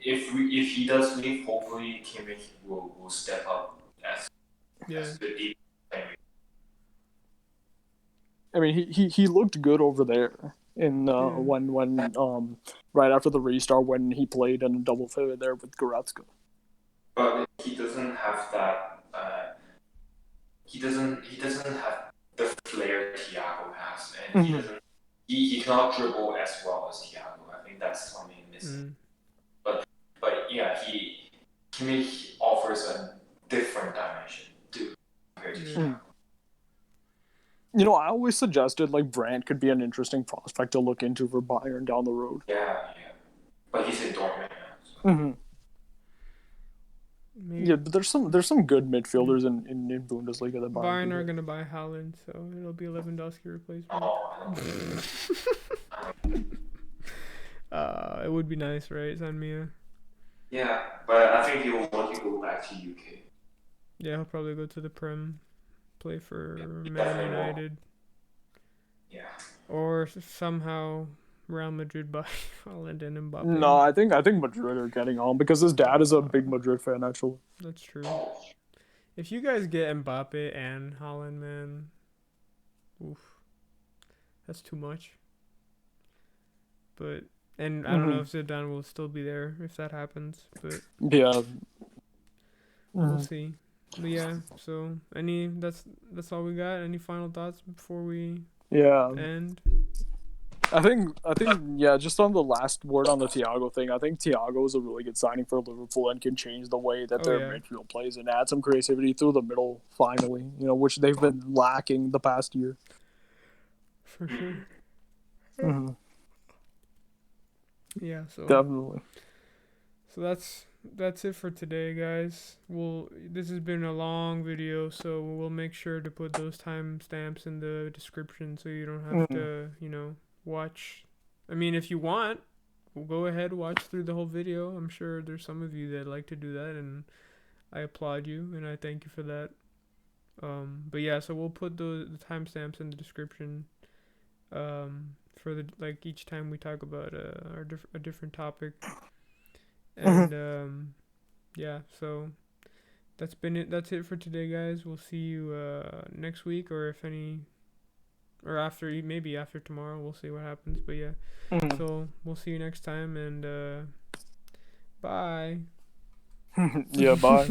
if he does leave, hopefully Kimmich will step up as the deep. I mean, he looked good over there in when right after the restart when he played in a double pivot there with Goretzka. But he doesn't have that. He doesn't have the flair Thiago has, and he cannot dribble as well as Thiago. I think that's something missing. But yeah, Kimmich offers a different dimension compared to Thiago. You know, I always suggested like Brandt could be an interesting prospect to look into for Bayern down the road. Yeah. But he's in Dortmund now. So. Yeah, but there's some good midfielders in Bundesliga that Bayern are gonna buy Haaland, so it'll be a Lewandowski replacement. It would be nice, right, Sanmia? Yeah, but I think he will want to go back to UK. Yeah, he'll probably go to the Prem, play for Man United. Yeah. Or somehow Real Madrid buy Haaland and Mbappe. No, I think Madrid are getting on because his dad is a big Madrid fan, actually. That's true. If you guys get Mbappe and Haaland, man, oof, that's too much. But I don't know if Zidane will still be there if that happens. But yeah, we'll see. But yeah, so that's all we got. Any final thoughts before we end? I think yeah, just on the last word on the Thiago thing, I think Thiago is a really good signing for Liverpool and can change the way that their midfield plays and add some creativity through the middle finally, you know, which they've been lacking the past year. For sure. Yeah, so definitely. So that's it for today, guys. This has been a long video, so we'll make sure to put those timestamps in the description so you don't have to, watch. I mean, if you want, we'll go ahead watch through the whole video. I'm sure there's some of you that like to do that, and I applaud you and I thank you for that. But yeah, so we'll put the timestamps in the description. For the each time we talk about a different topic, and yeah, so that's been it. That's it for today, guys. We'll see you next week, or maybe after tomorrow. We'll see what happens. But yeah, so we'll see you next time, and bye. Yeah, bye.